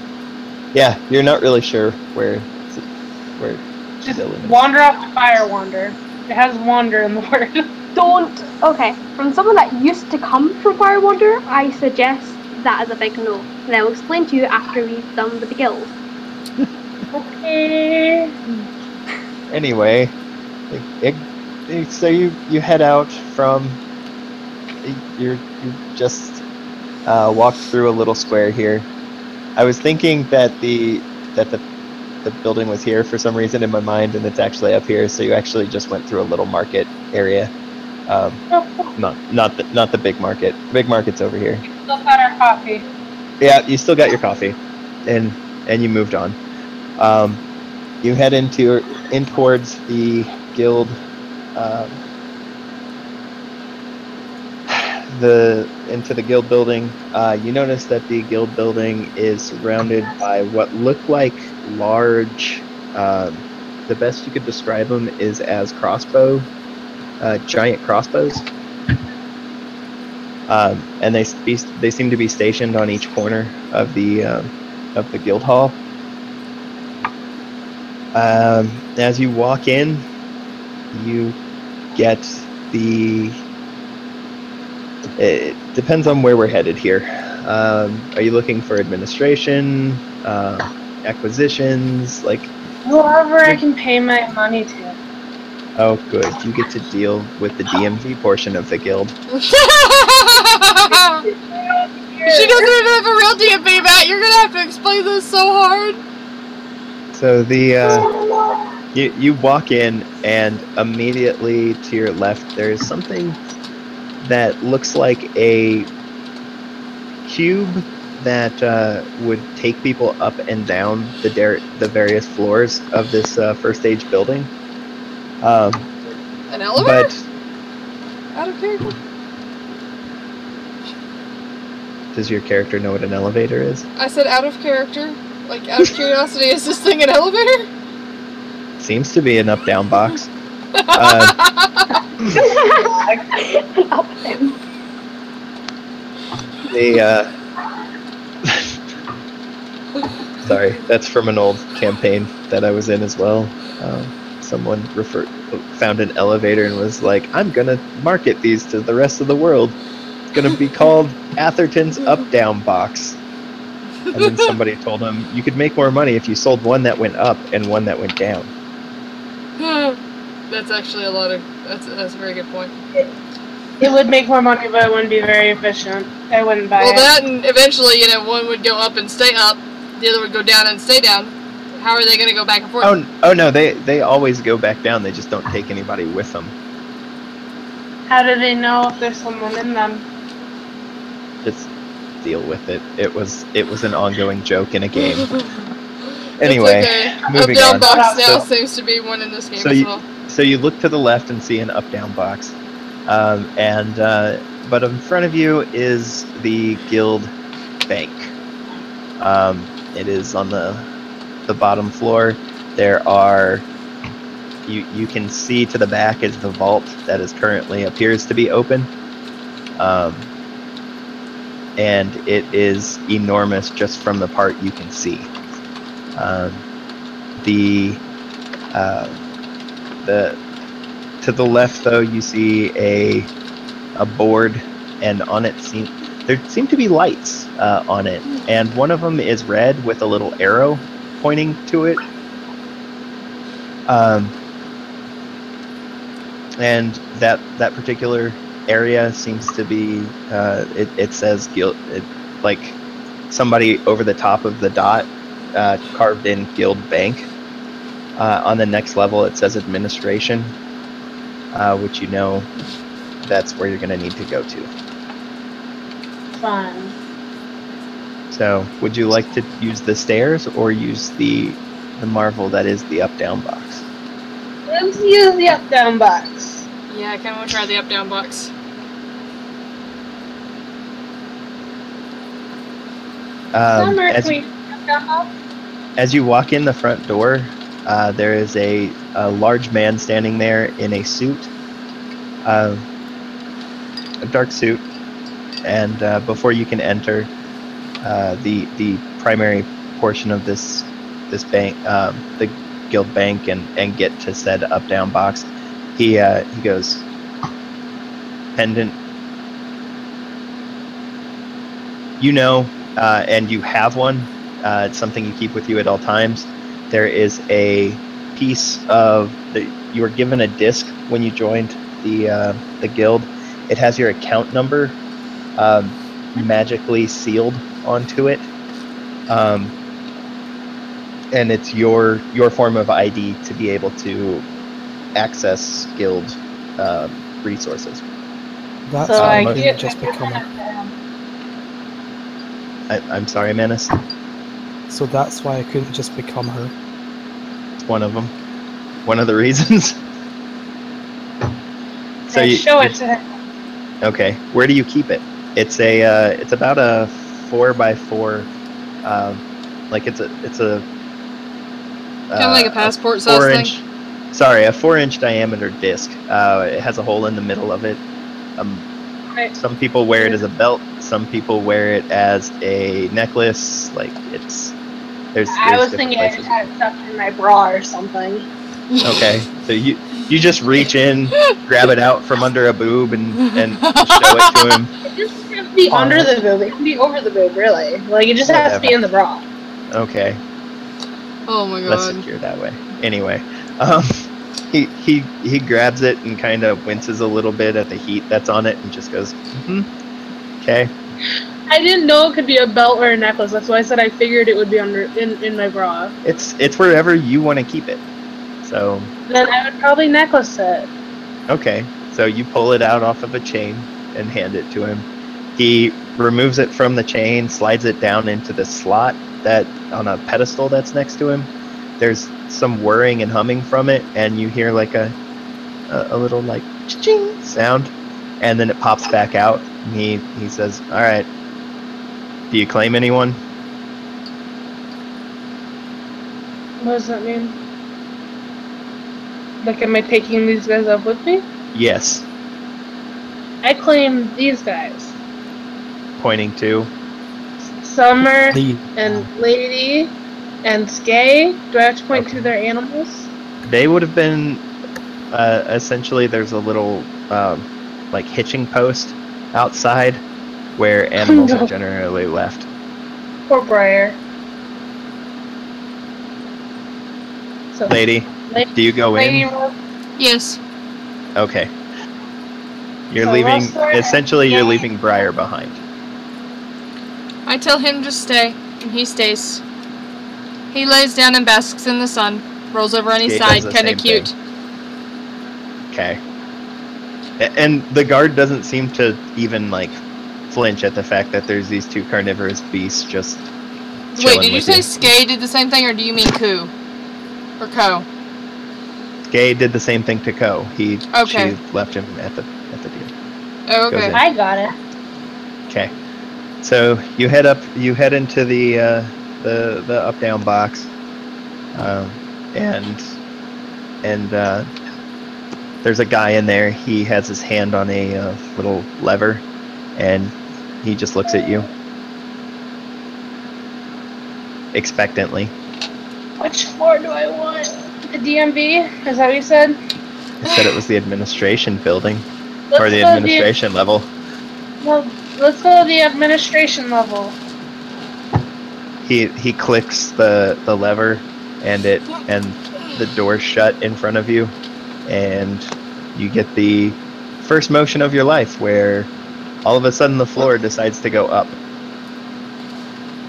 Yeah, you're not really sure where
Just
Dylan is.
wander off to Fire Wander. It has wander in the word.
Don't. Okay, from someone that used to come from Fire Wander, I suggest that is a big no. And I will explain to you after we've done with the guild.
Okay.
Anyway, so you head out from, you just walked through a little square here. I was thinking that the building was here for some reason in my mind, and it's actually up here. So you actually just went through a little market area. Not the big market. The big market's over here.
We still got our coffee.
Yeah, you still got your coffee, and you moved on. You head in towards the guild. Into the guild building. You notice that the guild building is surrounded by what look like large. The best you could describe them is as giant crossbows. And they seem to be stationed on each corner of the guild hall. As you walk in, you get the. It depends on where we're headed here. Are you looking for administration, acquisitions, like?
Whoever I can pay my money to.
Oh, good. You get to deal with the DMV portion of the guild.
She doesn't even have a real DMV, Matt. You're gonna have to explain this so hard.
So you walk in, and immediately to your left, there's something that looks like a cube that would take people up and down the various floors of this first stage building.
An elevator?
But
Out of character?
does your character know what an elevator is?
I said out of character. Like, out of curiosity, is this thing an elevator?
Seems to be an up-down box. Sorry, that's from an old campaign that I was in as well. Someone found an elevator and was like, I'm gonna market these to the rest of the world. It's gonna be called Atherton's Up-Down Box. And then somebody told him, you could make more money if you sold one that went up and one that went down.
That's actually that's a very good point.
It would make more money, but it wouldn't be very efficient. I wouldn't buy it.
Well, that, and eventually, one would go up and stay up, the other would go down and stay down. How are they going to go back and forth?
Oh no, they always go back down. They just don't take anybody with them.
How do they know if there's someone in them?
Just deal with it. It was an ongoing joke in a game. Anyway,
okay.
moving
Up-down
on.
box now seems to be one in this game as well.
So you look to the left and see an up-down box, but in front of you is the guild bank. It is on the bottom floor. There are you can see to the back is the vault that is currently appears to be open, and it is enormous just from the part you can see. To the left, though, you see a board, and on it there seem to be lights on it, and one of them is red with a little arrow pointing to it. And that particular area seems to be it says guild, like somebody over the top of the dot carved-in guild bank. On the next level, it says administration, which you know that's where you're going to need to go to.
Fun.
So, would you like to use the stairs or use the marvel that is the up-down box?
Let's use the up-down box.
Yeah, I kind of want to try the up-down box.
Summer,
As,
can we up-down box?
as you walk in the front door, there is a large man standing there in a suit, a dark suit, and before you can enter the primary portion of this bank, the guild bank, and get to said up-down box, he goes, pendant. You know, and you have one. It's something you keep with you at all times. There is a piece of you were given a disc when you joined the guild. It has your account number magically sealed onto it, and it's your form of ID to be able to access guild resources.
That's
So
why
I
I couldn't
get
just become her.
I'm sorry, Menace.
So that's why I couldn't just become her.
It's one of them. One of the reasons. So
Okay,
you
show it to him.
Okay, where do you keep it? It's it's about a 4x4, like it's a
Kind of like a passport size
4-inch.
thing.
Sorry, a 4-inch diameter disc. It has a hole in the middle of it.
Right.
Some people wear it as a belt. Some people wear it as a necklace. Like there's
I was
different
thinking I
places.
just had it stuffed in my bra or something.
Okay, so you just reach in, grab it out from under a boob, and show it to him.
It doesn't have to be under the boob. It can be over the boob, really. Like, it just has to be in the bra.
Okay,
Oh my
less
god.
secure that way. Anyway, he grabs it and kind of winces a little bit at the heat that's on it, and just goes, okay.
I didn't know it could be a belt or a necklace. That's why I said I figured it would be under in my bra.
It's wherever you want to keep it. So
Then I would probably necklace it.
okay, so you pull it out off of a chain and hand it to him. He removes it from the chain, slides it down into the slot that on a pedestal that's next to him. There's some whirring and humming from it, and you hear like a little like ching sound, and then it pops back out. And he says, "All right, do you claim anyone?"
What does that mean? Like, am I taking these guys up with me?
Yes,
I claim these guys.
pointing to.
Summer
The
and Lady and Skay. Do I have to point to their animals?
They would have been essentially. There's a little like hitching post outside where animals are generally left.
Poor Briar. So,
Lady, do you go
Lady,
in?
Yes.
Okay. You're
So
leaving.
last word,
Essentially, you're
yeah.
leaving Briar behind.
I tell him to stay, and he stays. He lays down and basks in the sun, rolls over on his
He
side,
does the
kind
same
of cute.
Okay. And the guard doesn't seem to even like flinch at the fact that there's these two carnivorous beasts just.
Wait,
chilling
did you
with
say Skay did the same thing, or do you mean Koo? Or Ko?
Gay did the same thing to Ko. She
Okay.
left him at the deal.
Oh,
Goes
okay.
in.
I got it.
Okay. So you head into the up down box, and there's a guy in there. He has his hand on a little lever, and he just looks at you expectantly.
Which floor do I want? The DMV? Is that what you said?
I said it was the administration building,
Let's
or the
go to
administration level.
Well, let's go to the administration level.
He clicks the lever, and the door shut in front of you, and you get the first motion of your life where all of a sudden the floor decides to go up.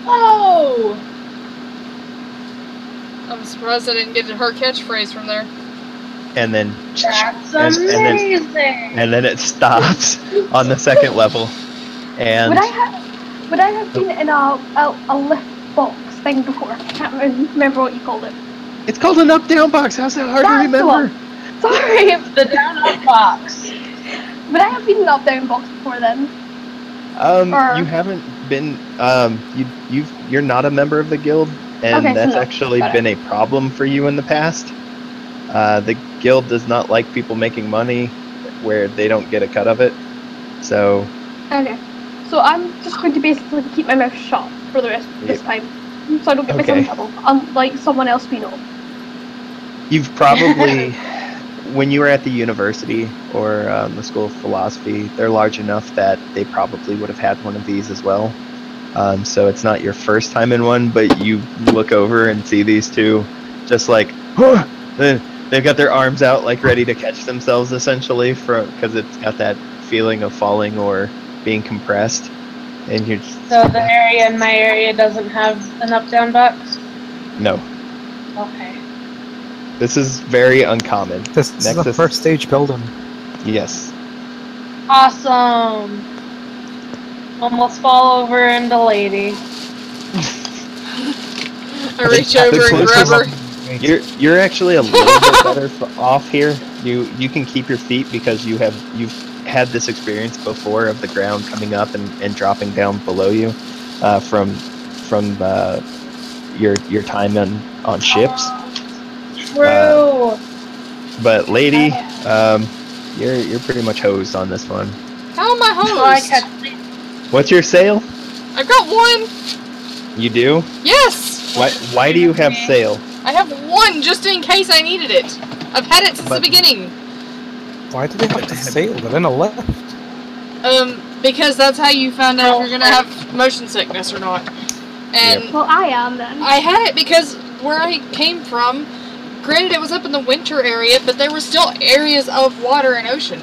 Oh!
I'm surprised I didn't get her catchphrase from there.
And then
That's amazing.
and then it stops on the second level. And
Would I have been in a lift box thing before? I can't remember what you called it.
it's called an up-down box. How's that hard to
That's the
remember?
one. Sorry.
The down-up box.
Would I have been in an up-down box before then?
You haven't been. You're not a member of the guild, and
Okay, so
that's
no.
actually
Got it.
been a problem for you in the past. The guild does not like people making money where they don't get a cut of it. So
Okay. So I'm just going to basically keep my mouth shut for the rest of this time, so I don't get myself in trouble, unlike someone else we know.
you've probably, when you were at the university or the School of Philosophy, they're large enough that they probably would have had one of these as well. So it's not your first time in one, but you look over and see these two just like, huh! They've got their arms out like ready to catch themselves essentially because it's got that feeling of falling or being compressed. And you're just,
So the area in my area doesn't have an up-down box?
no.
Okay.
This is very uncommon.
This is the first stage building.
Yes.
Awesome. Almost fall over into lady.
I reach over and grab her.
You're actually a little bit better off here. You can keep your feet because you've had this experience before of the ground coming up and dropping down below you from your time on ships.
True.
But lady, you're pretty much hosed on this one.
How am I
Oh, I
hosed?
catch
What's your sail?
I've got one.
You do?
Yes.
Why do you have sail?
I have one just in case I needed it. I've had it since the beginning.
Why do they have to sail? They're in a lift.
Because that's how you found out if you're gonna have motion sickness or not. And
Well, I am then.
I had it because where I came from, granted it was up in the winter area, but there were still areas of water and ocean.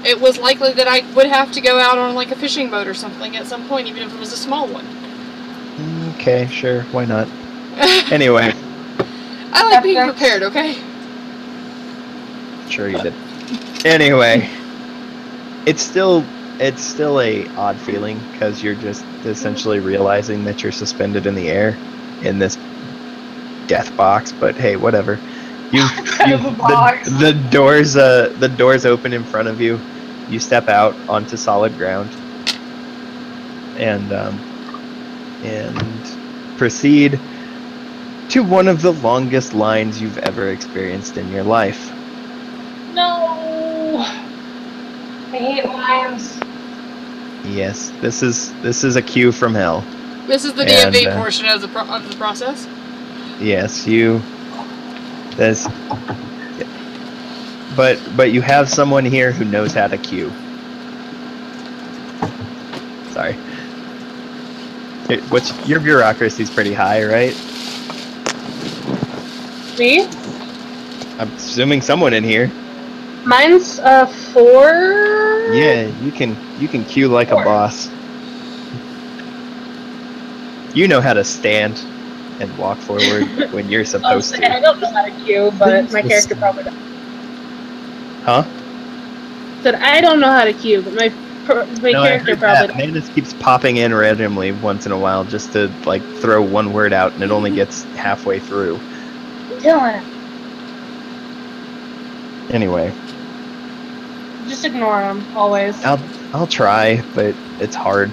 It was likely that I would have to go out on like a fishing boat or something at some point, even if it was a small one.
Okay, sure, why not? Anyway.
I like being prepared, okay?
Sure you did. Anyway, it's still a odd feeling because you're just essentially realizing that you're suspended in the air in this death box. But hey, whatever. The doors open in front of you. You step out onto solid ground and proceed to one of the longest lines you've ever experienced in your life.
No. I hate lines.
Yes, this is a cue from hell.
This is the DMV portion of the process.
Yes, but you have someone here who knows how to queue. Sorry. What's your bureaucracy's pretty high, right?
Me?
I'm assuming someone in here.
Mine's 4.
Yeah, you can queue like a boss. You know how to stand and walk forward when you're supposed to.
I don't know how to queue, but my character probably does.
Huh?
Said I don't know how to queue, but my character probably does.
Manus keeps popping in randomly once in a while just to like throw one word out, and it only gets halfway through.
Dylan.
Anyway.
Just ignore him, always.
I'll try, but it's hard.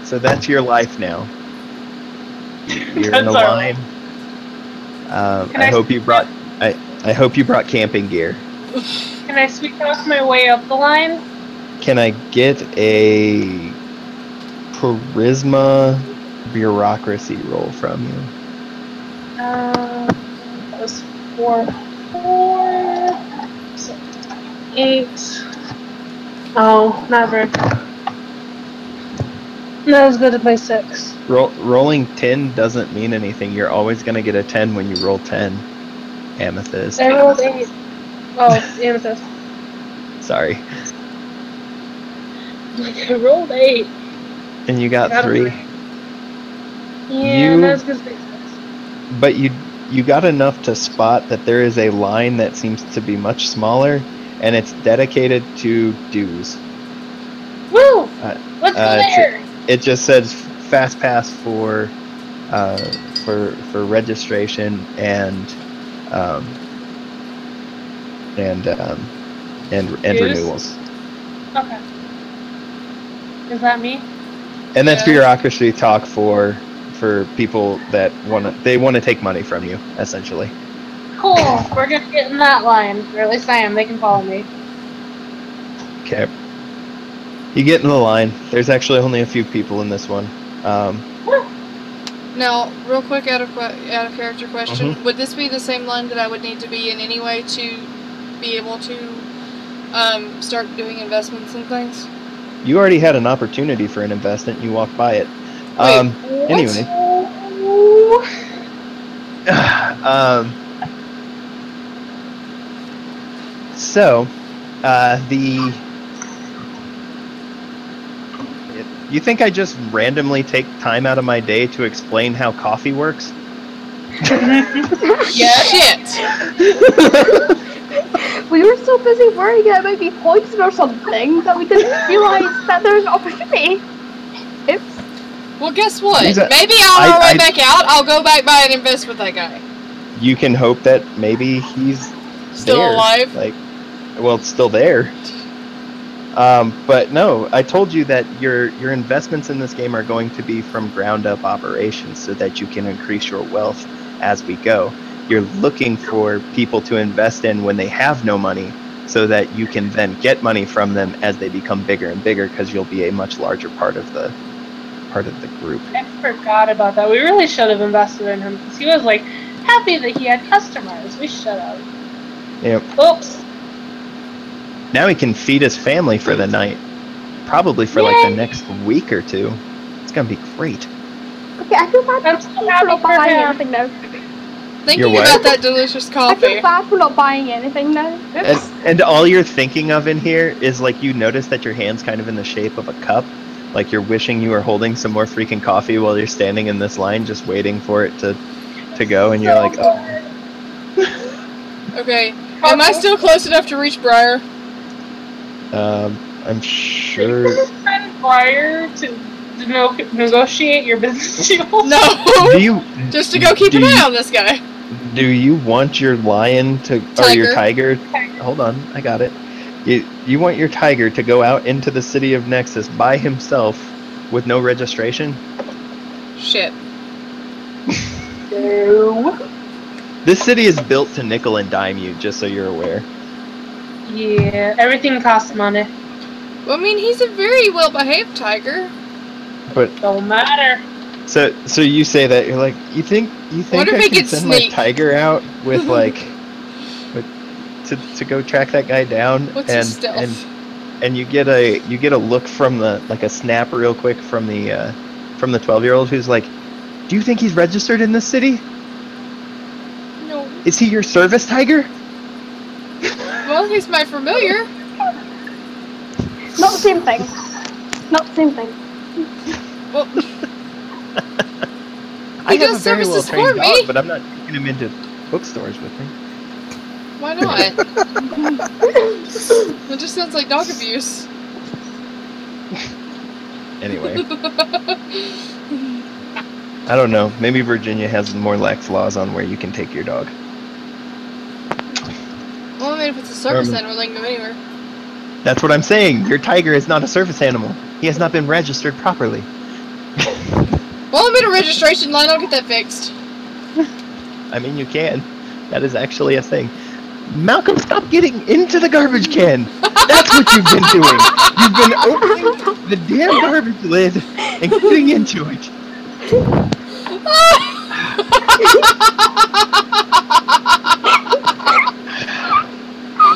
So that's your life now. You're in a line. I hope you brought camping gear.
Can I sweep off my way up the line?
Can I get a charisma bureaucracy roll from you?
That was 4, 8. Oh, not very good. Not as good as my 6.
Rolling 10 doesn't mean anything. You're always going to get a 10 when you roll 10. Amethyst.
I rolled 8. Oh, amethyst.
Sorry.
Like, I rolled 8.
And you got 3.
Yeah, that's because they
But you got enough to spot that there is a line that seems to be much smaller, and it's dedicated to dues.
Woo! Let's go there!
It just says fast pass for registration and renewals.
Okay. Is that me?
And that's bureaucracy talk for people that want to take money from you, essentially.
Cool. We're gonna get in that line, or at least I am. They can follow me.
Okay. You get in the line. There's actually only a few people in this one.
Now, real quick, out of character question: would this be the same line that I would need to be in anyway to be able to start doing investments and things?
You already had an opportunity for an investment. You walked by it.
Wait,
Anyway. So, you think I just randomly take time out of my day to explain how coffee works?
Yeah. Shit!
We were so busy worrying it might be poison or something that we didn't realise that there's an opportunity. Oops.
Well, guess what? Maybe on our way back out, I'll go back by and invest with that guy.
You can hope that maybe he's
still
there.
alive.
It's still there. But no, I told you that your investments in this game are going to be from ground up operations so that you can increase your wealth as we go. You're looking for people to invest in when they have no money so that you can then get money from them as they become bigger and bigger because you'll be a much larger part of the group.
I forgot about that. We really should have invested in him because he was like happy that he had customers. We should have.
Yep.
Oops.
Now he can feed his family for the night. Probably for like the next week or two. It's gonna be great.
Okay, I feel bad for not buying anything now.
Thinking about that delicious coffee.
I feel bad for not buying anything now.
And all you're thinking of in here is like you notice that your hand's kind of in the shape of a cup. Like you're wishing you were holding some more freaking coffee while you're standing in this line just waiting for it to go, and you're like, oh.
Okay, am I still close enough to reach Briar?
I'm sure.
Is this friend Briar to negotiate your business deal?
No! Just to go keep an eye on this guy.
Do you want your lion or your tiger? Hold on, I got it. You want your tiger to go out into the city of Nexus by himself with no registration?
Shit.
No.
This city is built to nickel and dime you, just so you're aware.
Yeah, everything costs money.
Well, I mean, he's a very well-behaved tiger.
But
don't matter.
So you say that you're like, you think I can send my tiger out with like to go track that guy down?
What's his stealth?
And you get a look from a snap real quick from the 12-year-old who's like, do you think he's registered in this city?
No.
Is he your service tiger?
Well, he's my familiar.
Not the same thing. Not the same thing.
Well,
I have a very well trained dog, but I'm not taking him into bookstores with me.
Why not? It just sounds like dog abuse.
Anyway. I don't know. Maybe Virginia has more lax laws on where you can take your dog.
Well, I mean, if it's a service animal, they can go anywhere.
That's what I'm saying. Your tiger is not a service animal. He has not been registered properly.
Well, I'm in a registration line. I'll get that fixed.
I mean, you can. That is actually a thing. Malcolm, stop getting into the garbage can. That's what you've been doing. You've been opening the damn garbage lid and getting into it.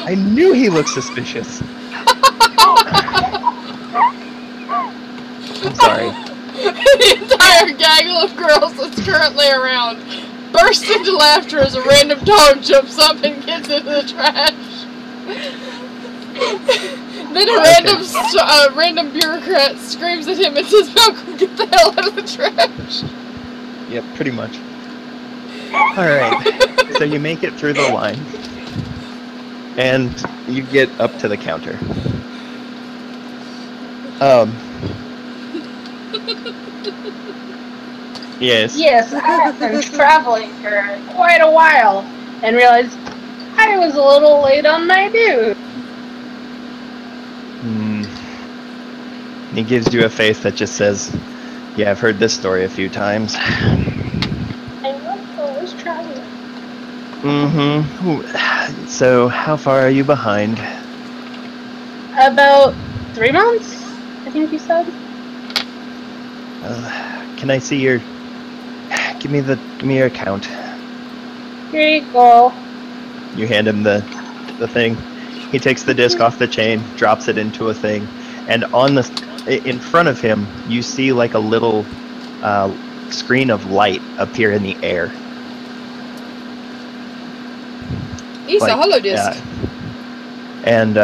I knew he looked suspicious. I'm sorry.
The entire gaggle of girls that's currently around bursts into laughter as a random dog jumps up and gets into the trash. Then a random bureaucrat screams at him and says, "Malcolm, get the hell out of the trash."
Yep, pretty much. Alright, so you make it through the line. And you get up to the counter. Yes.
Yes, I've been traveling for quite a while and realized I was a little late on my due.
He gives you a face that just says, yeah, I've heard this story a few times.
I was traveling.
Mm-hmm. So, how far are you behind?
About 3 months, I think you said.
Can I see your... Give me your account.
Here you go.
You hand him the thing. He takes the disc off the chain, drops it into a thing, and in front of him, you see like a little screen of light appear in the air.
He's a hollow disc.
And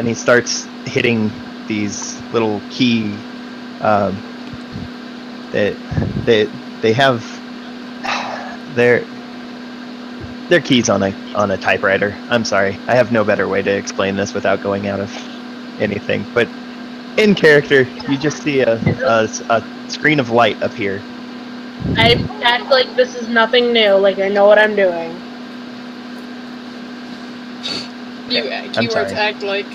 he starts hitting these little key. They have their keys on a typewriter. I'm sorry, I have no better way to explain this without going out of anything. But in character, you just see a screen of light appear.
I act like this is nothing new, like I know what I'm doing.
Keywords act like.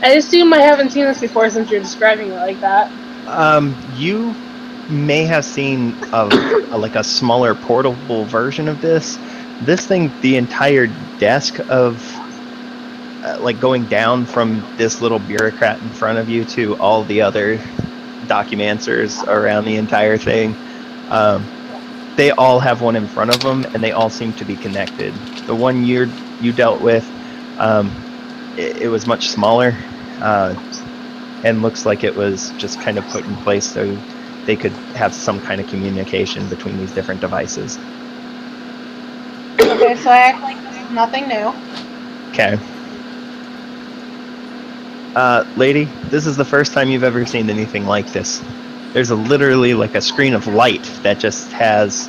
I assume I haven't seen this before since you're describing it like that.
You may have seen like a smaller portable version of this. This thing, the entire desk of like going down from this little bureaucrat in front of you to all the other documenters around the entire thing. They all have one in front of them, and they all seem to be connected. The one you dealt with, it was much smaller, and looks like it was just kind of put in place so they could have some kind of communication between these different devices.
Okay, so I act like this is nothing new.
Okay. Lady, this is the first time you've ever seen anything like this. There's literally like a screen of light that just has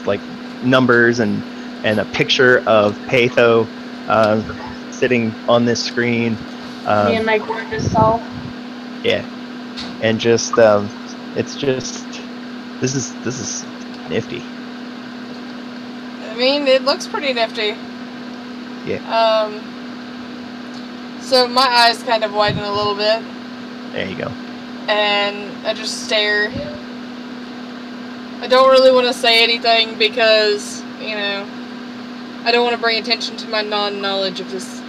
like numbers and a picture of Patho sitting on this screen.
Me and my gorgeous self.
Yeah, and just it's just this is nifty.
I mean, it looks pretty nifty.
Yeah.
So my eyes kind of widen a little bit.
There you go.
And I just stare. I don't really want to say anything because, you know, I don't want to bring attention to my non-knowledge of this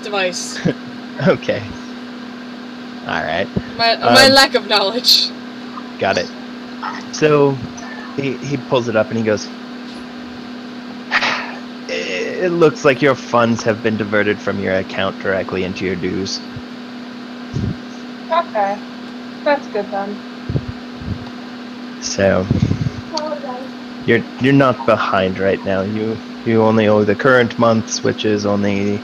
device.
Okay. Alright.
My lack of knowledge.
Got it. So, he pulls it up and he goes, it looks like your funds have been diverted from your account directly into your dues.
Okay. That's good then.
So, you're not behind right now. You only owe the current month's, which is only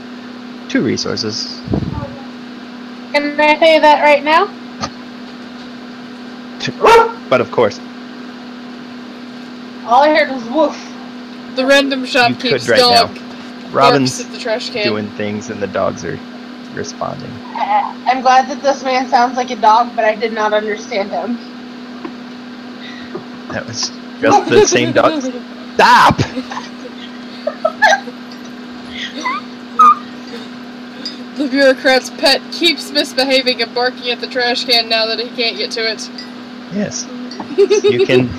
2 resources.
Can I pay that right now?
But of course,
All I heard was woof.
The random
you
shopkeep's
could right
dog
now. Robin's
barks at the trash can.
doing things and the dogs are responding.
I'm glad that this man sounds like a dog, but I did not understand him.
That was just the same dog. Stop!
The bureaucrat's pet keeps misbehaving and barking at the trash can now that he can't get to it.
Yes. You can...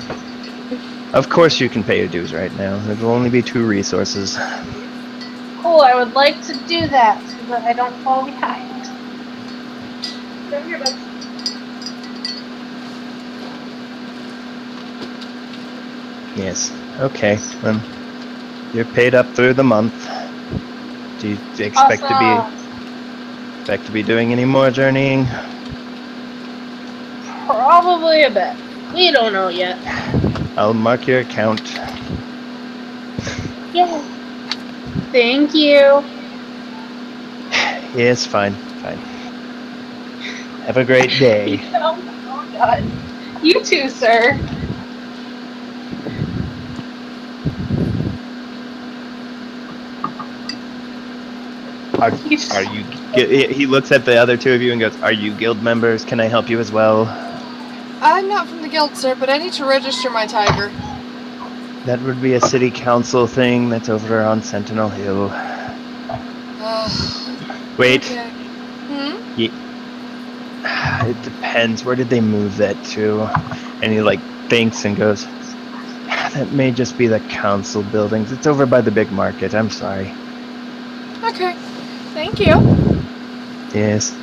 Of course you can pay your dues right now. There will only be 2 resources.
Cool, I would like to do that so that I don't fall behind. Come here, bud.
Yes. Okay. You're paid up through the month. Do you expect to be doing any more journeying?
Probably a bit. We don't know yet.
I'll mark your account.
Yeah. Thank you.
Yes, fine. Have a great day.
Oh God. You too, sir.
Are you? He looks at the other two of you and goes, "Are you guild members? Can I help you as well?"
I'm not from the guild, sir, but I need to register my tiger.
That would be a city council thing. That's over on Sentinel Hill. Wait.
Okay.
It depends. Where did they move that to? And he thinks and goes, "That may just be the council buildings. It's over by the big market. I'm sorry."
Okay. Thank you.
Yes.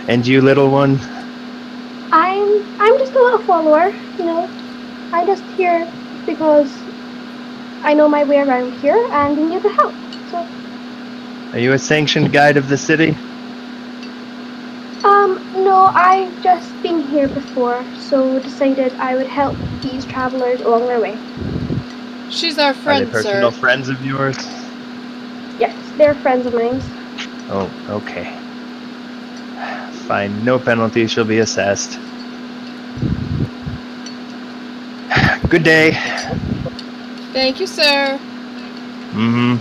And you, little one?
I'm just a little follower, you know. I'm just here because I know my way around here and I'm here to help. So.
Are you a sanctioned guide of the city?
No, I've just been here before, so decided I would help these travelers along their way.
She's our friend,
Are they personal
sir.
friends of yours?
Yes, they're friends of mine.
Oh, okay. Fine. No penalty shall be assessed. Good day.
Thank you, sir.
Mm-hmm.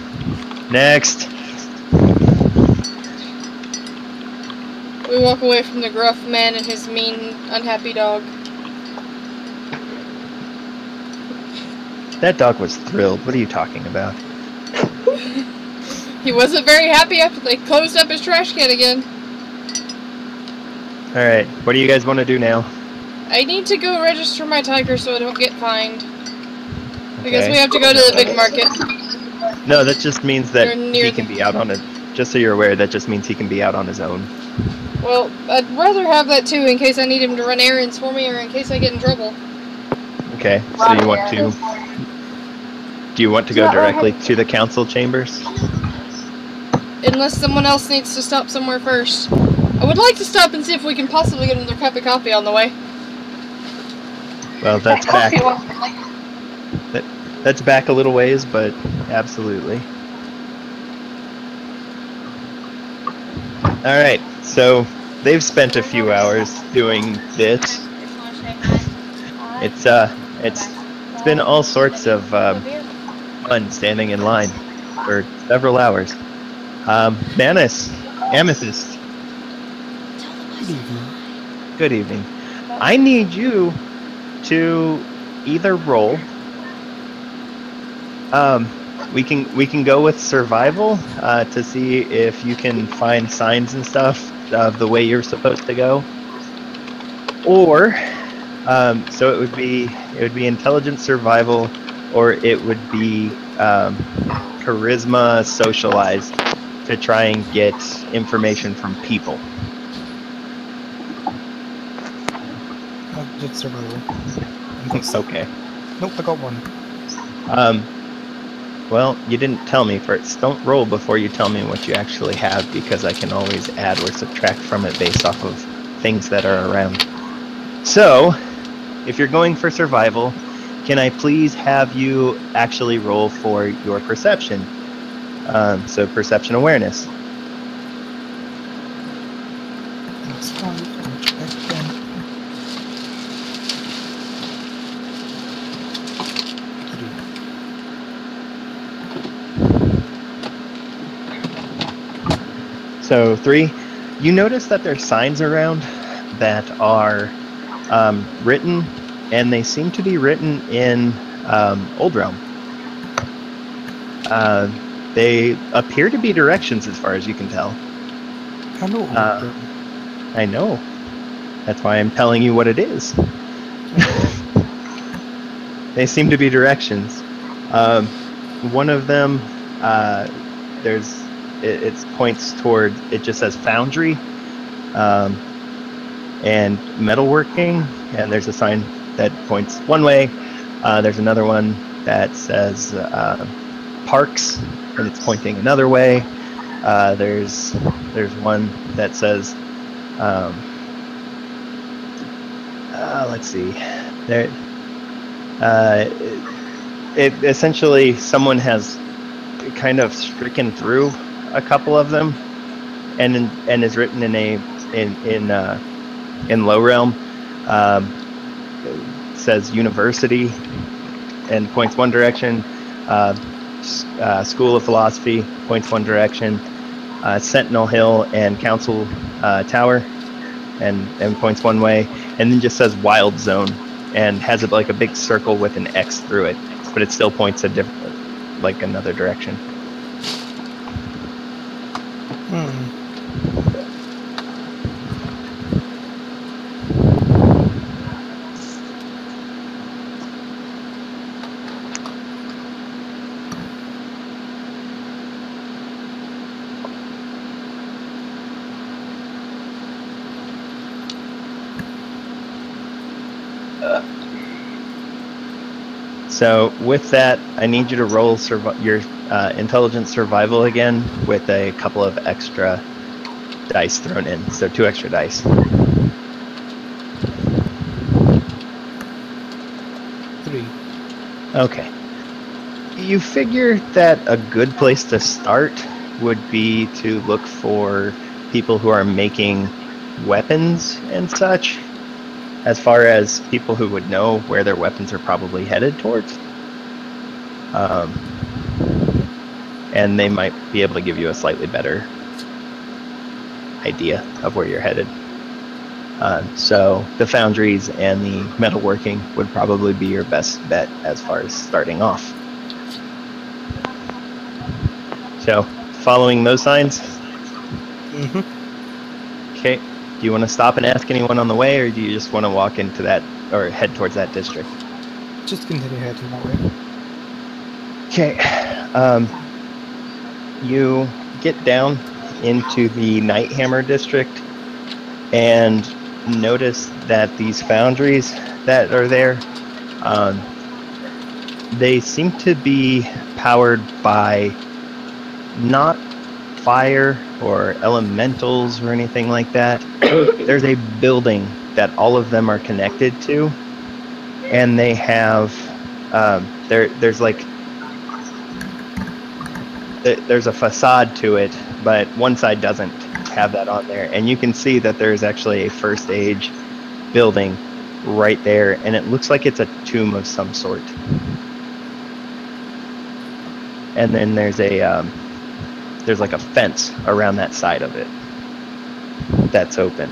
Next.
We walk away from the gruff man and his mean, unhappy dog.
That dog was thrilled. What are you talking about?
He wasn't very happy after they closed up his trash can again.
Alright, what do you guys want to do now?
I need to go register my tiger so I don't get fined. Because
Okay.
we have to go to the big market.
No, that just means that
You're near
he can be out on it. Just so you're aware, that just means he can be out on his own.
Well, I'd rather have that too in case I need him to run errands for me or in case I get in trouble.
Okay, so you want to... Do you want to go directly to the council chambers?
Unless someone else needs to stop somewhere first. I would like to stop and see if we can possibly get another cup of coffee on the way.
Well, that's back. That's back a little ways, but absolutely. Alright, so they've spent a few hours doing this. It's been all sorts of fun standing in line for several hours. Manus, Amethyst. Good evening. I need you to either roll. We can go with survival to see if you can find signs and stuff of the way you're supposed to go. Or so it would be intelligence survival, or it would be charisma socialized to try and get information from people.
I did survival.
Okay.
Nope, I got one.
Well, you didn't tell me first. Don't roll before you tell me what you actually have, because I can always add or subtract from it based off of things that are around. So, if you're going for survival, can I please have you actually roll for your perception? So perception awareness.
That's fine. I'll check again.
So 3, you notice that there's signs around that are written, and they seem to be written in Old Realm. They appear to be directions as far as you can tell.
I know.
I know. That's why I'm telling you what it is. They seem to be directions. One of them, it points toward, it just says foundry and metalworking, and there's a sign that points one way. There's another one that says parks, and it's pointing another way. There's one that says let's see, there it essentially, someone has kind of stricken through a couple of them, and is written in low realm. says university and points one direction. School of Philosophy points one direction. Sentinel Hill and Council Tower and points one way, and then just says Wild Zone and has it like a big circle with an X through it, but it still points a different, like another direction. So with that, I need you to roll your intelligence survival again with a couple of extra dice thrown in. So 2 extra dice.
3.
Okay. You figure that a good place to start would be to look for people who are making weapons and such, as far as people who would know where their weapons are probably headed towards. And they might be able to give you a slightly better idea of where you're headed. So the foundries and the metalworking would probably be your best bet as far as starting off. So, following those signs?
Mm-hmm.
Okay. Do you want to stop and ask anyone on the way, or do you just want to walk into that, or head towards that district?
Just continue heading that way.
Okay. You get down into the Nighthammer district and notice that these foundries that are there, they seem to be powered by not fire or elementals or anything like that. There's a building that all of them are connected to, and they have there's a facade to it, but one side doesn't have that on there, and you can see that there's actually a first age building right there, and it looks like it's a tomb of some sort. And then there's like a fence around that side of it that's open.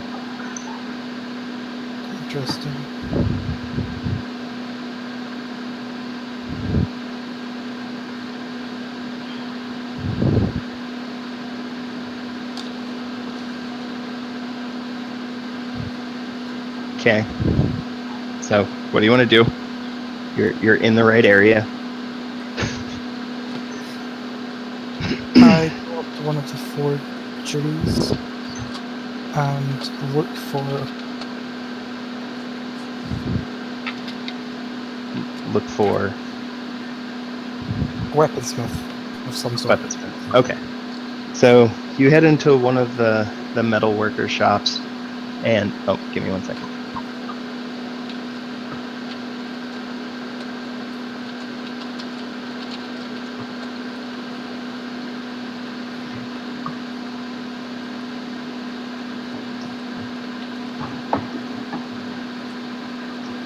Interesting.
Okay. So, what do you want to do? You're in the right area.
I go up to one of the forgeries and look for weaponsmith of some sort.
Weaponsmith. Okay. So you head into one of the metal worker shops, and give me 1 second.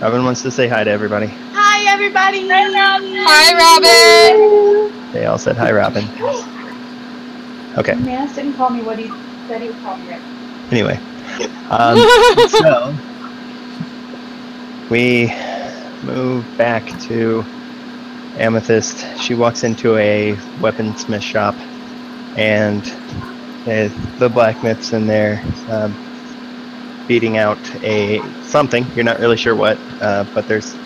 Robin wants to say hi to everybody.
Hi, everybody.
Hi, Robin.
They all said hi, Robin. Okay.
Mance didn't call me what he said he would call me. Right?
Anyway, so we move back to Amethyst. She walks into a weaponsmith shop, and the blacksmith's in there beating out something. You're not really sure what, but there's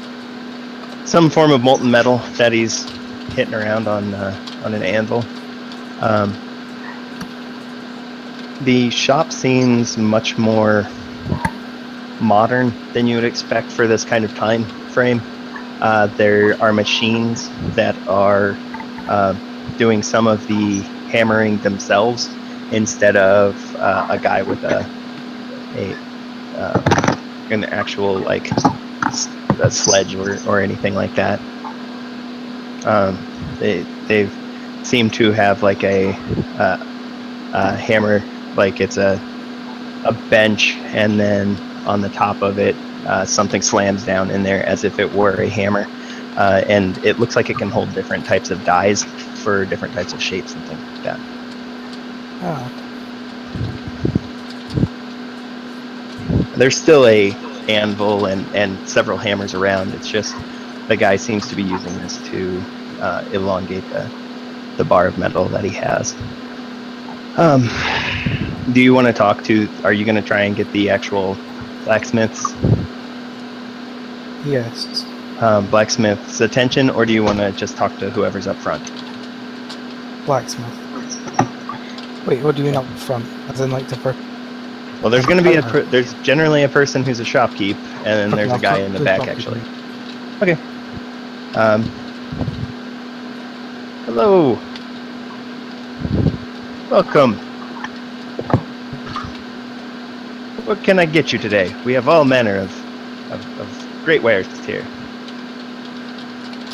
some form of molten metal that he's hitting around on an anvil. The shop seems much more modern than you would expect for this kind of time frame. There are machines that are doing some of the hammering themselves instead of a guy with an actual like a sledge or anything like that. They seem to have like a hammer, like it's a bench, and then on the top of it something slams down in there as if it were a hammer. And it looks like it can hold different types of dies for different types of shapes and things like that.
Oh.
There's still a anvil and several hammers around. It's just the guy seems to be using this to elongate the bar of metal that he has. Do you want to talk to, are you going to try and get the actual blacksmiths?
Yes.
Blacksmith's attention, or do you want to just talk to whoever's up front?
Blacksmith. Wait, what do you mean up front? As in like the first?
Well, there's going to be there's generally a person who's a shopkeep, and then there's a guy in the back, actually. Okay. Hello. Welcome. What can I get you today? We have all manner of great wares here.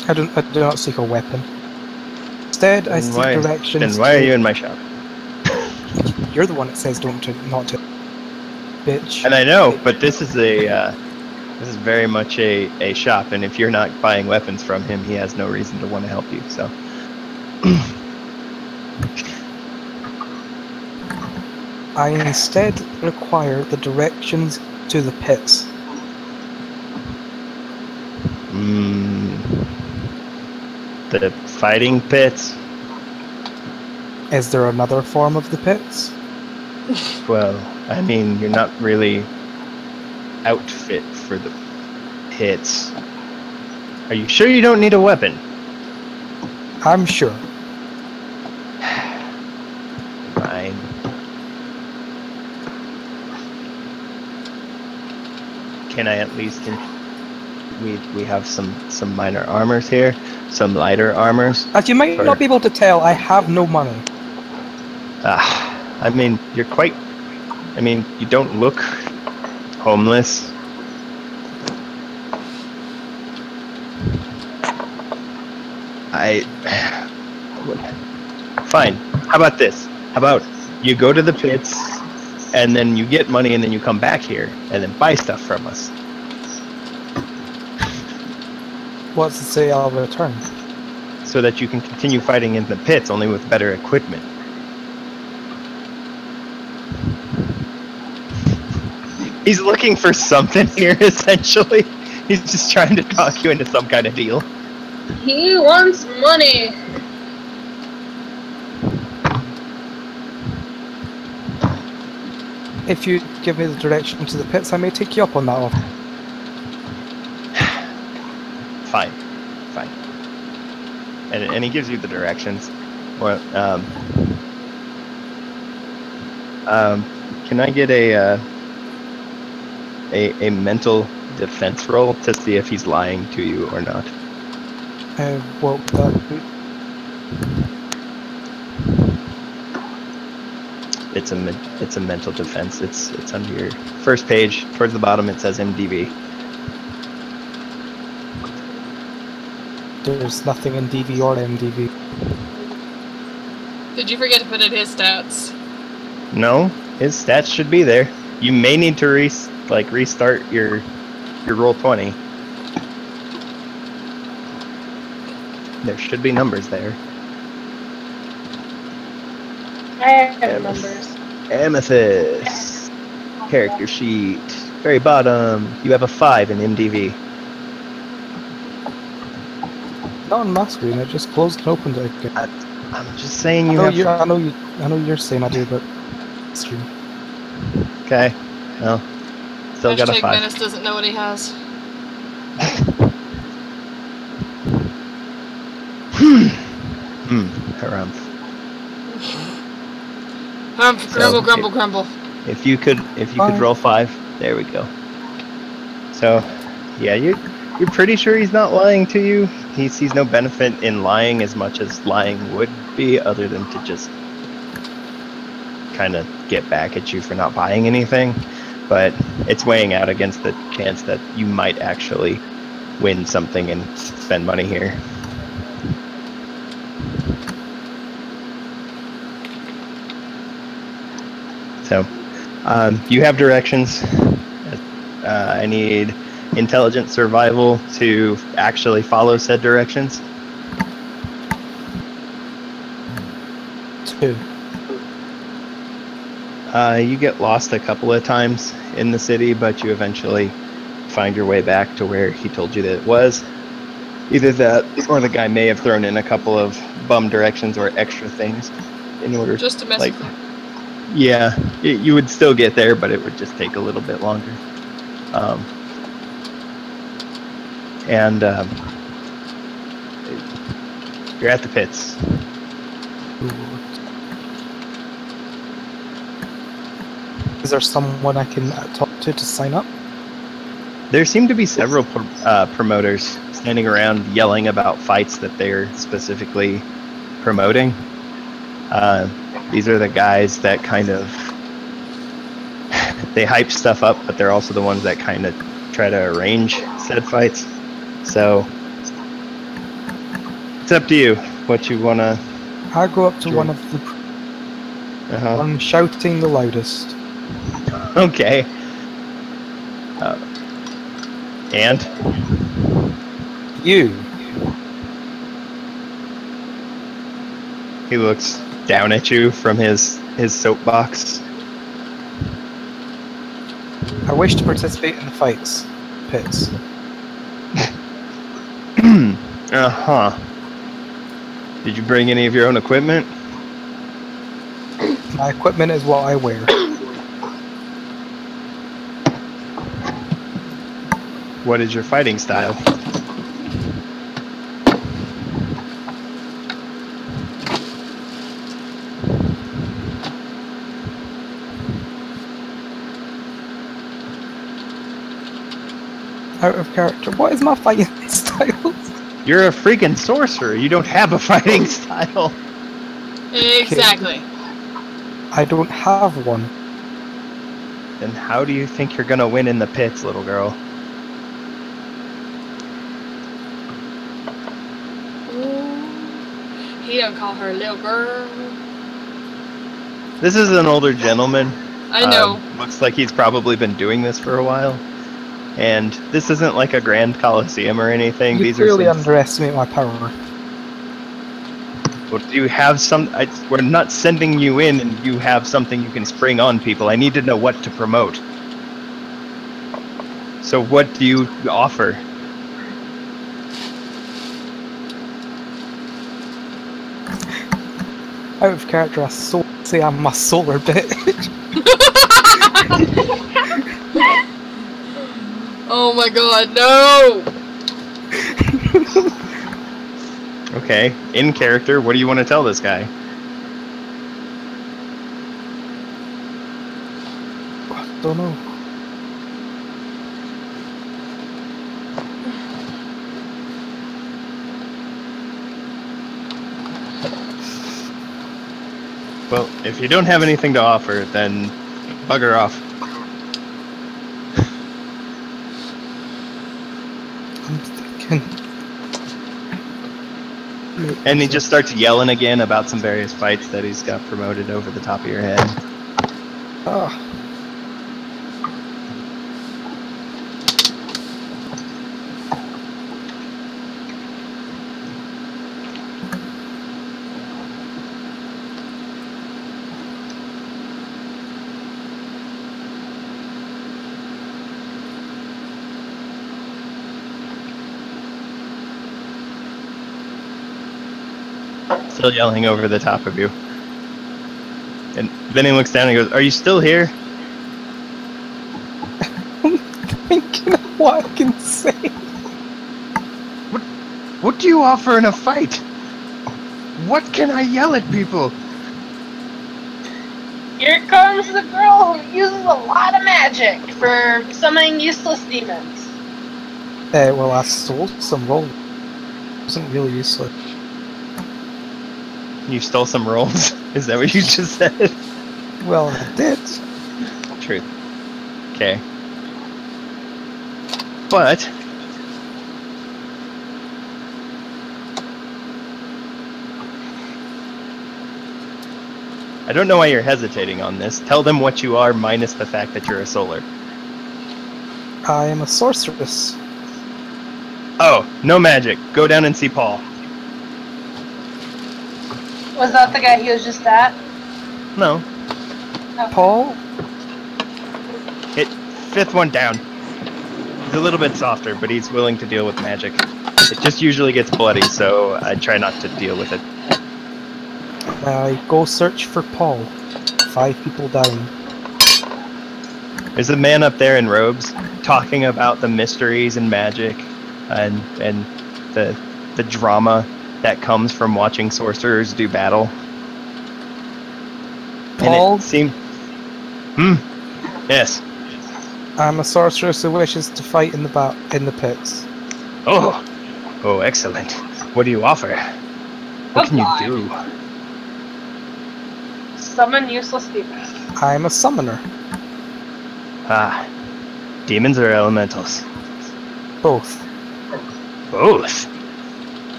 I do not seek a weapon. Instead, I seek directions.
Then why are you in my shop?
You're the one that says not to, bitch.
And I know, but this is this is very much a shop, and if you're not buying weapons from him, he has no reason to want to help you. So.
I instead require the directions to the pits.
The fighting pits?
Is there another form of the pits?
Well, I mean, you're not really outfit for the pits. Are you sure you don't need a weapon?
I'm sure.
Fine. Can I at least... We have some minor armors here, some lighter armors.
As you might not be able to tell, I have no money.
I mean, you're quite... I mean, you don't look homeless. Fine. How about this? How about you go to the pits, and then you get money, and then you come back here, and then buy stuff from us.
What's to say I'll return?
So that you can continue fighting in the pits, only with better equipment. He's looking for something here, essentially. He's just trying to talk you into some kind of deal.
He wants money.
If you give me the direction to the pits, I may take you up on that offer.
Fine. And he gives you the directions. Well, can I get a mental defense roll to see if he's lying to you or not?
What would that be?
It's a mental defense. It's under your first page towards the bottom. It says MDV.
There's nothing in DV or MDV.
Did you forget to put in his stats?
No, his stats should be there. You may need to restart your roll 20. There should be numbers there.
I have numbers.
Amethyst. Character sheet. Very bottom. You have a 5 in MDV.
Not on my screen. I just closed and opened it again.
I'm just saying you have...
I know you're saying I do, but... Screen.
Okay. Well, still got a 5.
Menace doesn't know what he has.
Harumph.
Grumble.
If you could roll 5, there we go. So, yeah, you're pretty sure he's not lying to you. He sees no benefit in lying as much as lying would be, other than to just kind of get back at you for not buying anything. But it's weighing out against the chance that you might actually win something and spend money here. So, you have directions. I need intelligent survival to actually follow said directions.
2.
You get lost a couple of times in the city, but you eventually find your way back to where he told you that it was. Either that, or the guy may have thrown in a couple of bum directions or extra things in order,
Just to mess
like,
with them.
yeah, you would still get there, but it would just take a little bit longer. You're at the pits.
Is there someone I can talk to sign up?
There seem to be several promoters standing around yelling about fights that they're specifically promoting. These are the guys that kind of they hype stuff up, but they're also the ones that kind of try to arrange said fights. So it's up to you what you want to.
I go up to one of the one shouting the loudest.
Okay. And
You.
he looks down at you from his soapbox.
I wish to participate in the fights. Pits.
Uh-huh. Did you bring any of your own equipment?
My equipment is what I wear.
What is your fighting style?
Out of character. What is my fighting style?
You're a freaking sorcerer. You don't have a fighting style.
Exactly.
I don't have one.
Then how do you think you're gonna win in the pits, little girl?
He don't call her little girl.
This is an older gentleman.
I know.
Looks like he's probably been doing this for a while. And this isn't like a grand coliseum or anything.
You
These
clearly
are some...
underestimate my power.
Well, do you have some... we're not sending you in and you have something you can spring on people. I need to know what to promote. So what do you offer?
Out of character, I say I'm a solar bitch.
Oh my god, no!
Okay, in character, what do you want to tell this guy?
I don't know.
Well, if you don't have anything to offer, then bugger off.
I'm thinking.
And he just starts yelling again about some various fights that he's got promoted over the top of your head.
Ah.
Still yelling over the top of you. And then he looks down and goes, "Are you still here?"
I'm thinking of what I can say.
What do you offer in a fight? What can I yell at people?
Here comes the girl who uses a lot of magic for summoning useless demons.
Well, I stole some roll. It wasn't really useless.
You stole some rolls? Is that what you just said?
Well, I did.
Truth. Okay. But I don't know why you're hesitating on this. Tell them what you are minus the fact that you're a solar.
I am a sorceress.
Oh, no magic. Go down and see Paul.
Was that the guy he was just at?
No.
Okay.
Paul?
Hit 5th one down. He's a little bit softer, but he's willing to deal with magic. It just usually gets bloody, so I try not to deal with it.
I go search for Paul. 5 people down.
There's a man up there in robes talking about the mysteries and magic and the drama that comes from watching sorcerers do battle.
Paul?
And it seemed... Yes.
I'm a sorceress who wishes to fight in the pits.
Oh, excellent. What do you offer? What can you do?
Summon useless demons.
I'm a summoner.
Ah, demons or elementals?
Both.
Both.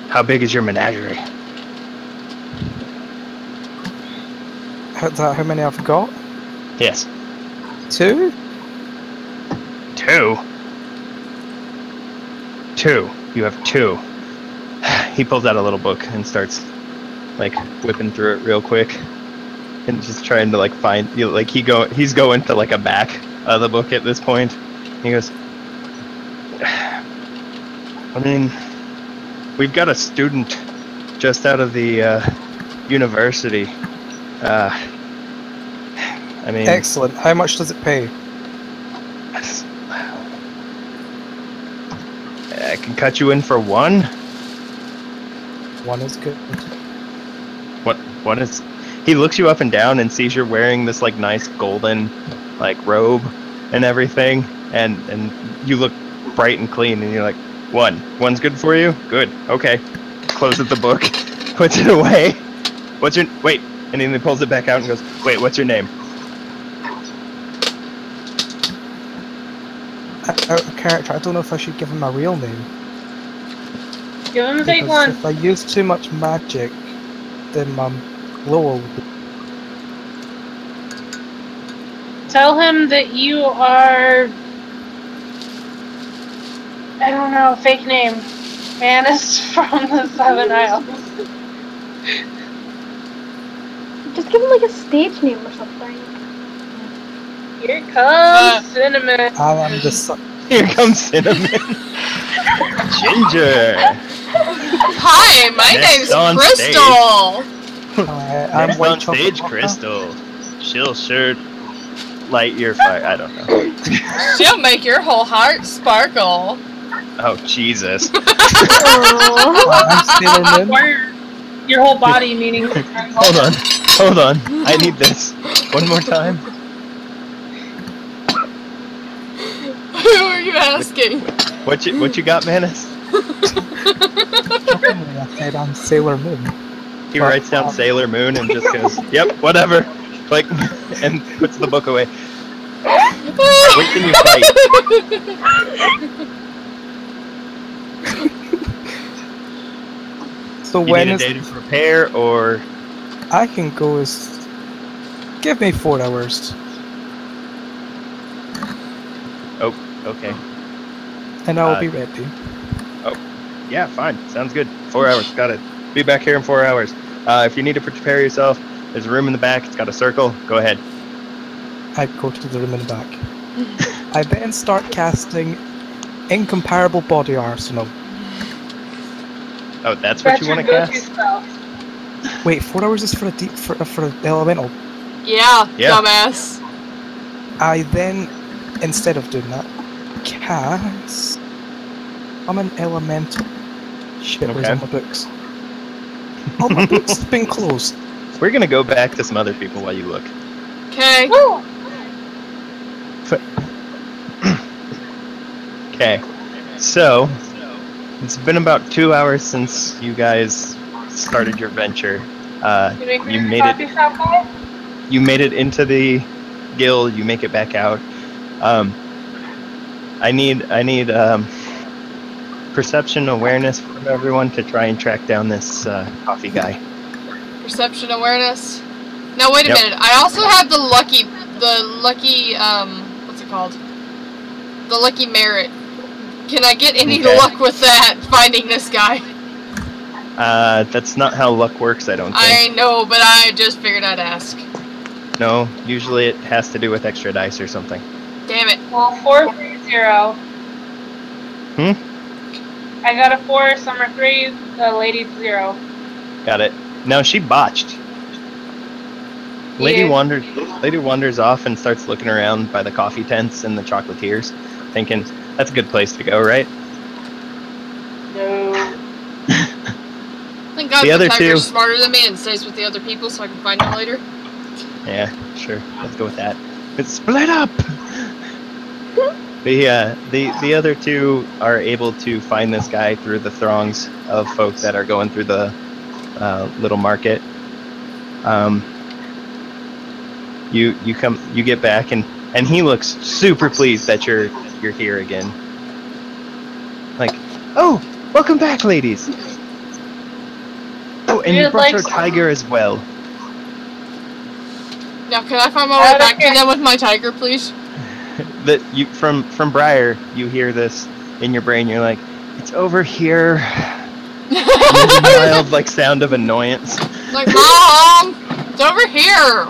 How big is your menagerie?
How many I've got?
Yes.
2?
2? 2. You have 2. He pulls out a little book and starts like whipping through it real quick and just trying to like find like he's going to like a back of the book at this point. He goes, I mean, we've got a student just out of the university. I mean,
Excellent. How much does it pay?
I can cut you in for 1.
1 is good.
What is? He looks you up and down and sees you're wearing this like nice golden like robe and everything, and you look bright and clean, and you're like, 1's good for you. Good. Okay. Closes the book, puts it away. Wait? And then he pulls it back out and goes, wait, what's your name?
Out of character, I don't know if I should give him my real name.
Give him a fake
Because
one.
if I use too much magic, then my lower will be...
Tell him that you are... I don't know, fake name. Manus from the 7 Isles.
Just give him like a stage name or something.
Here comes Cinnamon.
I am the son.
Here comes Cinnamon. Ginger.
Hi, my
Next on
name's Crystal.
I'm
Next
white
on
chocolate
stage,
mocha.
Crystal. She'll sure light your fire. I don't know.
She'll make your whole heart sparkle.
Oh, Jesus.
I'm Sailor Moon.
Your whole body, meaning...
Hold on. I need this. One more time.
Who are you asking?
What you got, Manus?
I said I'm Sailor Moon.
He writes down Sailor Moon and just goes, yep, whatever. Like, and puts the book away. What can you fight?
So
You
when
need a
is...
day to prepare, or...
I can go as... Give me 4 hours.
Oh, okay.
And I will be ready.
Yeah, fine. Sounds good. 4 hours. Got it. Be back here in 4 hours. If you need to prepare yourself, there's a room in the back. It's got a circle. Go ahead.
I go to the room in the back. I then start casting Incomparable Body Arsenal.
Oh, that's what you want to cast?
Wait, 4 hours is for a deep for elemental.
Yeah,
Yeah.
dumbass.
I then, instead of doing that, cast... I'm an elemental. Shit, where's
Okay.
all my books? All my books have been closed.
We're gonna go back to some other people while you look.
Okay.
Okay. So, it's been about 2 hours since you guys started your venture. You made it. You made it into the guild. You make it back out. I need perception awareness from everyone to try and track down this coffee guy.
Perception awareness. Now wait a
Yep.
minute. I also have the lucky what's it called? the lucky merit. Can I get any
Okay.
luck with that, finding this guy?
That's not how luck works, I don't think.
I know, but I just figured I'd ask.
No, usually it has to do with extra dice or something.
Damn it.
Well, 430. I got a 4, Summer 3, the lady 0.
Got it. No, she botched. Lady wanders off and starts looking around by the coffee tents and the chocolatiers, thinking, that's a good place to go, right?
No.
Thank God
The
the
other
tiger's
two-
smarter than me and stays with the other people so I can find him later.
Yeah, sure. Let's go with that. It's split up! The other two are able to find this guy through the throngs of folk that are going through the little market. You get back and he looks super pleased that you're here again. Like, oh, welcome back, ladies. Oh, and you brought your tiger as well.
Now, can I find my way back to them with my tiger, please?
That you from Briar, you hear this in your brain. You're like, it's over here. And there's a mild like sound of annoyance.
Like, Mom, it's over here.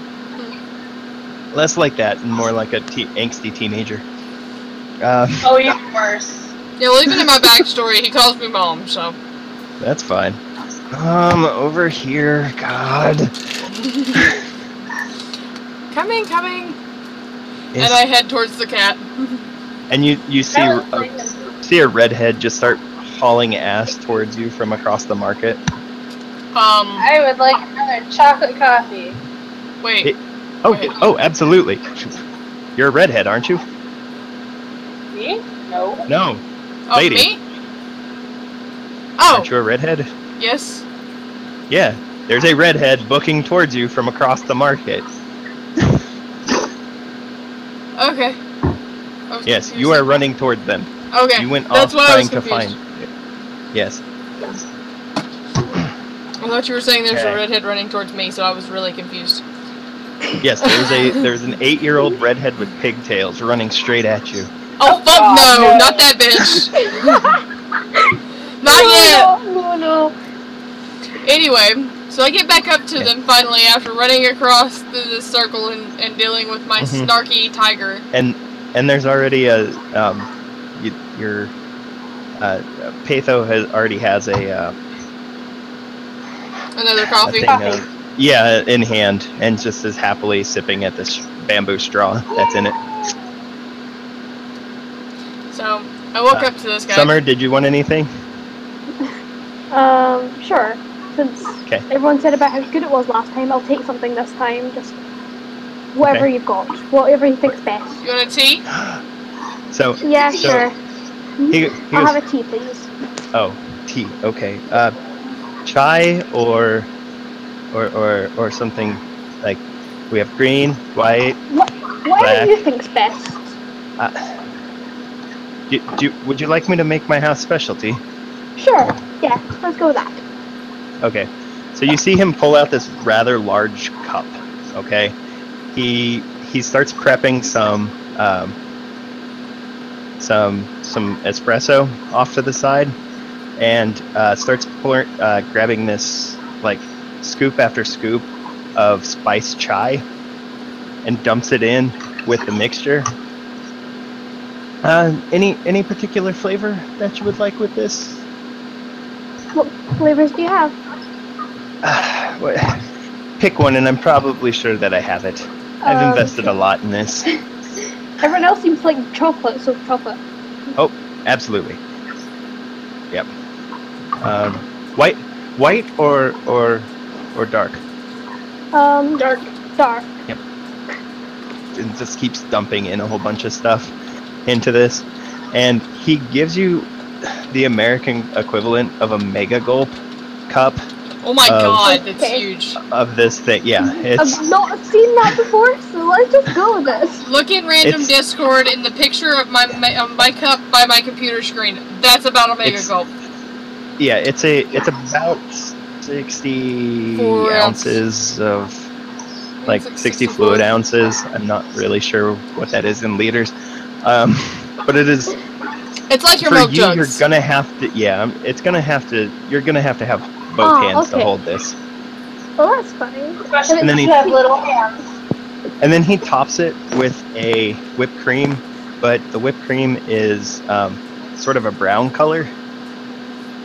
Less like that, and more like a angsty teenager.
Oh, even worse.
Yeah, well, even in my backstory, he calls me Mom, so.
That's fine. Over here, God.
Coming.
Yes.
And I head towards the cat.
And you see a redhead just start hauling ass towards you from across the market.
I would like another chocolate coffee.
Wait.
Oh, absolutely. You're a redhead, aren't you?
Me? No.
No.
Oh,
Lady.
me? Oh,
Aren't you a redhead?
yes.
Yeah. There's a redhead booking towards you from across the market.
Okay.
Yes, you are running toward them.
Okay.
You went
That's
off
what I was
trying to
confused.
find. Yes.
I thought you were saying there's
Okay.
a redhead running towards me, so I was really confused.
Yes, there's an 8-year-old redhead with pigtails running straight at you.
Oh, fuck
God,
no!
no.
Not that bitch! Not yet!
No.
Anyway, so I get back up to them finally after running across through this circle and dealing with my snarky tiger.
And there's already a your Patho has
Another coffee.
in hand, and just is happily sipping at this bamboo straw that's in it.
So I woke up to this guy.
Summer, did you want anything?
Sure. Since everyone said about how good it was last time, I'll take something this time. Just whatever you've got, whatever you think's best.
You want a tea?
So
Yeah, sure. I'll
goes,
have a tea, please.
Oh, tea. Okay. Chai or something like we have green, white.
Whatever you think's best.
Would you like me to make my house specialty?
Sure. Yeah, let's go with that.
Okay. So you see him pull out this rather large cup. Okay. He starts prepping some espresso off to the side, and starts grabbing this like scoop after scoop of spiced chai, and dumps it in with the mixture. Any particular flavor that you would like with this?
What flavors do you have?
Pick one, and I'm probably sure that I have it. I've invested a lot in this.
Everyone else seems like chocolate, so chocolate.
Oh, absolutely. Yep. White or dark?
Dark.
Yep. And just keeps dumping in a whole bunch of stuff into this, and he gives you the American equivalent of a mega gulp cup.
Oh my god, that's huge.
Of this thing, yeah.
I've not seen that before, so let's just go with this.
Look in random Discord in the picture of my cup by my computer screen. That's about a mega gulp.
Yeah, it's about 60 ounces of, like 60 fluid ounces. I'm not really sure what that is in liters. But it is
It's like your
for
milk
you.
jugs.
You're gonna have to. Yeah, it's gonna have to. You're gonna have to have both hands to
okay.
hold this.
Well, that's fine.
Especially
And then
if
he-
you have little hands.
And then he tops it with a whipped cream, but the whipped cream is sort of a brown color,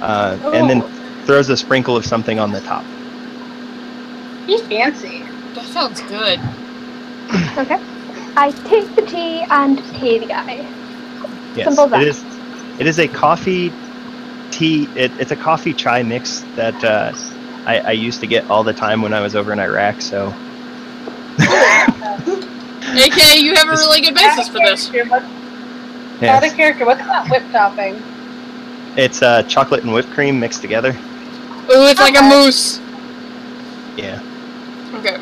and then throws a sprinkle of something on the top.
He's fancy.
That sounds good.
Okay. I take the tea and pay the guy.
Yes,
Simple as that.
it is a coffee tea. It's a coffee chai mix that I used to get all the time when I was over in Iraq. So,
AK, you have a really good basis for this.
Out
yes,
of character, what's that whip topping?
it's chocolate and whipped cream mixed together.
Ooh, it's like a mousse.
Yeah,
Okay.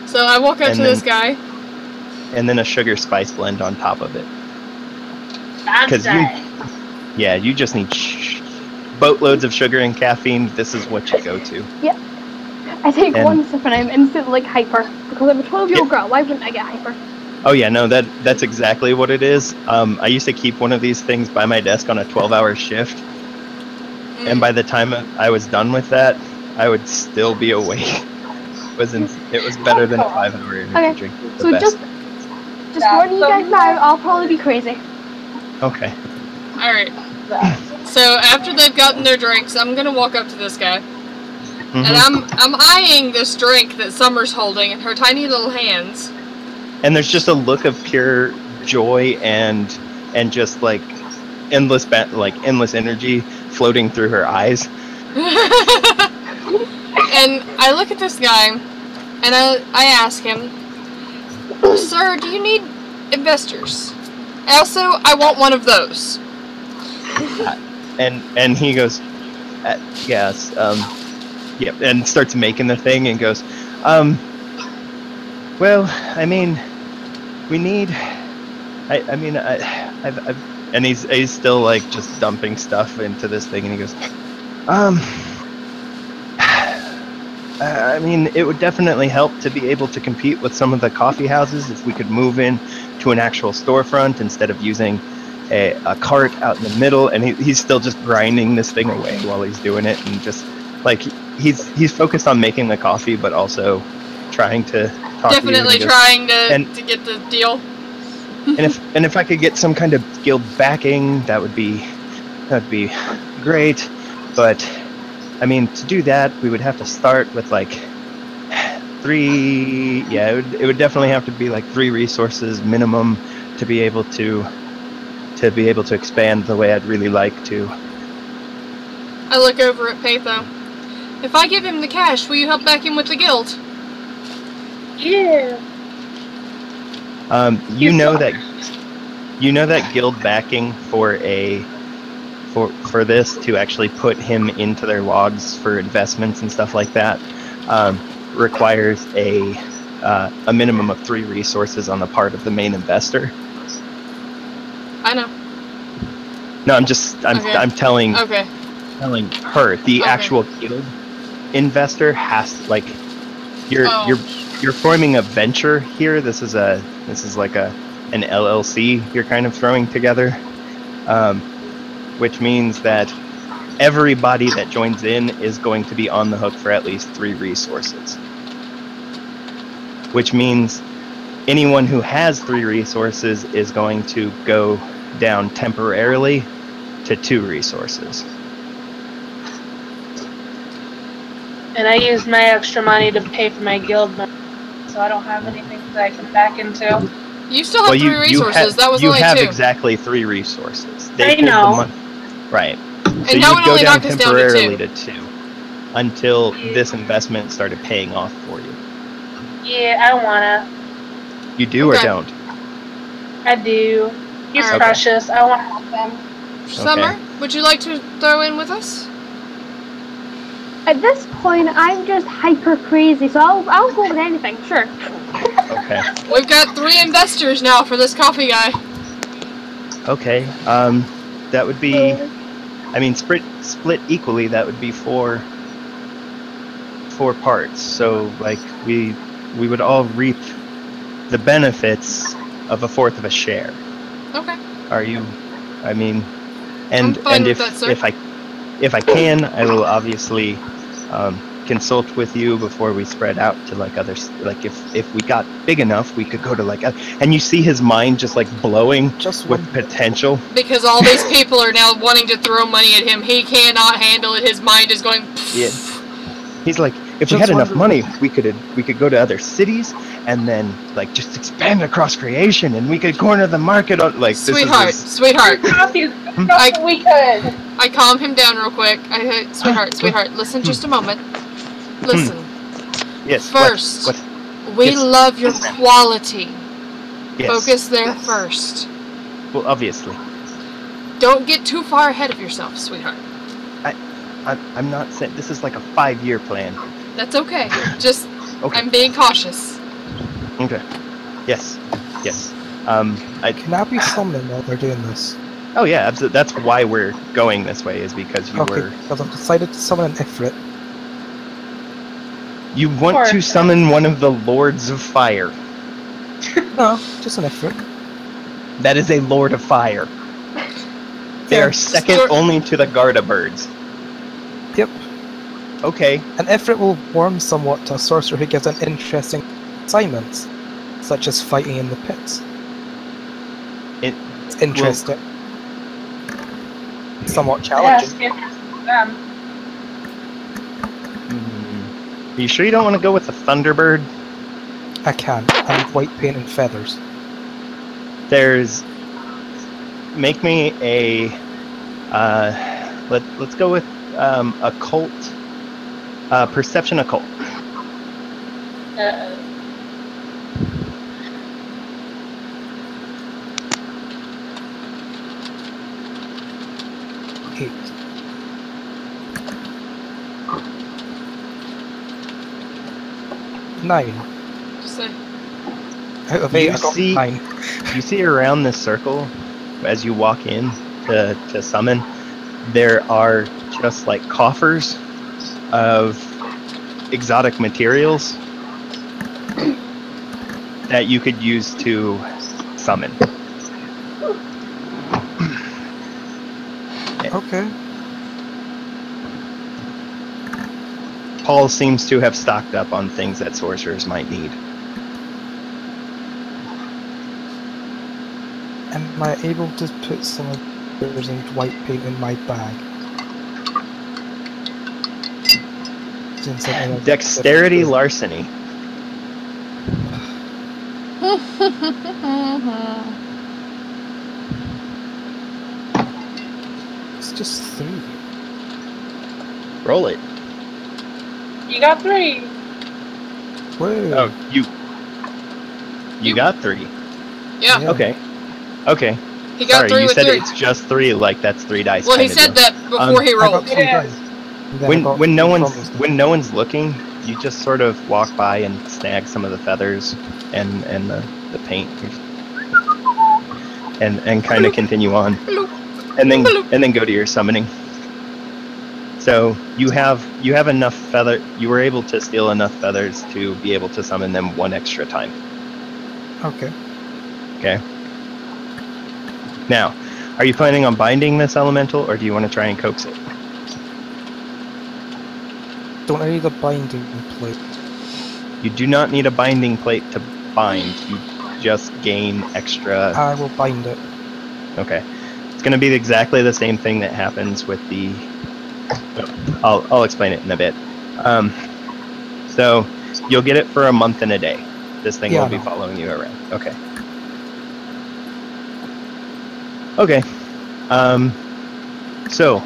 So I walk up
And
to
then-
this guy.
and then a sugar spice blend on top of it.
That's
You just need boatloads of sugar and caffeine. This is what you go to.
I take
And-
one sip and I'm instantly like hyper. Because I'm a 12-year-old girl, why wouldn't I get hyper?
Oh yeah, no, that's exactly what it is. I used to keep one of these things by my desk on a 12-hour shift, and by the time I was done with that, I would still be awake. It was better than a 5-hour energy
Okay,
drink. It was the
So
best.
just warning you guys now, I'll probably be crazy.
Okay.
Alright. So after they've gotten their drinks, I'm gonna walk up to this guy.
Mhm.
And I'm eyeing this drink that Summer's holding in her tiny little hands.
And there's just a look of pure joy and just like endless energy floating through her eyes.
And I look at this guy, and I ask him, "Sir, do you need investors? Also, I want one of those."
And he goes, yes, yep, and starts making the thing and goes, well, I mean, we need, I've and he's still like just dumping stuff into this thing, and he goes, I mean, it would definitely help to be able to compete with some of the coffee houses if we could move in to an actual storefront instead of using a cart out in the middle. And he's still just grinding this thing away while he's doing it, and just like he's focused on making the coffee, but also trying to talk
Definitely
to you.
trying to
and-
get the deal.
And if I could get some kind of guild backing, that'd be great. But I mean, to do that, we would have to start with like 3. Yeah, it would definitely have to be like 3 resources minimum to be able to expand the way I'd really like to.
I look over at Patho. If I give him the cash, will you help back him with the guild?
Yeah.
You know that guild backing for this to actually put him into their logs for investments and stuff like that requires a minimum of 3 resources on the part of the main investor.
I know.
No, I'm
Okay.
I'm telling
Okay.
her the
Okay.
actual guild investor has like
Oh.
you're forming a venture here. This is like an LLC you're kind of throwing together, which means that everybody that joins in is going to be on the hook for at least 3 resources. Which means anyone who has 3 resources is going to go down temporarily to 2 resources.
And I used my extra money to pay for my guild money, so I don't have anything that I can back into.
You still have 3 resources. That was
you
only
have
2.
exactly 3 resources.
I
pulled
know.
The money. Right. So
And
you
that
would
one
go
only
down
knocked us down to
temporarily
2.
to 2 until this investment started paying off for you.
Yeah, I wanna.
You do or
Okay.
don't?
I do. He's
Alright.
precious. I want to help him.
Summer, would you like to throw in with us?
At this point, I'm just hyper crazy, so I'll go with anything, sure.
Okay.
We've got 3 investors now for this coffee guy.
Okay. That would be. I mean, split equally. That would be 4 parts. So like we would all reap the benefits of 1/4 of a share.
Okay.
Are you? I mean,
I'm fine
and
with that, sir.
if I can, I will obviously consult with you before we spread out to like others. Like if we got big enough, we could go to like. And you see his mind just like blowing
Just
with
one.
potential.
Because all these people are now wanting to throw money at him. He cannot handle it. His mind is going.
Yeah. He's like, if we
Just
had enough
wondering-
money, we could go to other cities and then like just expand across creation, and we could corner the market on like
Sweetheart,
this is
sweetheart.
Copies.
I-
We could.
I calm him down real quick. Sweetheart, listen just a moment. Listen.
yes.
First,
What?
we
Yes.
love your quality.
Yes.
Focus there first.
Well, obviously,
Don't get too far ahead of yourself, sweetheart.
I'm not saying this is like a 5-year plan.
That's okay. Just,
Okay.
I'm being cautious.
Okay. Yes.
Can I be summoned while they're doing this?
Oh yeah, absolutely. That's why we're going this way, is because you
Okay,
were.
because I've decided to summon an Ifrit.
You want
Or-
to summon one of the Lords of Fire.
No, just an Ifrit.
That is a Lord of Fire. They
Yeah,
are second
sure.
only to the Garda birds.
Yep.
Okay.
An Ifrit will warm somewhat to a sorcerer who gives an interesting assignments, such as fighting in the pits.
It
It's interesting. Somewhat challenging.
Yes, them.
Are you sure you don't want to go with the Thunderbird?
I can. I need white paint and feathers.
There's. Make me a. Let's go with occult. Perception occult.
Eight. 9.
Just say,
Out of 8,
You
I got
see-
9.
You see around this circle, as you walk in to summon, there are just like coffers of exotic materials that you could use to summon.
Okay.
Paul seems to have stocked up on things that sorcerers might need.
Am I able to put some of those in white paint in my bag? Since I'm in a-
Dexterity larceny.
It's just 3.
Roll it.
You got 3.
Whoa.
Oh, you
You-
got 3.
yeah,
Yeah.
Okay.
he got
Sorry,
3
you
with
said
3.
it's just 3, like that's 3 dice.
Well, he
kinda
said
deal.
that before he
I
rolled.
got 2
Yes.
dice. And then I got
When
problems.
no one's looking, you just sort of walk by and snag some of the feathers and the paint, and kind of continue on, and then go to your summoning. So you have enough feather. You were able to steal enough feathers to be able to summon them one extra time.
Okay.
Okay. Now, are you planning on binding this elemental, or do you want to try and coax it?
Don't I need a binding plate?
You do not need a binding plate to bind. You just gain extra.
I will bind it.
Okay. It's going to be exactly the same thing that happens with the. I'll explain it in a bit. So you'll get it for a month and a day. This thing
Yeah,
will
I
be
know.
following you around. Okay. Okay. So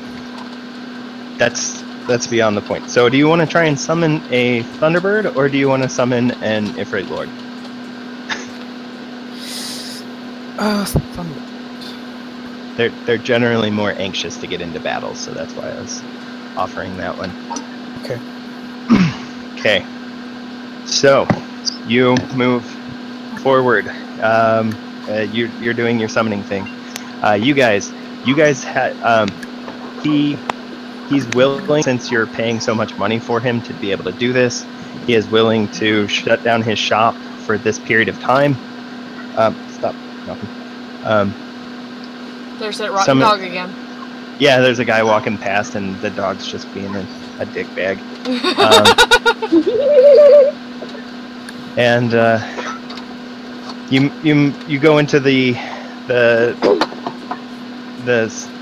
that's beyond the point. So do you want to try and summon a Thunderbird, or do you want to summon an Ifrit Lord?
Thunder.
They're generally more anxious to get into battles, so that's why I was offering that one.
Okay.
Okay. So you move forward. You're doing your summoning thing. You guys had he's willing, since you're paying so much money for him to be able to do this. He is willing to shut down his shop for this period of time. Stop. Nothing.
There's that rotten dog again.
Yeah, there's a guy walking past, and the dog's just being a dickbag. And you go into the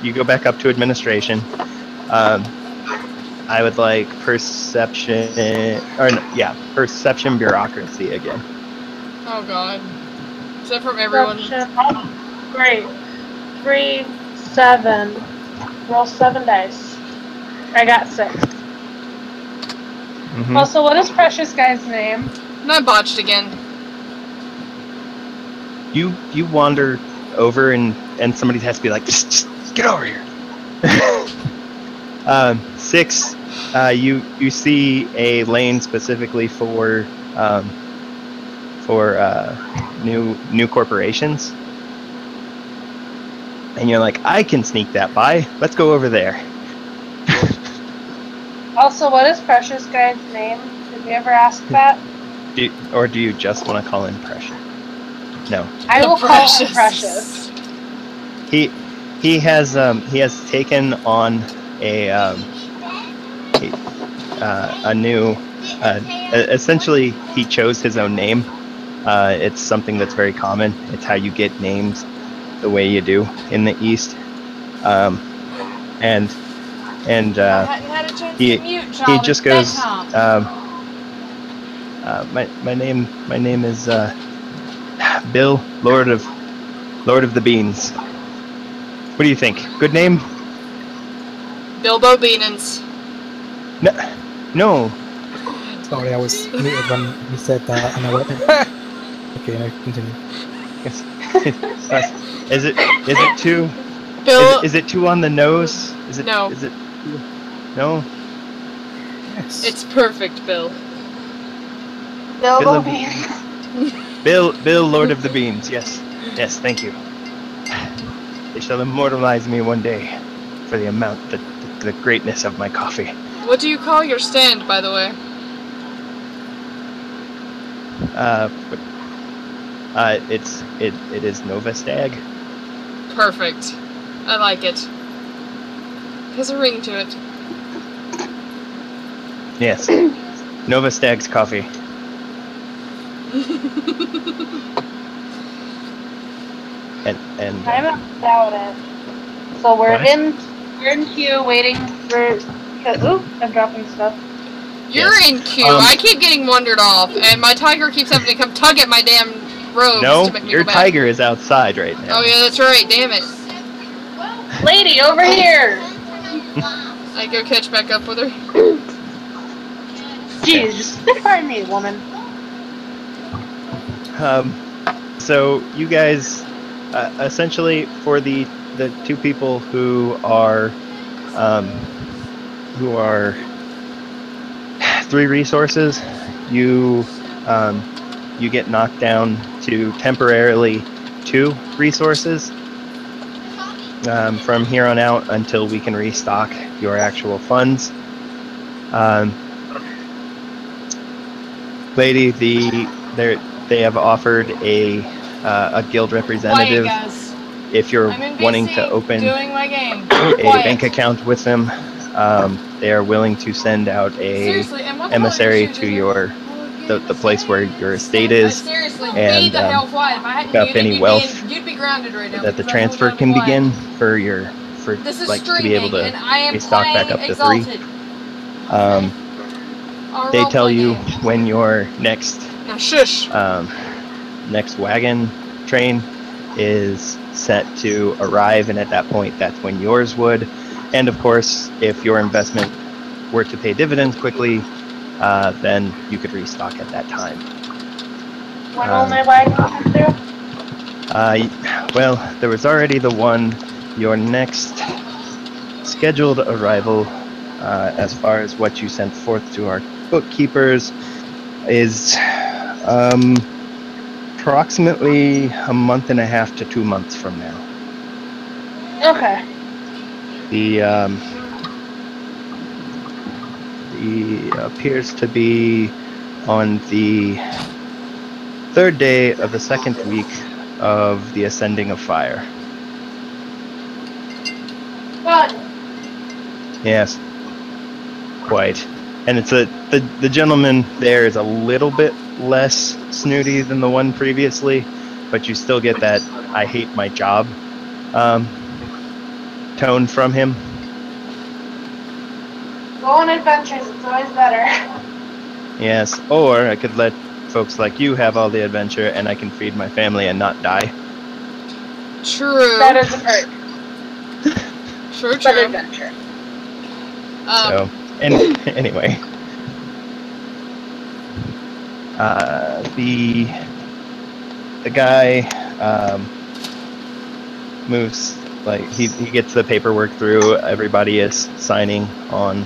you go back up to administration. I would like perception bureaucracy again.
Oh god. Is that from everyone?
Great. 3, 7. Roll 7 dice. I got 6.
Mm-hmm.
Also, what is Precious Guy's name?
And I botched again.
You wander over and somebody has to be like, just get over here. 6. You see a lane specifically for new corporations, and you're like, I can sneak that by. Let's go over there.
Also, what is Precious Guy's name? Did we ever ask that?
Do you just want to call him Precious? No.
I will call him Precious.
He has taken on a new essentially he chose his own name. It's something that's very common. It's how you get names the way you do in the East. He just goes, my name is Bill, Lord of the Beans. What do you think? Good name?
Bilbo Beanins.
No.
Sorry, I was muted when he said that, and I went. Okay, now continue.
Yes. Is it too?
Bill.
Is it too on the nose? Is it?
No.
Is it? No.
Yes.
It's perfect, Bill.
Bilbo Beans.
Bill, Lord of the Beans. Yes, thank you. They shall immortalize me one day for the amount, the greatness of my coffee.
What do you call your stand, by the way?
It is Nova Stag.
Perfect. I like it. Has a ring to it.
Yes. Nova Stag's coffee. and
I'm about it. So we're in queue waiting for. Oop! I'm dropping stuff.
You're in queue. I keep getting wandered off, and my tiger keeps having to come tug at my damn robes to make me
your
go back.
tiger is outside right now.
Oh yeah, that's right. Damn it.
Lady, over here!
I go catch back up with her.
Jeez, just stick by me, woman.
So you guys, essentially, for the two people who are 3 resources, you get knocked down to temporarily 2 resources from here on out until we can restock your actual funds. Lady, they have offered a guild representative.
Quiet, guys.
If you're
I'm in BC
wanting to open
doing my game.
a
Quiet.
bank account with them, they are willing to send out a emissary to the place where your estate is, and pick up any wealth
you'd be grounded right now
that the transfer can begin for to be able to restock back up to 3. They tell you when your next next wagon train is set to arrive, and at that point that's when yours would. And of course, if your investment were to pay dividends quickly, then you could restock at that time.
When will my wagon come through?
Well, there was already the one. Your next scheduled arrival, as far as what you sent forth to our bookkeepers, is approximately a month and a half to 2 months from now.
Okay.
The appears to be on the 3rd day of the 2nd week of the ascending of fire. Yes. Quite. And it's the gentleman there is a little bit less snooty than the one previously, but you still get that I hate my job tone from him.
Go on adventures, it's always better.
Yes. Or I could let folks like you have all the adventure and I can feed my family and not die.
True.
That is a perk.
True,
But
true.
adventure.
So, anyway. The guy moves, like, he gets the paperwork through. Everybody is signing on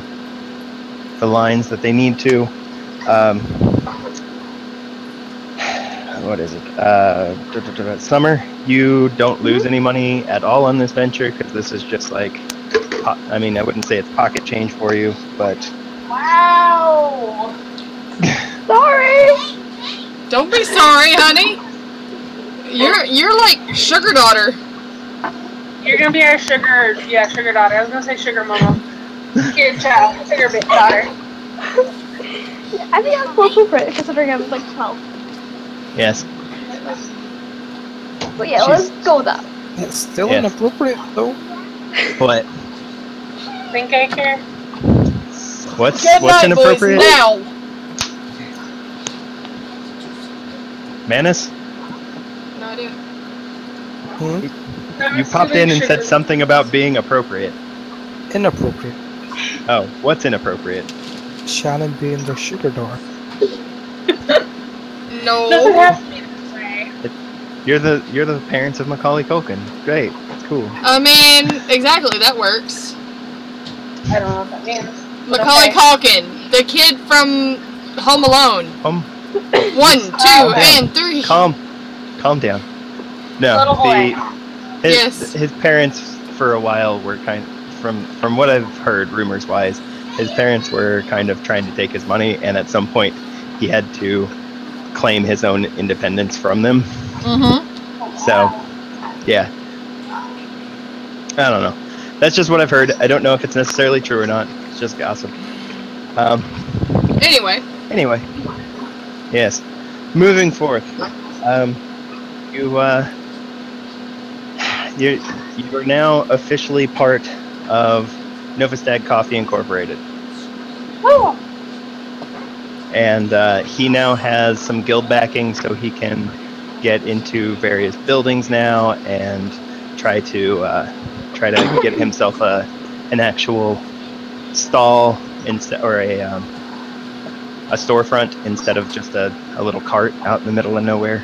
the lines that they need to. What is it? Summer, you don't lose any money at all on this venture because this is just like, I mean, I wouldn't say it's pocket change for you, but...
Wow!
Sorry!
Don't be sorry, honey. You're like sugar daughter.
You're gonna be our sugar daughter. I was gonna say sugar mama. Kid child, sugar bit daughter.
I think that's more appropriate considering I'm like 12.
Yes.
But yeah, let's go with that.
It's still
Yes.
inappropriate though.
What?
Think I care?
What's
Good night, boys.
inappropriate?
Now.
Manus?
No idea.
Hmm?
You popped in and said something about being appropriate.
Inappropriate.
Oh, what's inappropriate?
Shannon being their sugar daughter.
Doesn't
No.
have to be this way.
You're the parents of Macaulay Culkin. Great. Cool.
I mean, exactly. That works.
I don't know what that means.
Macaulay
Okay.
Culkin, the kid from Home Alone. 1, 2,
down.
and 3.
Calm down. No,
Little boy.
Yes.
his parents for a while were from what I've heard rumors wise, his parents were kind of trying to take his money, and at some point he had to claim his own independence from them.
Mm-hmm.
So, yeah. I don't know. That's just what I've heard. I don't know if it's necessarily true or not. It's just gossip.
Anyway.
Anyway. Yes. Moving forth. You are now officially part of Novastag Coffee Incorporated.
Oh!
And he now has some guild backing, so he can get into various buildings now and try to get himself an actual stall instead, or a storefront instead of just a little cart out in the middle of nowhere.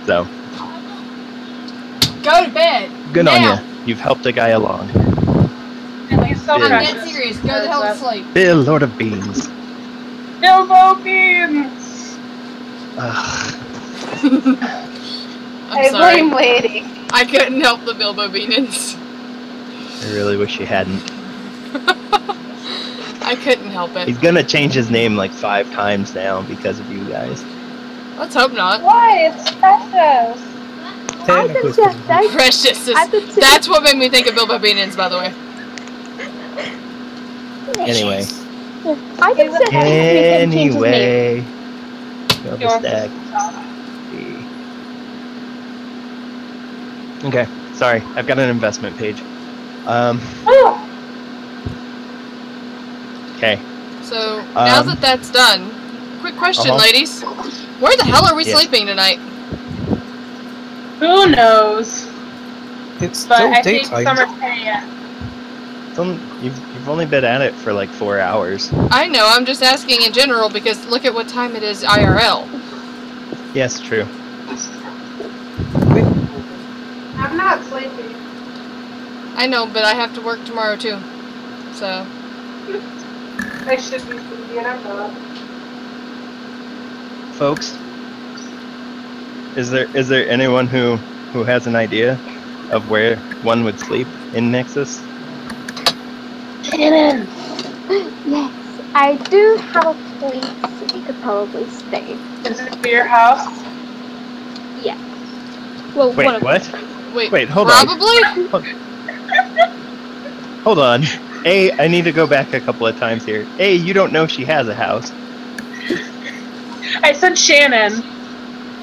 So
Go to bed.
good on
Now.
you. You've helped a guy along.
And he's so
I'm
I'm
precious.
dead serious. Go the hell to sleep.
Bill, Lord of Beans.
Bilbo Beans!
Ugh.
I'm
I
sorry.
blame Lady.
I couldn't help the Bilbo Beanins.
I really wish you hadn't.
I couldn't help it.
He's gonna change his name like 5 times now because of you guys.
Let's hope not.
Why? It's precious.
I
Technically
suggest
speaking.
Precious.
I could say-
That's what made me think of Bilbo Beanins, by the way.
Anyway.
I can suggest we can change his name.
Anyway.
You want
Novastag. Okay, sorry. I've got an investment page.
Oh!
Okay.
So, now that that's done, quick question, ladies. Where the hell are we
Yes.
sleeping tonight?
Who knows?
It's
But
still
I think
daytime.
summer's here yet.
You've only been at it for like 4 hours.
I know, I'm just asking in general because look at what time it is IRL.
Yes, true.
I'm not sleepy.
I know, but I have to work tomorrow too. So,
I should be sleepy and I'm not.
Folks, is there anyone who has an idea of where one would sleep in Nexus?
Shannon!
Yes, I do have a place we could probably stay.
Is it your house?
Yeah. Well, one
Wait,
of
what?
wait,
Wait, hold on.
probably?
Hold on. I need to go back a couple of times here. You don't know she has a house.
I said Shannon.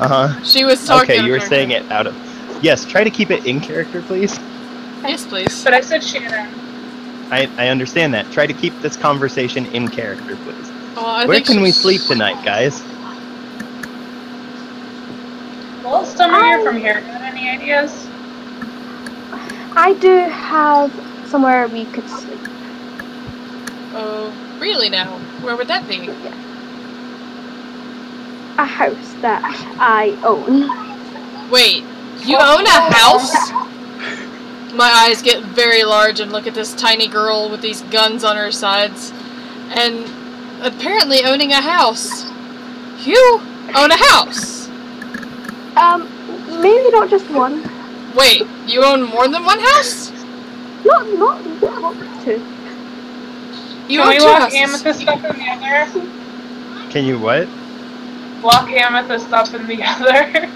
Uh-huh.
She was talking.
Okay, you were saying it out of... Yes, try to keep it in character, please.
Yes, please.
But I said Shannon.
I understand that. Try to keep this conversation in character, please.
I
Where
think
can we sleep tonight, guys?
Well, Summer, you're from here. Got any ideas?
I do have somewhere we could sleep.
Oh, really now? Where would that be?
A house that I own.
Wait, you own a house? My eyes get very large and look at this tiny girl with these guns on her sides. And apparently owning a house. You own a house?
Maybe not just one.
Wait, you own more than one house?
Not two.
You
Can
own
we
two
lock
houses.
Amethyst up in the other?
Can you what?
Lock Amethyst up in the other.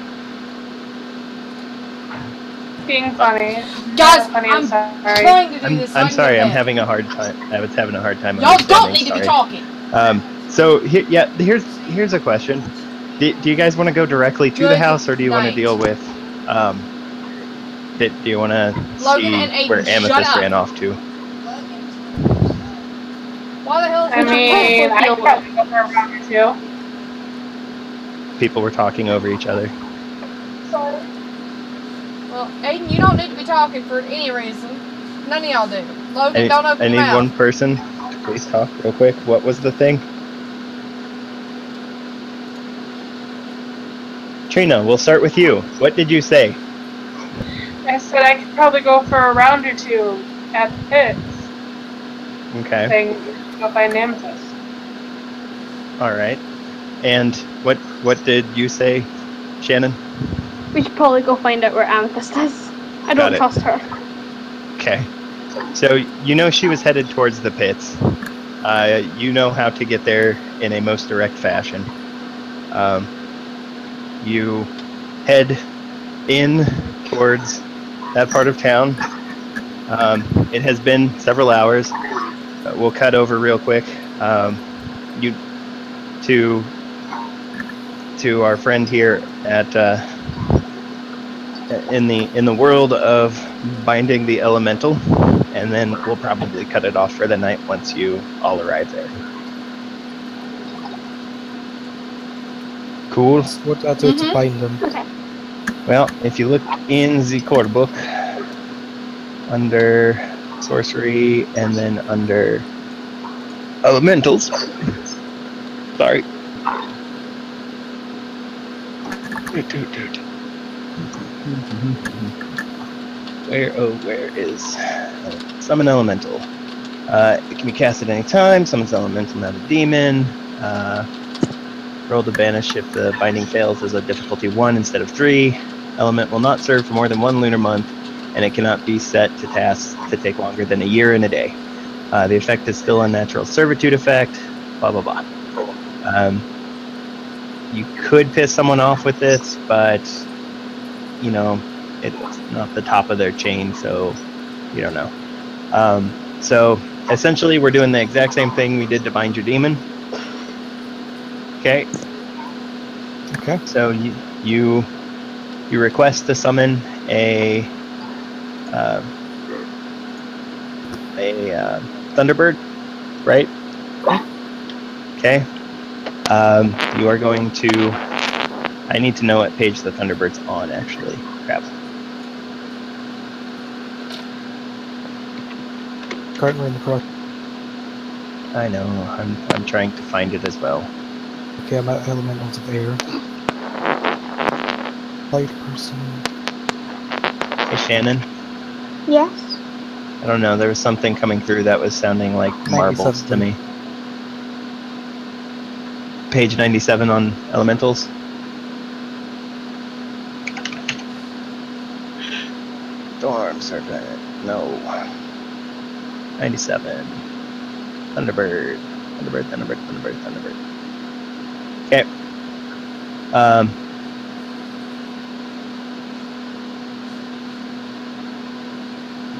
Being funny.
Guys,
Funny,
I'm
sorry.
trying to do this.
I'm sorry, I'm having a hard time. I was having a hard time
Y'all don't
understanding,
need to be
sorry.
talking.
So here's a question. Do you guys want to go directly to the
Good
house, or do you want to
night.
deal with do you want to
Logan
see
and Aiden,
where
shut
Amethyst
up.
ran off to?
Why the hell is
I mean, I could probably go for a round or two.
People were talking over each other.
Sorry.
Well, Aiden, you don't need to be talking for any reason. None of y'all do. Logan, don't open
I
your
need
mouth.
one person to please talk real quick. What was the thing? Trina, we'll start with you. What did you say?
I said I could probably go for a round or two at the pits.
Okay.
Saying, go find Amethyst.
All right. And what did you say, Shannon?
We should probably go find out where Amethyst is. I
Got
don't
it.
trust her.
Okay. So you know she was headed towards the pits. You know how to get there in a most direct fashion. You head in towards that part of town. It has been several hours. We'll cut over real quick. You to our friend here at in the world of binding the elemental, and then we'll probably cut it off for the night once you all arrive there. Cool.
What do I do to bind them?
Okay.
Well, if you look in the core book, under sorcery, and then under elementals. Sorry. Where is summon elemental? It can be cast at any time. Summons elemental, not a demon. Roll to banish if the binding fails as a difficulty 1 instead of 3. Element will not serve for more than 1 lunar month, and it cannot be set to tasks to take longer than a year and a day. The effect is still a natural servitude effect. Blah blah blah. You could piss someone off with this, but you know it's not the top of their chain, so you don't know. So essentially, we're doing the exact same thing we did to bind your demon. Okay.
Okay.
So you request to summon a Thunderbird, right? Okay. You are going to. I need to know what page the Thunderbird's on, actually. Crap.
Currently in the process.
I know. I'm trying to find it as well.
Okay, I'm at elementals of air. Light person.
Hey, Shannon.
Yes.
I don't know. There was something coming through that was sounding like marbles to me. Page 97 on elementals. Storm Serpent. No. 97. Thunderbird. Thunderbird. Okay.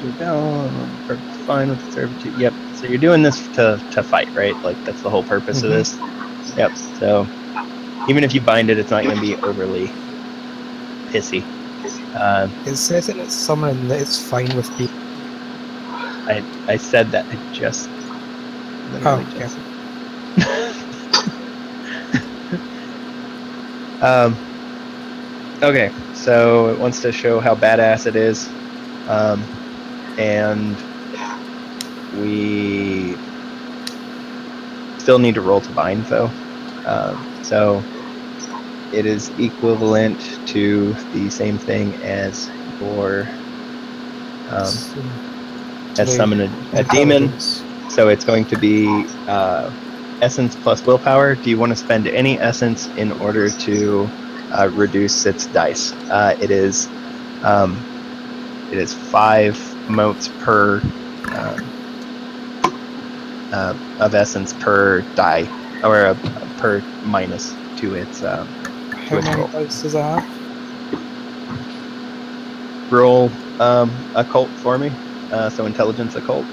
You're down. fine with servitude. Yep. So you're doing this to fight, right? Like that's the whole purpose of this. Yep. So even if you bind it, it's not going to be overly pissy.
It says in its summon that it's fine with people.
I said that. I just literally just. Okay, so it wants to show how badass it is, and we still need to roll to bind though. So it is equivalent to the same thing as your as summon a demon. So it's going to be essence plus willpower. Do you want to spend any essence in order to reduce its dice? It is 5 motes per of essence per die, or per minus to its
How many dice does it have?
Roll occult for me. So intelligence occult.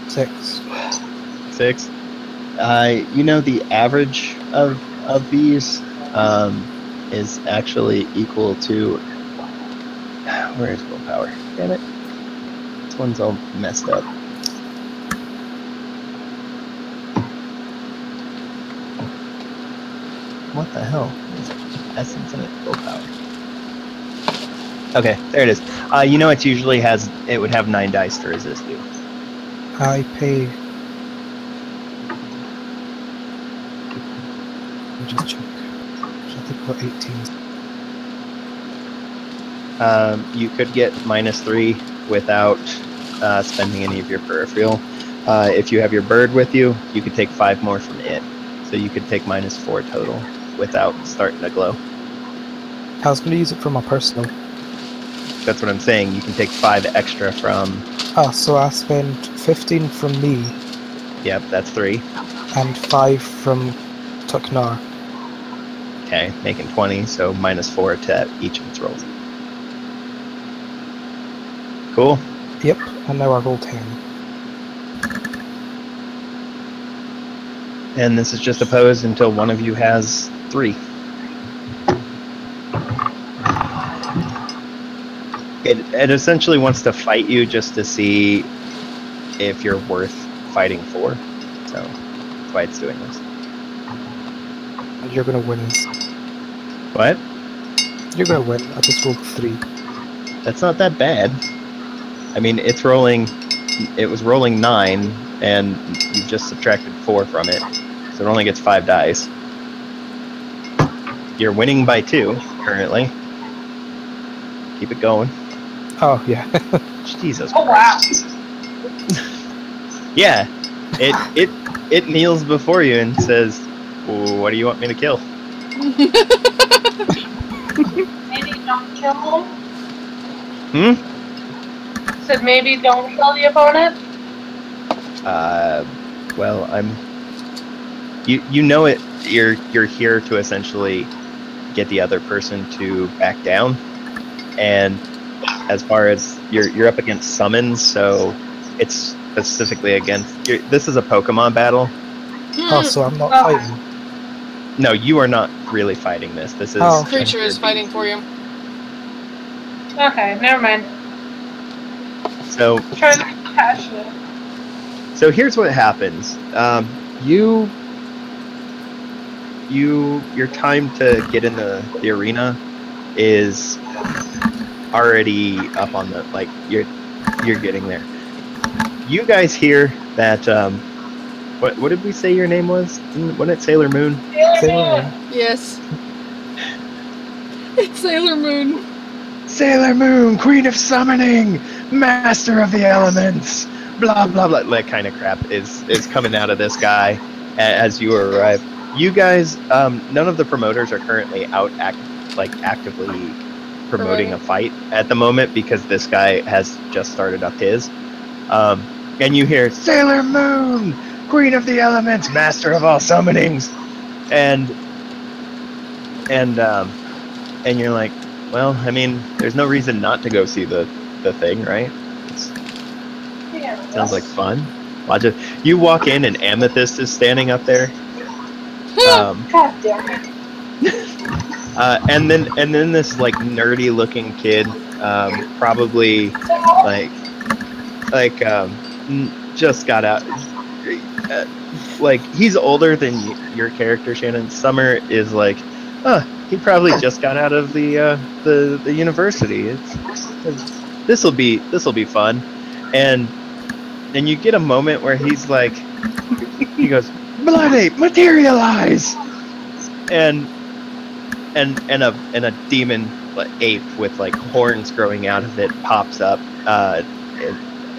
6.
6. You know the average of these is actually equal to. Where is willpower? Damn it! This one's all messed up. What the hell? Essence and willpower. Okay, there it is. You know it usually has. It would have 9 dice to resist you.
I pay. Let me just check. I think about 18.
You could get -3 without spending any of your peripheral. If you have your bird with you, you could take 5 more from it. So you could take -4 total without starting to glow.
I was going to use it for my personal.
That's what I'm saying. You can take 5 extra from.
Ah, so I spend 15 from me.
Yep, that's 3.
And 5 from Tuknar.
Okay, making 20, so -4 to each of its rolls. Cool.
Yep, and now I roll 10.
And this is just opposed until one of you has 3. It essentially wants to fight you just to see if you're worth fighting for. So that's why it's doing this.
And you're going to win.
What?
You're going to win. I just rolled 3.
That's not that bad. I mean, it's rolling. It was rolling 9, and you just subtracted 4 from it, so it only gets 5 dice. You're winning by 2 currently. Keep it going.
Oh, yeah.
Jesus
Oh,
Christ.
wow.
Yeah, it kneels before you and says, "What do you want me to kill?"
Maybe don't kill
Hmm?
him. Said maybe don't kill the opponent.
Well, you know it. You're here to essentially get the other person to back down, and as far as you're up against summons, so it's specifically against. This is a Pokemon battle.
Oh, so I'm not fighting.
No, you are not really fighting this. This is
Creature is fighting for you.
Okay, never mind.
So
Trying to be passionate.
So here's what happens. Your time to get in the arena is already up on the, like, you're getting there. You guys hear that what did we say your name was? Wasn't it Sailor Moon?
Sailor Moon.
Yes. It's Sailor Moon.
Sailor Moon, Queen of Summoning, Master of the Elements, blah blah blah. That kind of crap is coming out of this guy as you arrive. You guys, none of the promoters are currently out actively promoting a fight at the moment because this guy has just started up his. And you hear Sailor Moon, Queen of the Elements, Master of all Summonings, and you're like, Well, I mean, there's no reason not to go see the thing, right? Sounds like fun. You walk in and Amethyst is standing up there.
God damn it.
And then this like nerdy looking kid, probably like just got out. Like he's older than your character, Shannon. Summer is like, he probably just got out of the university. This will be fun, and then you get a moment where he's like, he goes, "Blood ape, materialize!" and a demon ape with like horns growing out of it pops up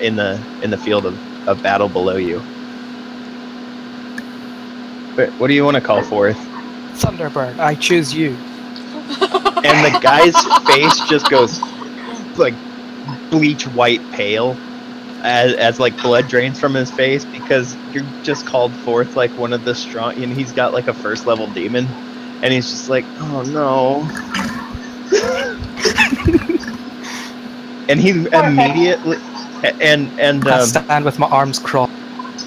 in the field of battle below you. What do you want to call forth?
Thunderbird, I choose you.
And the guy's face just goes like bleach white pale as like blood drains from his face because you just called forth like one of the strong, and he's got like a first level demon, and he's just like, oh no. And he immediately
I stand with my arms crossed,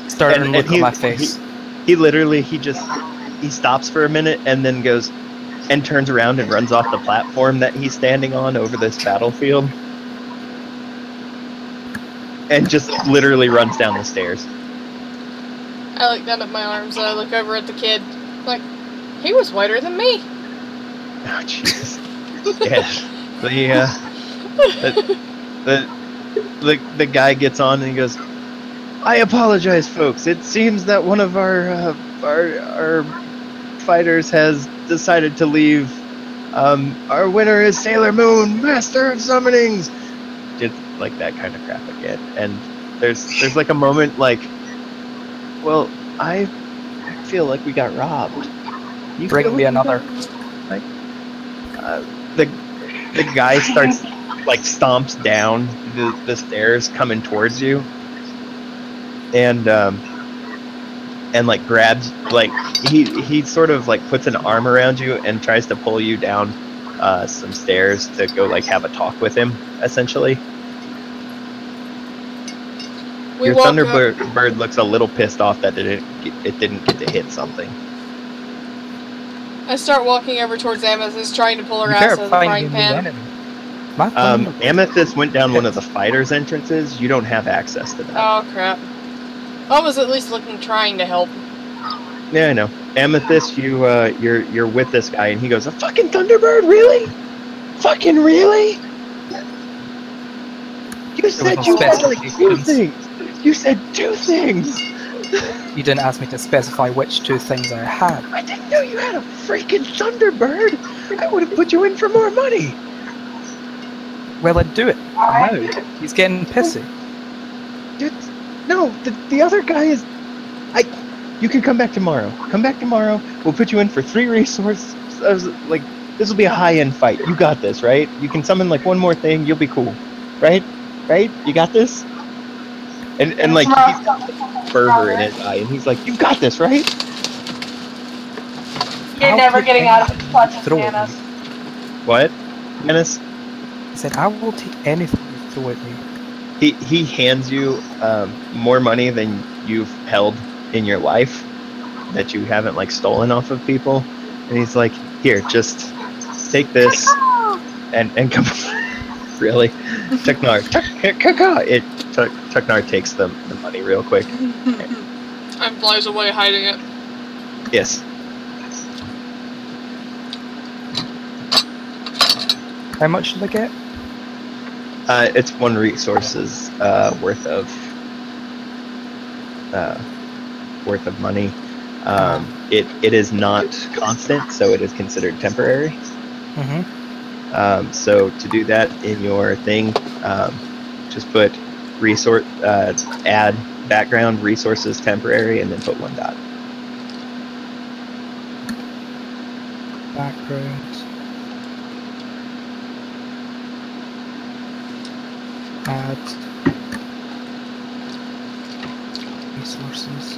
staring and look at my face.
He literally he stops for a minute and then goes and turns around and runs off the platform that he's standing on over this battlefield. And just literally runs down the stairs.
I look down at my arms and I look over at the kid. Like, he was whiter than me.
Oh, Jesus. Yes. The guy gets on and he goes, I apologize, folks. It seems that one of our fighters has decided to leave. Our winner is Sailor Moon, Master of Summonings. It's like that kind of crap again. And there's like a moment like, well, I feel like we got robbed. You
bring me another.
Like, the guy starts like stomps down the stairs coming towards you, and like grabs, like he sort of like puts an arm around you and tries to pull you down some stairs to go like have a talk with him, essentially. Your Thunderbird looks a little pissed off that it didn't get to hit something.
I start walking over towards Amethyst, trying to pull her out of the frying pan.
Amethyst went down one of the fighters' entrances. You don't have access to that.
Oh crap! I was at least trying to help.
Yeah, I know. Amethyst, you're with this guy, and he goes, "A fucking Thunderbird, really? Fucking really? You said you had like 2 things. You said 2 things.
You didn't ask me to specify which 2 things I had.
I didn't know you had a freaking Thunderbird. I would have put you in for more money."
Well, then do it. No, he's getting pissy.
Dude, no, the other guy is... You can come back tomorrow. Come back tomorrow. We'll put you in for 3 resources. Like, this will be a high-end fight. You got this, right? You can summon, like, 1 more thing. You'll be cool. Right? Right? You got this? And like, he's got fervor in his eye, and he's like, you got this, right?
You're never getting out of his clutches, Manus.
What? Manus?
He said, I will take anything you throw at me.
He hands you more money than you've held in your life that you haven't like stolen off of people, and he's like, here, just take this and come. Really? Tuknar takes the money real quick
and flies away hiding it.
Yes.
How much did I get?
It's 1 resource's worth of money. It is not constant, so it is considered temporary.
Mm-hmm.
So to do that in your thing, just put resource, add background resources temporary, and then put 1 dot.
Background. Add resources.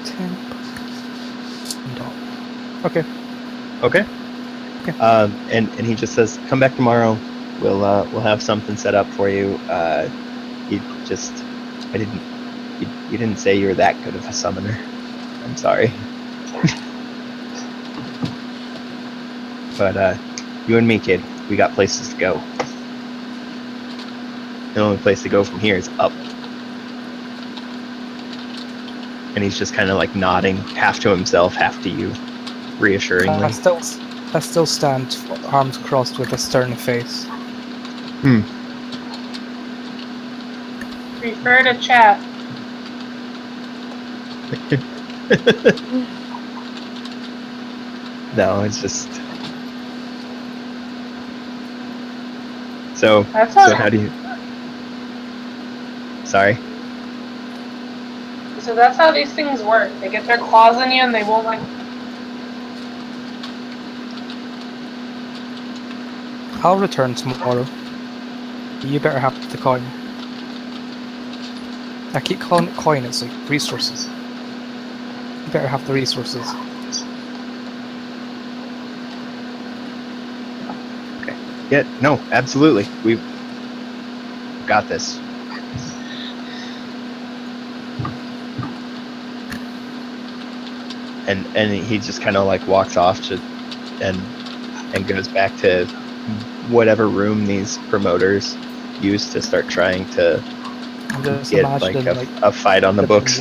Temp. Dot. Okay.
Okay.
Okay.
And he just says, "Come back tomorrow. We'll have something set up for you." You didn't say you were that good of a summoner. I'm sorry. But you and me, kid, we got places to go. The only place to go from here is up. And he's just kind of like nodding, half to himself, half to you, reassuringly.
I still stand, arms crossed with a stern face.
Prefer to chat.
No, it's just. So how do you? Sorry.
So that's how these things work. They get their claws in you and they won't let.
I'll return tomorrow. You better have the coin. I keep calling it coin, it's like resources. You better have the resources.
Okay. Yeah, no, absolutely. We've got this. And he just kind of like walks off and goes back to whatever room these promoters use to start trying to get like a fight on the books.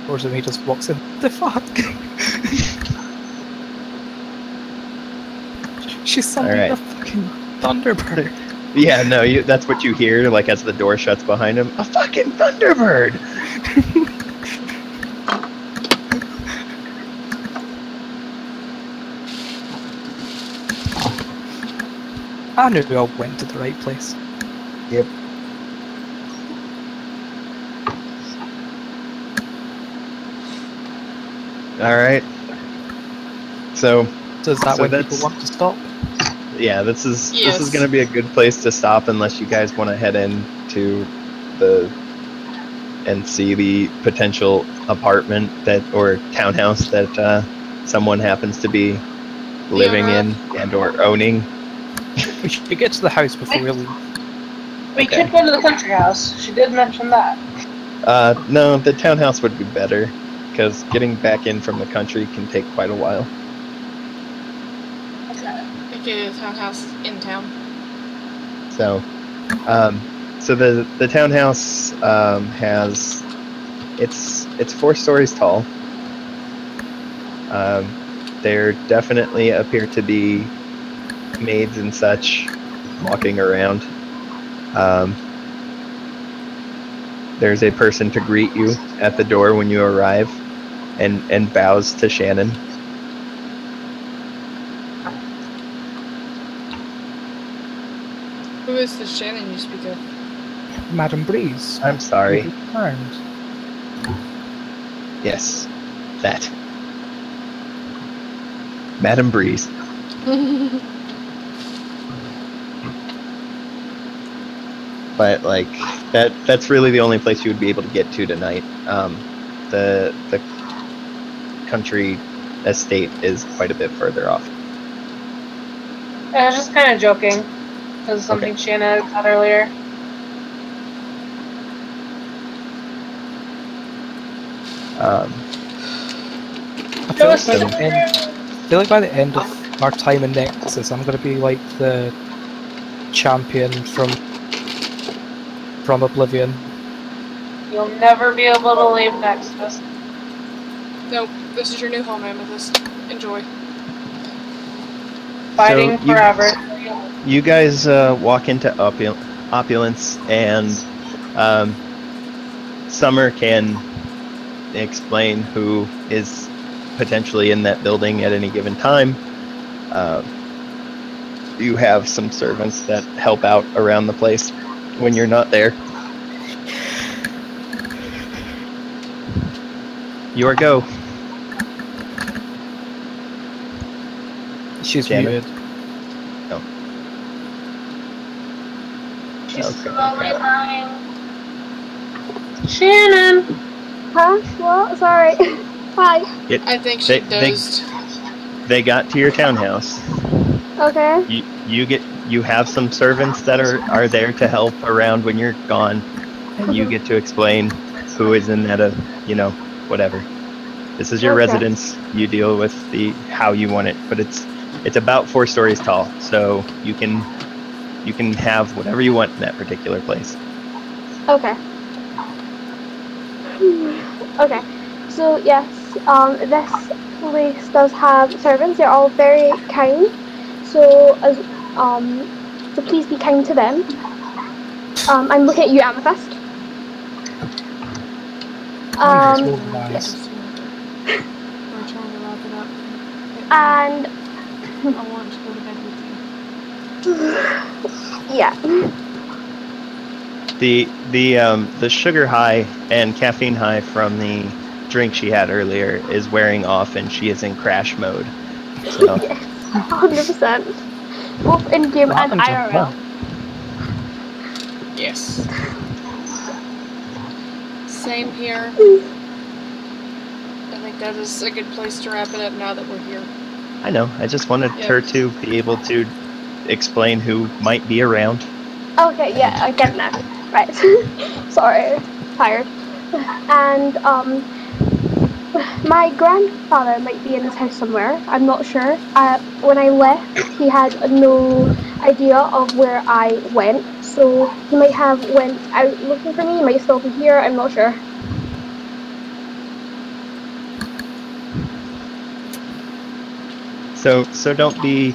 Or he just walks in. The fuck? She's summoning a fucking Thunderbird.
Yeah, no, that's what you hear like as the door shuts behind him. A fucking Thunderbird!
I knew I went to the right place.
Yep. Alright. So
is that when people want to stop?
Yeah, this is gonna be a good place to stop unless you guys want to head into and see the potential apartment or townhouse that someone happens to be living in and or owning.
We should get to the house before we leave.
We could go to the country house. She did mention that.
No, the townhouse would be better, because getting back in from the country can take quite a while.
Okay, the townhouse is in town.
So the townhouse has it's 4 stories tall. There definitely appear to be maids and such walking around. There's a person to greet you at the door when you arrive and bows to Shannon.
Who is the Shannon you speak of?
Madam Breeze.
I'm sorry. Yes, that. Madam Breeze. But like that's really the only place you would be able to get to tonight. The country estate is quite a bit further off.
I was just kind of joking because something Shannon had said earlier.
I feel like by the end of our time in Nexus, I'm going to be like the champion from Oblivion.
You'll never be able to leave Nexus.
Nope, this is your new home, Amethyst. Enjoy.
Fighting forever.
You guys walk into Opulence, and Summer can explain who is potentially in that building at any given time. You have some servants that help out around the place when you're not there. Your go.
She's
Janet.
muted.
No.
She's slowly dying. Shannon!
Huh? What? Sorry. Hi.
I think she dozed.
they got to your townhouse.
Okay.
You have some servants that are there to help around when you're gone, and you get to explain who is in that whatever. This is your
Okay.
residence. You deal with how you want it, but it's about 4 stories tall, so you can have whatever you want in that particular place.
Okay. Okay. So yes, this place does have servants. They're all very kind. So so please be kind to them. I'm looking at you, Amethyst.
Andrew's
Um,
rolling eyes.
We're trying to wrap it up.
and
I want to go to bed with you.
yeah.
The sugar high and caffeine high from the drink she had earlier is wearing off, and she is in crash mode. So
Yes, 100%. Both in game and IRL.
Yes. Same here. I think that is a good place to wrap it up now that we're here.
I know. I just wanted her to be able to explain who might be around.
Okay, yeah, I get it now. Right. Sorry, tired. And my grandfather might be in this house somewhere. I'm not sure. When I left, he had no idea of where I went, so he might have went out looking for me. He might still be here. I'm not sure.
So don't be.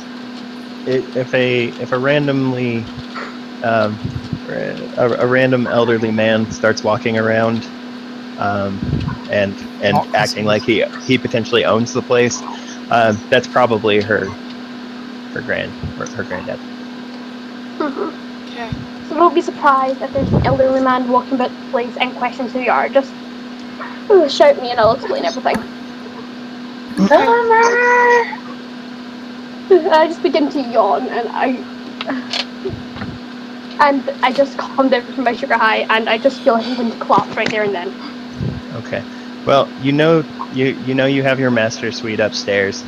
If a randomly a random elderly man starts walking around and acting like he potentially owns the place, that's probably her granddad.
Okay. So don't be surprised if there's an elderly man walking about the place and questions who you are. Just shout me and I'll explain everything. I just begin to yawn and I just calm down from my sugar high and I just feel like I'm going to collapse right there and then.
Okay. Well, you have your master suite upstairs.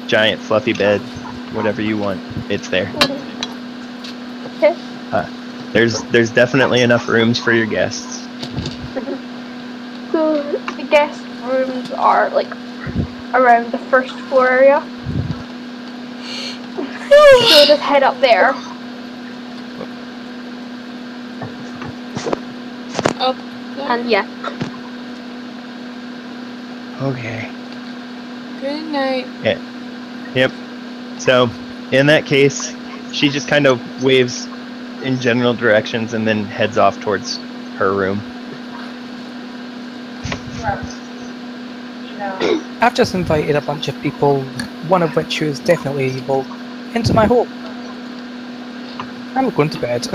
Giant fluffy bed, whatever you want, it's there.
Okay.
There's definitely enough rooms for your guests.
So the guest rooms are like around the first floor area. So just head up there.
Up there.
And yeah.
Okay.
Good night.
Yeah. Yep. So, in that case, she just kind of waves in general directions and then heads off towards her room.
I've just invited a bunch of people, one of which who is definitely evil, into my home. I'm going to bed.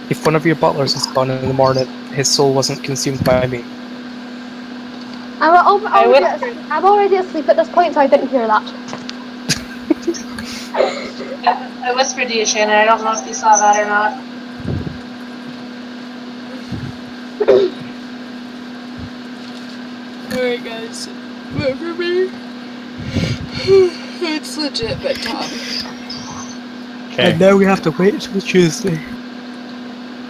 If one of your butlers is gone in the morning, his soul wasn't consumed by me.
I'm already asleep at this point, so I didn't hear that.
I whispered to you, Shannon. I don't know if you saw that or not.
Alright guys, but for me, it's legit bedtime.
Okay.
And now we have to wait until Tuesday.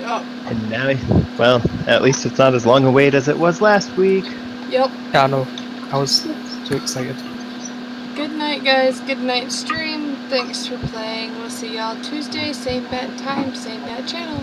Yep.
And now, well, at least it's not as long a wait as it was last week.
Yep.
Yeah, I know. I was too excited.
Good night guys, good night stream. Thanks for playing. We'll see y'all Tuesday, same bad time, same bad channel.